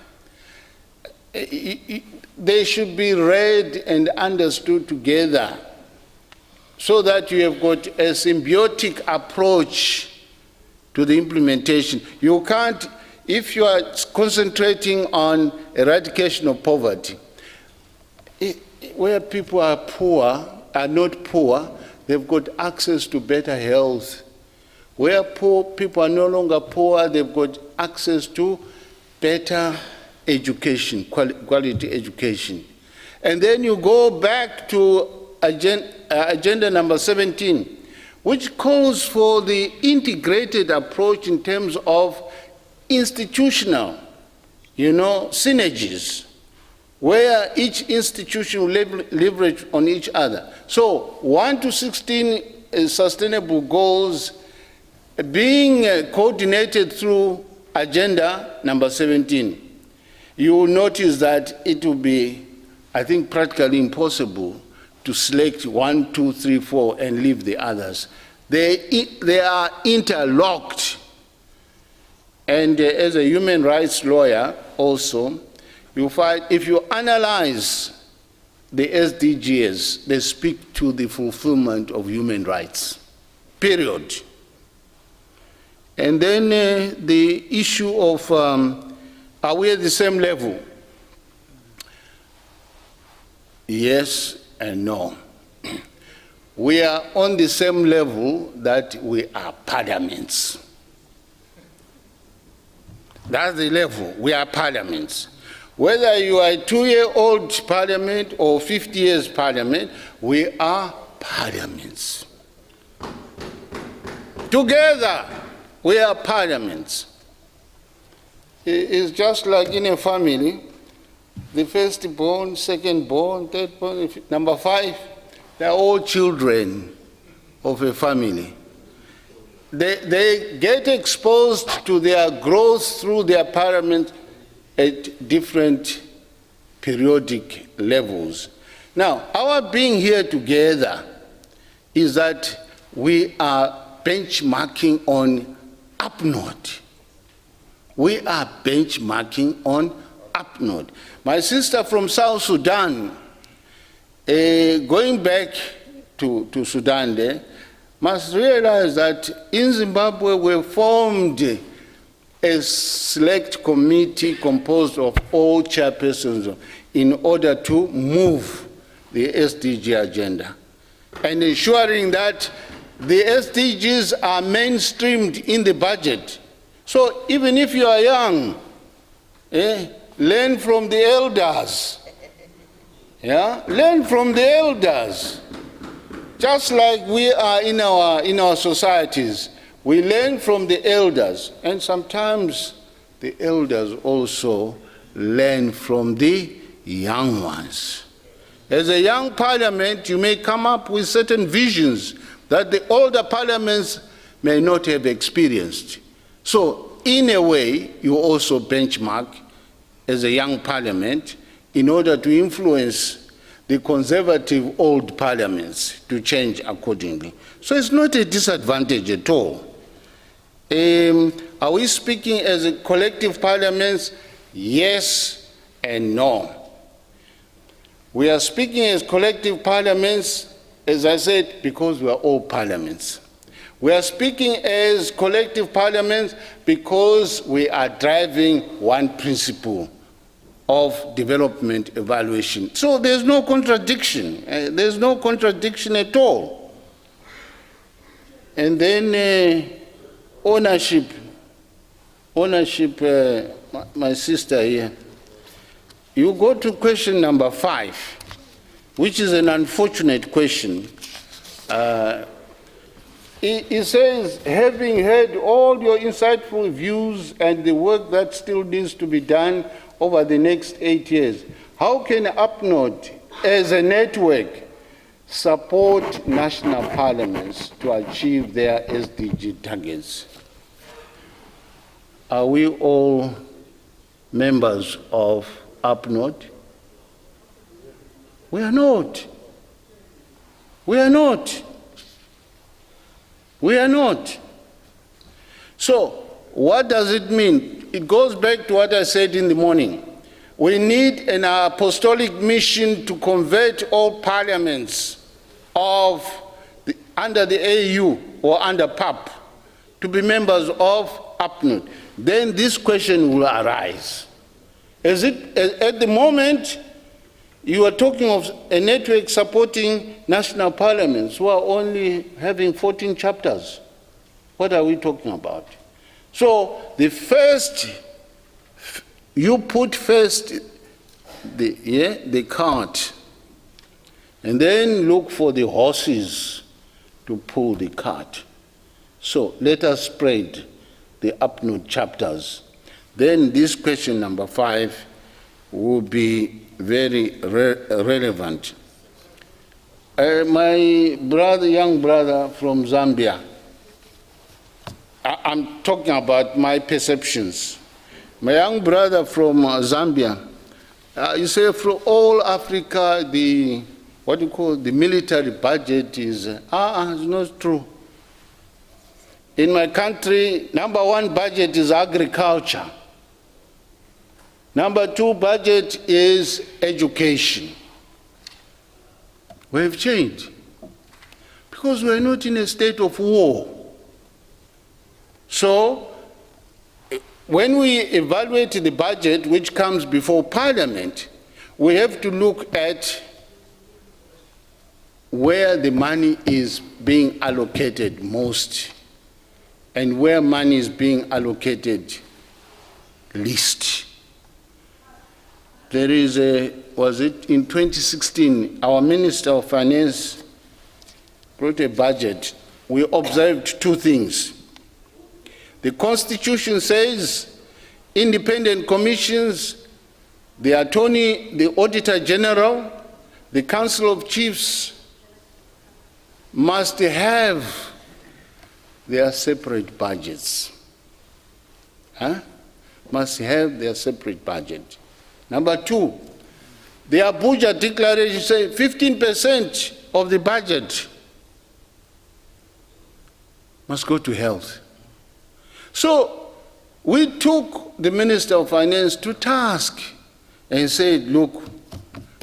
They should be read and understood together so that you have got a symbiotic approach to the implementation. You can't, if you are concentrating on eradication of poverty, where people are poor, are not poor, they've got access to better health. Where poor people are no longer poor, they've got access to better education, quality education. And then you go back to agenda number 17, which calls for the integrated approach in terms of institutional, synergies, where each institution will leverage on each other. So 1 to 16 sustainable goals being coordinated through agenda number 17. You will notice that it will be, I think, practically impossible to select 1, 2, 3, 4 and leave the others. They are interlocked. And as a human rights lawyer also, you find if you analyze the SDGs, they speak to the fulfillment of human rights, period. And then the issue of are we at the same level? Yes and no. We are on the same level that we are parliaments. That's the level. We are parliaments. Whether you are a 2-year-old parliament or 50 years parliament, we are parliaments. Together, we are parliaments. It's just like in a family. the firstborn, second-born, third-born, number 5, they're all children of a family. They get exposed to their growth through their parents at different periodic levels. Now, our being here together is that we are benchmarking on APNODE. We are benchmarking on APNODE. My sister from South Sudan, going back to Sudan there, must realize that in Zimbabwe we formed a select committee composed of all chairpersons in order to move the SDG agenda and ensuring that the SDGs are mainstreamed in the budget. So even if you are young, learn from the elders. Yeah? Learn from the elders. Just like we are in our societies, we learn from the elders, and sometimes the elders also learn from the young ones. As a young parliament, you may come up with certain visions that the older parliaments may not have experienced. So, in a way, you also benchmark as a young parliament in order to influence the conservative old parliaments to change accordingly. So it's not a disadvantage at all. Are we speaking as a collective parliaments? Yes and no. We are speaking as collective parliaments, as I said, because we are all parliaments. We are speaking as collective parliaments because we are driving one principle of development evaluation. So there's no contradiction. There's no contradiction at all. And then ownership, my sister here. You go to question number 5, which is an unfortunate question. It says, having heard all your insightful views and the work that still needs to be done over the next 8 years, how can APNODE as a network support national parliaments to achieve their SDG targets? Are we all members of APNODE? We are not. We are not. We are not. So, what does it mean? It goes back to what I said in the morning. We need an apostolic mission to convert all parliaments under the AU or under PAP to be members of APNODE. Then this question will arise. At the moment, you are talking of a network supporting national parliaments who are only having 14 chapters. What are we talking about? So you put first the cart, and then look for the horses to pull the cart. So let us spread the APNODE chapters. Then this question number 5 will be very relevant. My young brother from Zambia, I'm talking about my perceptions. My young brother from Zambia, you say for all Africa, the military budget is, it's not true. In my country, number 1 budget is agriculture. Number 2 budget is education. We have changed because we are not in a state of war. So, when we evaluate the budget which comes before Parliament, we have to look at where the money is being allocated most and where money is being allocated least. There is was it in 2016, our Minister of Finance brought a budget. We observed 2 things. The Constitution says independent commissions the Attorney, the Auditor General, the Council of Chiefs must have their separate budgets. Must have their separate budget. Number two, the Abuja Declaration says 15% of the budget must go to health. So we took the Minister of Finance to task and said, look,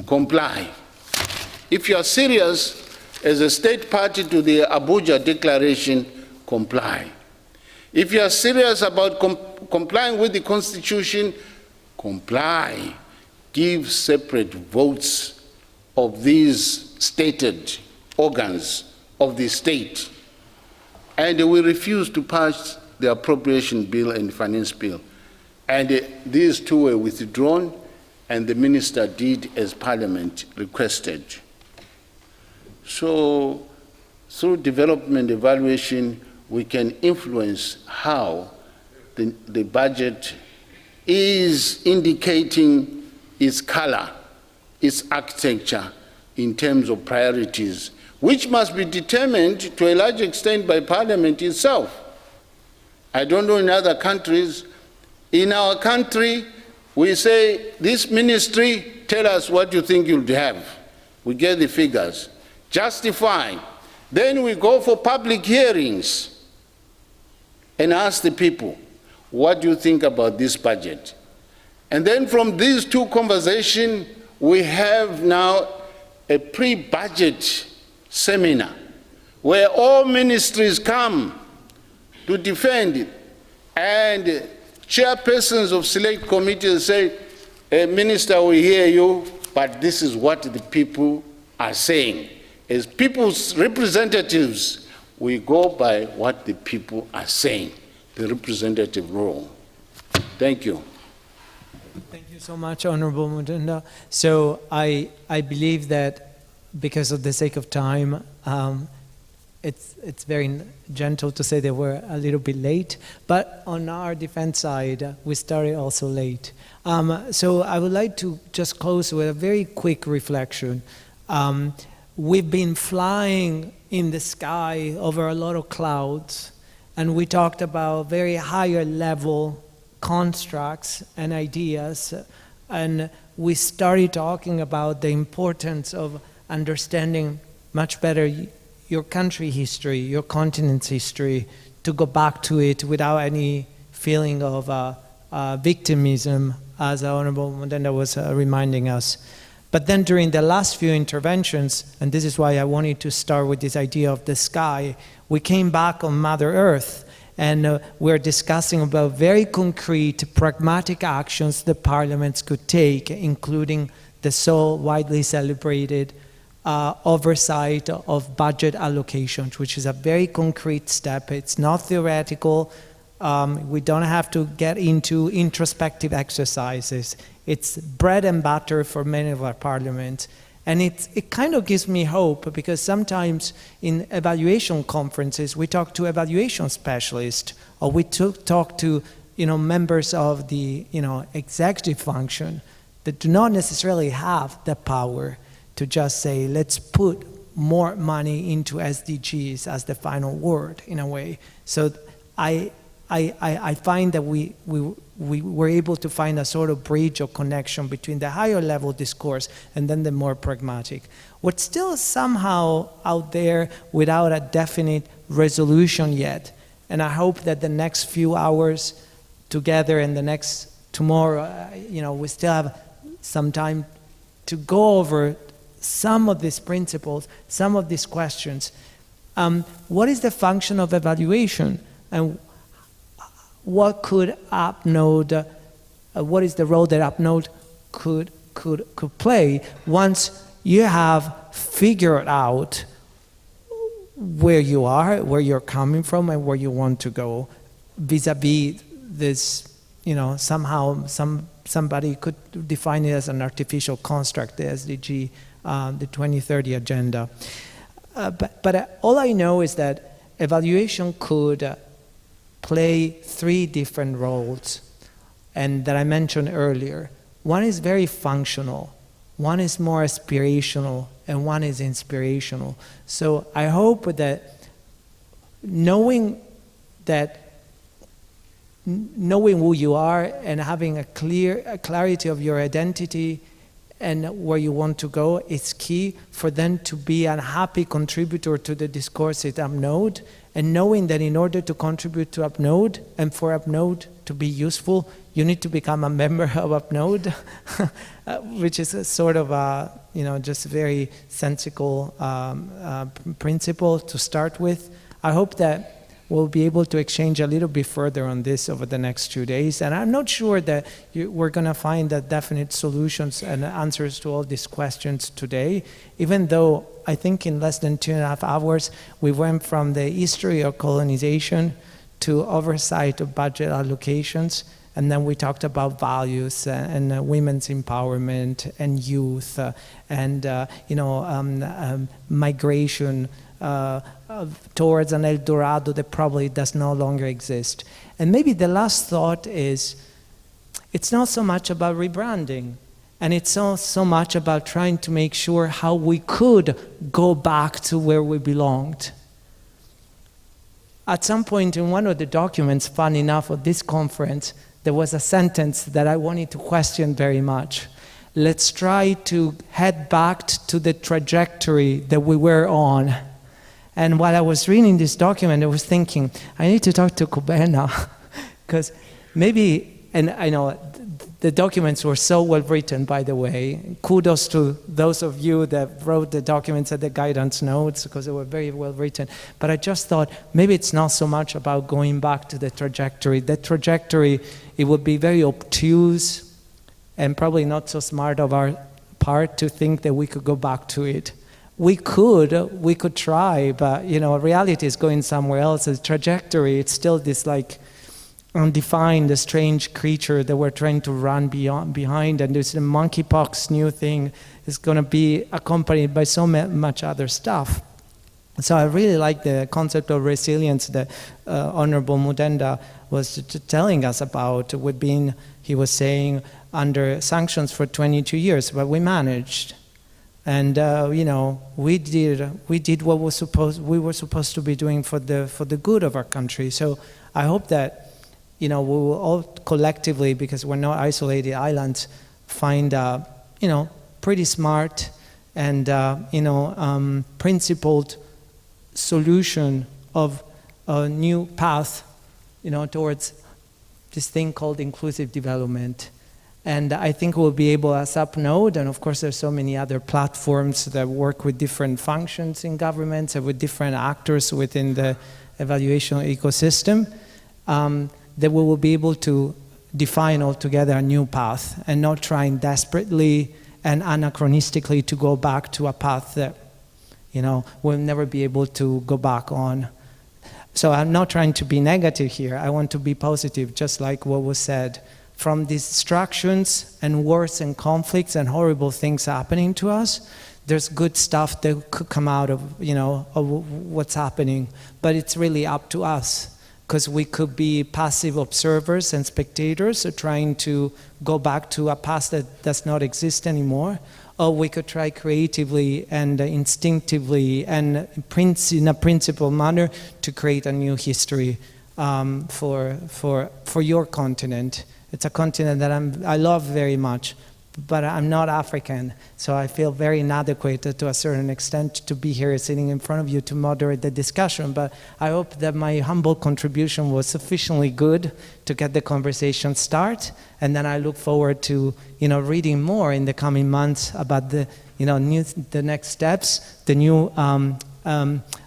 comply. If you are serious as a state party to the Abuja Declaration, comply. If you are serious about complying with the Constitution, comply. Give separate votes of these stated organs of the state. And we refused to pass the appropriation bill and the finance bill. And these two were withdrawn, and the minister did as Parliament requested. So through development evaluation, we can influence how the budget is indicating its color, its architecture in terms of priorities, which must be determined to a large extent by Parliament itself. I don't know in other countries. In our country, we say, this ministry, tell us what you think you'll have. We get the figures, justify. Then we go for public hearings and ask the people, what do you think about this budget? And then from these two conversations, we have now a pre-budget seminar where all ministries come to defend it. And chairpersons of select committees say, Minister, we hear you, but this is what the people are saying. As people's representatives, we go by what the people are saying, the representative role. Thank you. Thank you so much, Honorable Mutunda. So I believe that because of the sake of time, it's very gentle to say that we're a little bit late, but on our defense side, we started also late. So I would like to just close with a very quick reflection. We've been flying in the sky over a lot of clouds, and we talked about very higher level constructs and ideas, and we started talking about the importance of understanding much better your country history, your continent's history, to go back to it without any feeling of victimism, as Honorable Mutunda was reminding us. But then during the last few interventions, and this is why I wanted to start with this idea of the sky, we came back on Mother Earth, and we're discussing about very concrete, pragmatic actions the parliaments could take, including the so widely celebrated oversight of budget allocations, which is a very concrete step. It's not theoretical. We don't have to get into introspective exercises. It's bread and butter for many of our parliaments. And it kind of gives me hope, because sometimes in evaluation conferences, we talk to evaluation specialists, or we talk to members of the executive function that do not necessarily have the power to just say, let's put more money into SDGs as the final word, in a way. So I find that we were able to find a sort of bridge or connection between the higher level discourse and then the more pragmatic. What's still somehow out there without a definite resolution yet, and I hope that the next few hours together and the next tomorrow, we still have some time to go over some of these principles, some of these questions. What is the function of evaluation, and what could APNODE, what is the role that APNODE could play once you have figured out where you are, where you're coming from, and where you want to go, vis-a-vis this, somehow somebody could define it as an artificial construct, the SDG, the 2030 agenda. But all I know is that evaluation could play three different roles, and that I mentioned earlier. One is very functional, one is more aspirational, and one is inspirational. So I hope that knowing who you are and having a clarity of your identity and where you want to go is key for them to be a happy contributor to the discourse at APNODE, and knowing that in order to contribute to APNODE and for APNODE to be useful, you need to become a member of APNODE, which is a sort of a, just very sensible principle to start with. I hope that we'll be able to exchange a little bit further on this over the next 2 days. And I'm not sure that we're going to find the definite solutions and answers to all these questions today, even though I think in less than 2.5 hours, we went from the history of colonization to oversight of budget allocations. And then we talked about values and women's empowerment and youth and migration towards an El Dorado that probably does no longer exist. And maybe the last thought is, it's not so much about rebranding, and it's not so much about trying to make sure how we could go back to where we belonged. At some point in one of the documents, fun enough, of this conference, there was a sentence that I wanted to question very much. Let's try to head back to the trajectory that we were on. And while I was reading this document, I was thinking, I need to talk to Kubena, because maybe, and I know the documents were so well written, by the way. Kudos to those of you that wrote the documents and the guidance notes, because they were very well written. But I just thought, maybe it's not so much about going back to the trajectory. That trajectory, it would be very obtuse and probably not so smart of our part to think that we could go back to it. We could try, but reality is going somewhere else. The trajectory, it's still this like undefined, strange creature that we're trying to run behind, and this monkeypox new thing is going to be accompanied by so much other stuff. So I really like the concept of resilience that Honorable Mudenda was telling us about. We've been, he was saying, under sanctions for 22 years, but we managed. And we did what we were supposed to be doing for the good of our country. So I hope that we will all collectively, because we're not isolated islands, find pretty smart and principled solution of a new path towards this thing called inclusive development. And I think we'll be able, as APNODE, and of course there's so many other platforms that work with different functions in governments and with different actors within the evaluation ecosystem, that we will be able to define altogether a new path and not trying desperately and anachronistically to go back to a path that we'll never be able to go back on. So I'm not trying to be negative here. I want to be positive, just like what was said. From distractions and wars and conflicts and horrible things happening to us, there's good stuff that could come out of, of what's happening. But it's really up to us, because we could be passive observers and spectators trying to go back to a past that does not exist anymore, or we could try creatively and instinctively and in a principled manner to create a new history for your continent. It's a continent that I love very much, but I'm not African, so I feel very inadequate to a certain extent to be here sitting in front of you to moderate the discussion. But I hope that my humble contribution was sufficiently good to get the conversation started, and then I look forward to reading more in the coming months about the the next steps, the new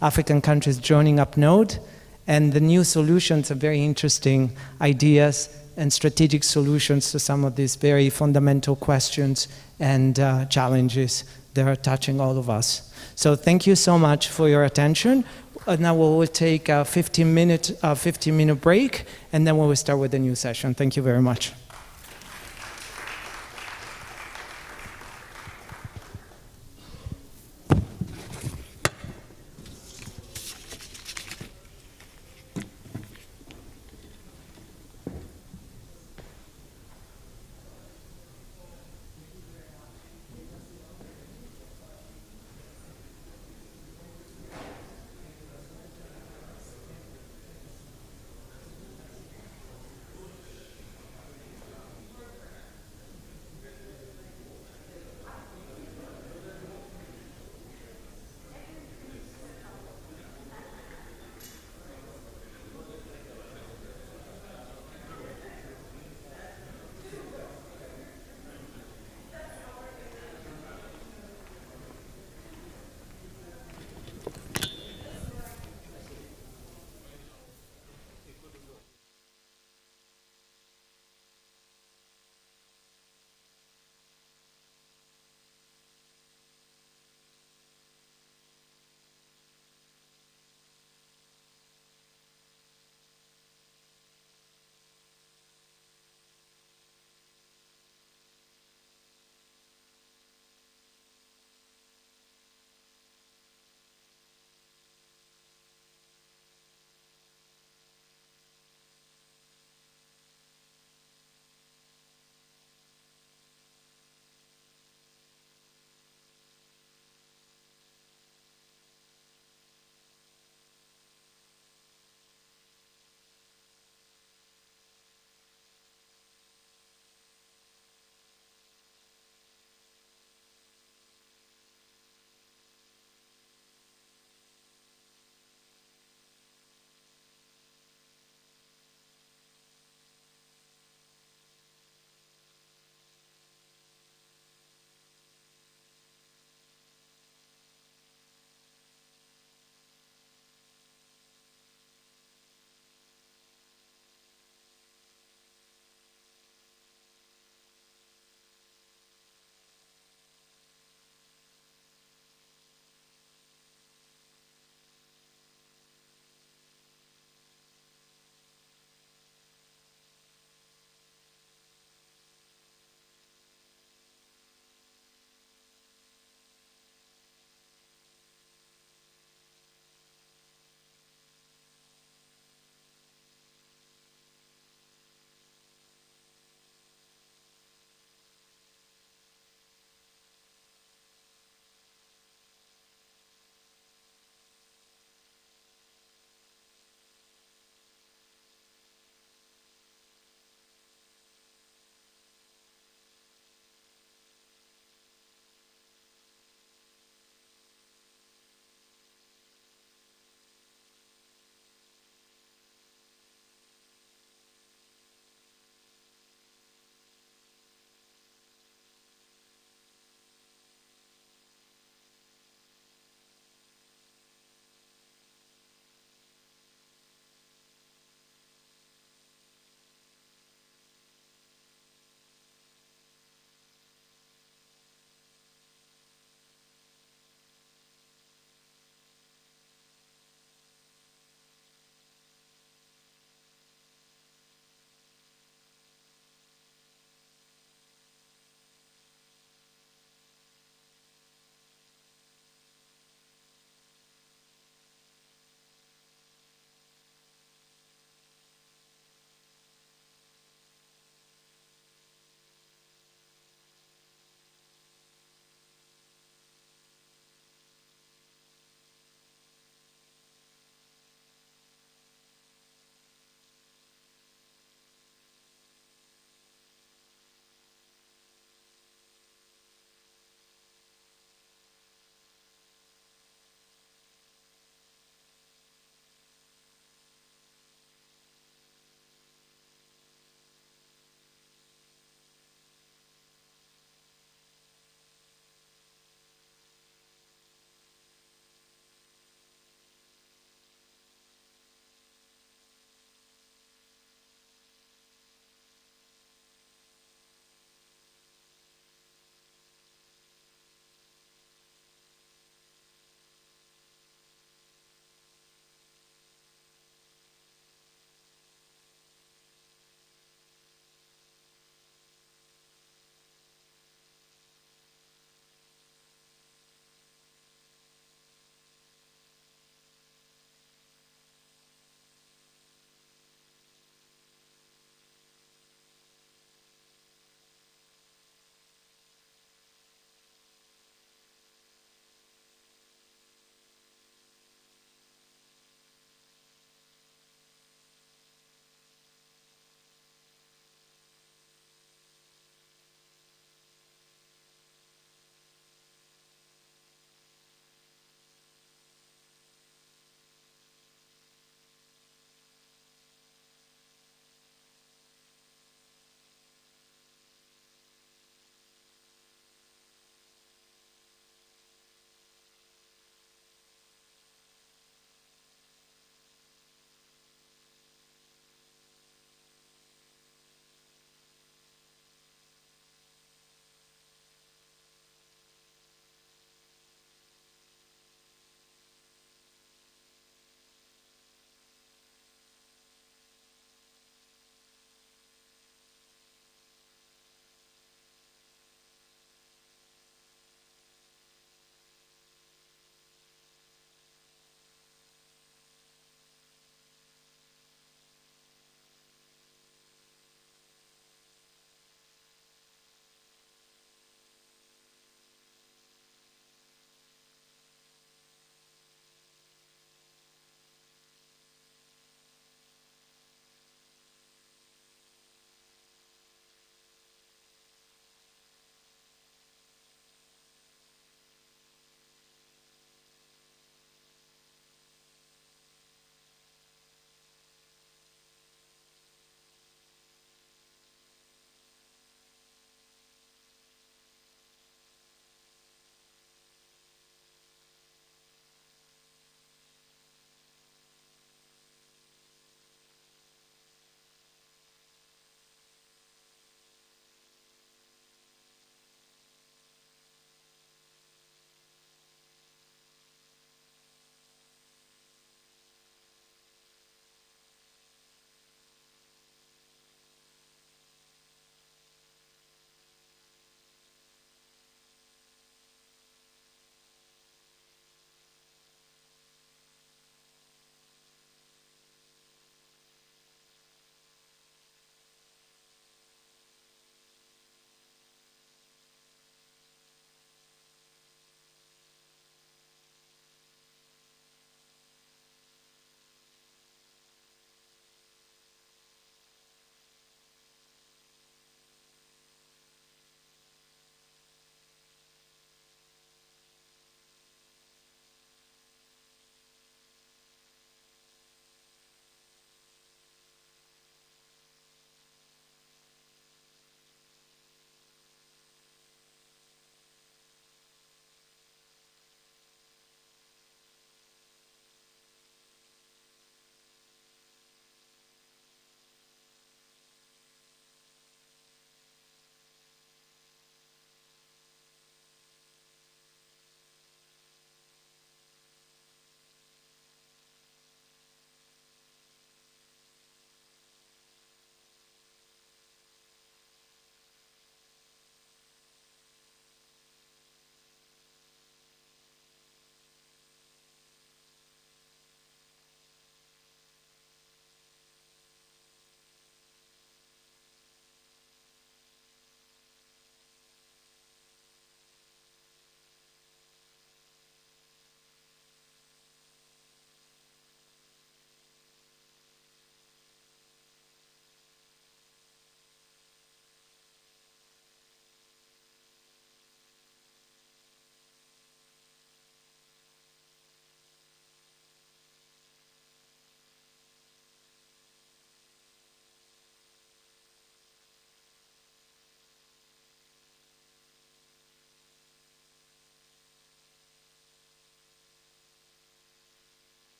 African countries joining APNODE, and the new solutions of very interesting ideas and strategic solutions to some of these very fundamental questions and challenges that are touching all of us. So thank you so much for your attention. Now we will take a 15-minute break, and then we will start with the new session. Thank you very much.